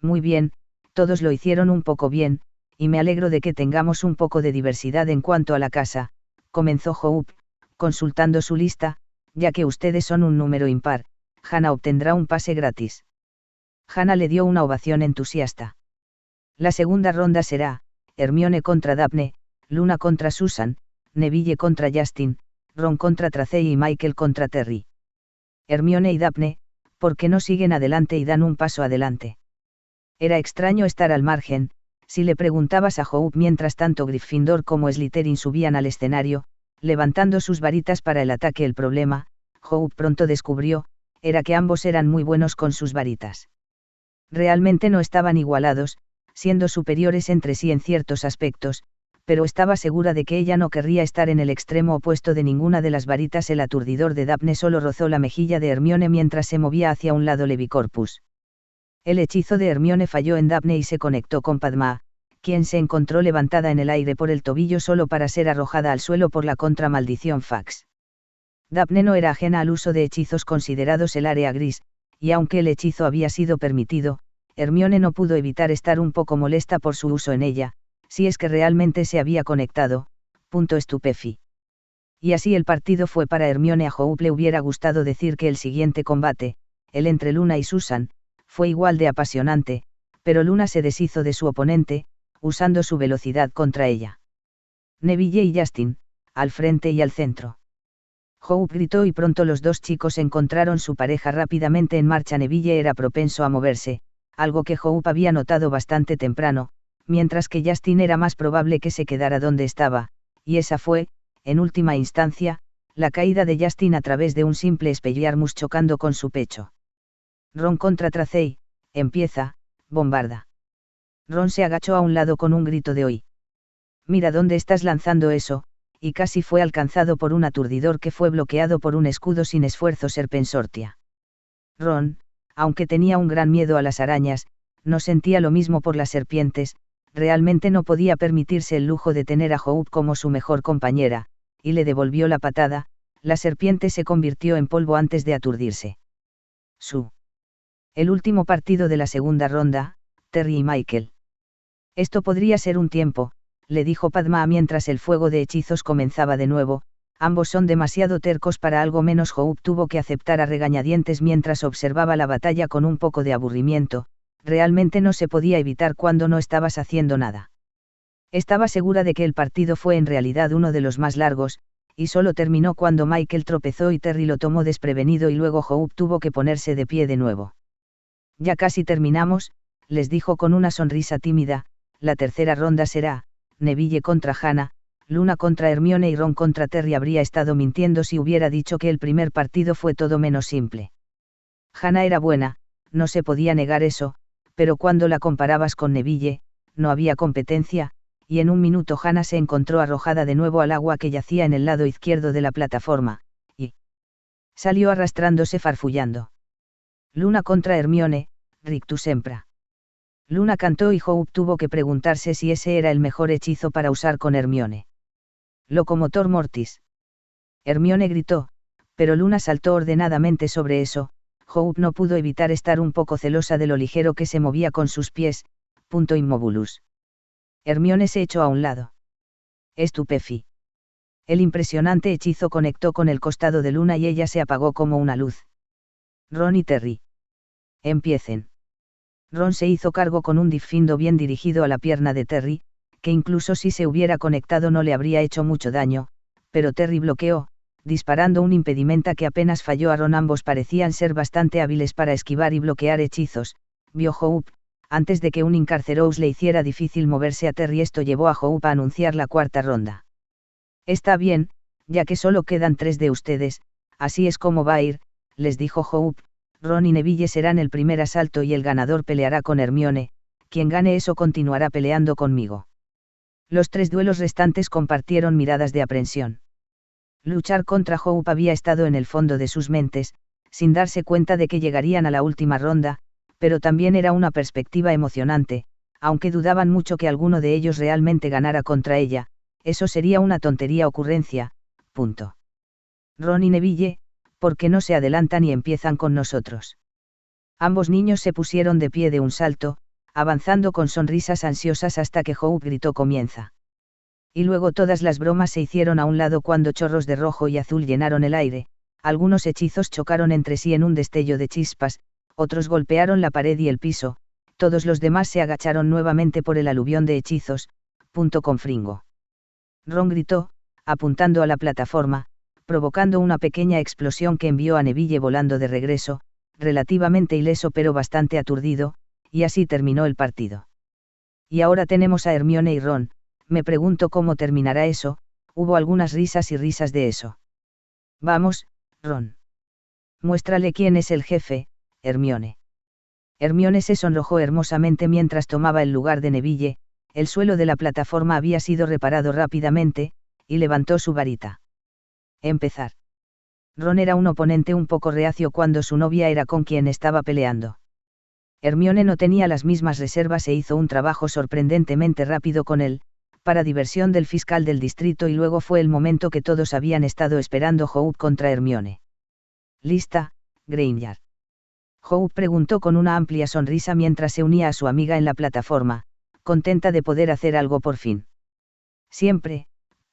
Muy bien, todos lo hicieron un poco bien, y me alegro de que tengamos un poco de diversidad en cuanto a la casa, comenzó Hope, consultando su lista, ya que ustedes son un número impar, Hannah obtendrá un pase gratis. Hannah le dio una ovación entusiasta. La segunda ronda será, Hermione contra Daphne, Luna contra Susan, Neville contra Justin, Ron contra Tracey y Michael contra Terry. Hermione y Daphne, ¿por qué no siguen adelante y dan un paso adelante? Era extraño estar al margen. Si le preguntabas a Hope mientras tanto Gryffindor como Slytherin subían al escenario, levantando sus varitas para el ataque. El problema, Hope pronto descubrió, era que ambos eran muy buenos con sus varitas. Realmente no estaban igualados, siendo superiores entre sí en ciertos aspectos, pero estaba segura de que ella no querría estar en el extremo opuesto de ninguna de las varitas. El aturdidor de Daphne solo rozó la mejilla de Hermione mientras se movía hacia un lado Levicorpus. El hechizo de Hermione falló en Daphne y se conectó con Padma, quien se encontró levantada en el aire por el tobillo solo para ser arrojada al suelo por la contramaldición Fax. Daphne no era ajena al uso de hechizos considerados el área gris, y aunque el hechizo había sido permitido, Hermione no pudo evitar estar un poco molesta por su uso en ella, si es que realmente se había conectado. Estupefi. Y así el partido fue para Hermione. A Hope le hubiera gustado decir que el siguiente combate, el entre Luna y Susan, fue igual de apasionante, pero Luna se deshizo de su oponente, usando su velocidad contra ella. Neville y Justin, al frente y al centro. Hope gritó y pronto los dos chicos encontraron su pareja rápidamente en marcha. Neville era propenso a moverse, algo que Hope había notado bastante temprano, mientras que Justin era más probable que se quedara donde estaba, y esa fue, en última instancia, la caída de Justin a través de un simple Expelliarmus chocando con su pecho. Ron contra Tracey, empieza, bombarda. Ron se agachó a un lado con un grito de «¡Oy! Mira dónde estás lanzando eso», y casi fue alcanzado por un aturdidor que fue bloqueado por un escudo sin esfuerzo Serpensortia. Ron, aunque tenía un gran miedo a las arañas, no sentía lo mismo por las serpientes. Realmente no podía permitirse el lujo de tener a Hope como su mejor compañera, y le devolvió la patada. La serpiente se convirtió en polvo antes de aturdirse. El último partido de la segunda ronda, Terry y Michael. Esto podría ser un tiempo, le dijo Padma mientras el fuego de hechizos comenzaba de nuevo. Ambos son demasiado tercos para algo menos. Hope tuvo que aceptar a regañadientes mientras observaba la batalla con un poco de aburrimiento. Realmente no se podía evitar cuando no estabas haciendo nada. Estaba segura de que el partido fue en realidad uno de los más largos, y solo terminó cuando Michael tropezó y Terry lo tomó desprevenido y luego Hope tuvo que ponerse de pie de nuevo. Ya casi terminamos, les dijo con una sonrisa tímida. La tercera ronda será, Neville contra Hannah, Luna contra Hermione y Ron contra Terry. Habría estado mintiendo si hubiera dicho que el primer partido fue todo menos simple. Hannah era buena, no se podía negar eso, pero cuando la comparabas con Neville, no había competencia, y en un minuto Hannah se encontró arrojada de nuevo al agua que yacía en el lado izquierdo de la plataforma, y salió arrastrándose farfullando. Luna contra Hermione, Rictus Sempra. Luna cantó y Hope tuvo que preguntarse si ese era el mejor hechizo para usar con Hermione. Locomotor Mortis. Hermione gritó, pero Luna saltó ordenadamente sobre eso, Hope no pudo evitar estar un poco celosa de lo ligero que se movía con sus pies. Immobulus. Hermione se echó a un lado. Estupefi. El impresionante hechizo conectó con el costado de Luna y ella se apagó como una luz. Ron y Terry. Empiecen. Ron se hizo cargo con un Diffindo bien dirigido a la pierna de Terry, que incluso si se hubiera conectado no le habría hecho mucho daño, pero Terry bloqueó, disparando un impedimenta que apenas falló a Ron. Ambos parecían ser bastante hábiles para esquivar y bloquear hechizos, vio Hope, antes de que un Incarcerouse le hiciera difícil moverse a Terry. Esto llevó a Hope a anunciar la cuarta ronda. Está bien, ya que solo quedan 3 de ustedes, así es como va a ir, les dijo Hope. Ron y Neville serán el primer asalto y el ganador peleará con Hermione, quien gane eso continuará peleando conmigo. Los 3 duelos restantes compartieron miradas de aprensión. Luchar contra Hope había estado en el fondo de sus mentes, sin darse cuenta de que llegarían a la última ronda, pero también era una perspectiva emocionante, aunque dudaban mucho que alguno de ellos realmente ganara contra ella. Eso sería una tontería ocurrencia. Punto. Ron y Neville, ¿por qué no se adelantan y empiezan con nosotros? Ambos niños se pusieron de pie de un salto, avanzando con sonrisas ansiosas hasta que Hope gritó comienza. Y luego todas las bromas se hicieron a un lado cuando chorros de rojo y azul llenaron el aire, algunos hechizos chocaron entre sí en un destello de chispas, otros golpearon la pared y el piso, todos los demás se agacharon nuevamente por el aluvión de hechizos. Con Fringo. Ron gritó, apuntando a la plataforma, provocando una pequeña explosión que envió a Neville volando de regreso, relativamente ileso pero bastante aturdido, y así terminó el partido. Y ahora tenemos a Hermione y Ron, me pregunto cómo terminará eso. Hubo algunas risas y risas de eso. Vamos, Ron. Muéstrale quién es el jefe, Hermione. Hermione se sonrojó hermosamente mientras tomaba el lugar de Neville. El suelo de la plataforma había sido reparado rápidamente, y levantó su varita. Empezar. Ron era un oponente un poco reacio cuando su novia era con quien estaba peleando. Hermione no tenía las mismas reservas e hizo un trabajo sorprendentemente rápido con él, para diversión del fiscal del distrito, y luego fue el momento que todos habían estado esperando. Hope contra Hermione. ¿Lista, Granger? Hope preguntó con una amplia sonrisa mientras se unía a su amiga en la plataforma, contenta de poder hacer algo por fin. Siempre,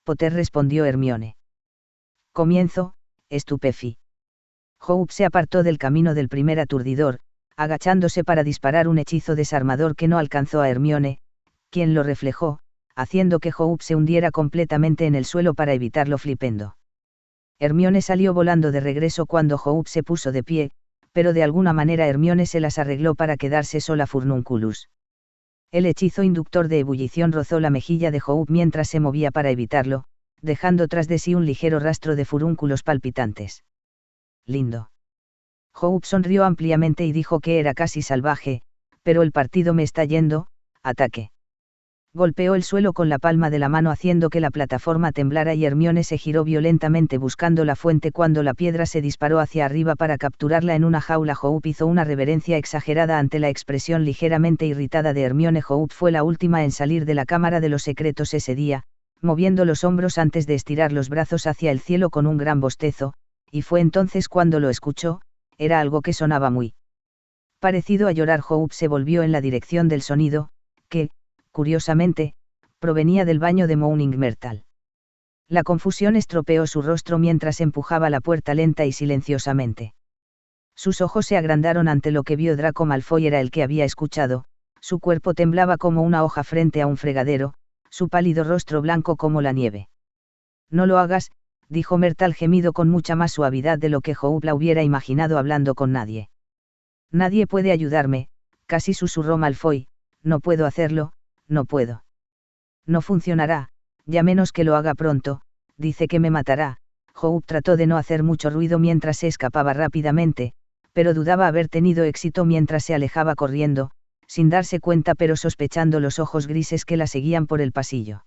Potter, respondió Hermione. Comienzo, Estupefi. Hope se apartó del camino del primer aturdidor, agachándose para disparar un hechizo desarmador que no alcanzó a Hermione, quien lo reflejó, haciendo que Hope se hundiera completamente en el suelo para evitarlo flipendo. Hermione salió volando de regreso cuando Hope se puso de pie, pero de alguna manera Hermione se las arregló para quedarse sola. Furnunculus. El hechizo inductor de ebullición rozó la mejilla de Hope mientras se movía para evitarlo, dejando tras de sí un ligero rastro de furúnculos palpitantes. Lindo. Hope sonrió ampliamente y dijo que era casi salvaje, pero el partido me está yendo. Ataque. Golpeó el suelo con la palma de la mano haciendo que la plataforma temblara y Hermione se giró violentamente buscando la fuente cuando la piedra se disparó hacia arriba para capturarla en una jaula. Hope hizo una reverencia exagerada ante la expresión ligeramente irritada de Hermione. Hope fue la última en salir de la Cámara de los Secretos ese día, moviendo los hombros antes de estirar los brazos hacia el cielo con un gran bostezo, y fue entonces cuando lo escuchó. Era algo que sonaba muy parecido a llorar. Hope se volvió en la dirección del sonido, que, curiosamente, provenía del baño de Moaning Myrtle. La confusión estropeó su rostro mientras empujaba la puerta lenta y silenciosamente. Sus ojos se agrandaron ante lo que vio. Draco Malfoy era el que había escuchado, su cuerpo temblaba como una hoja frente a un fregadero, su pálido rostro blanco como la nieve. No lo hagas, dijo Myrtle gemido con mucha más suavidad de lo que Hope la hubiera imaginado hablando con nadie. Nadie puede ayudarme, casi susurró Malfoy, no puedo hacerlo, no puedo. No funcionará, ya menos que lo haga pronto, dice que me matará. Hope trató de no hacer mucho ruido mientras se escapaba rápidamente, pero dudaba haber tenido éxito mientras se alejaba corriendo, sin darse cuenta pero sospechando los ojos grises que la seguían por el pasillo.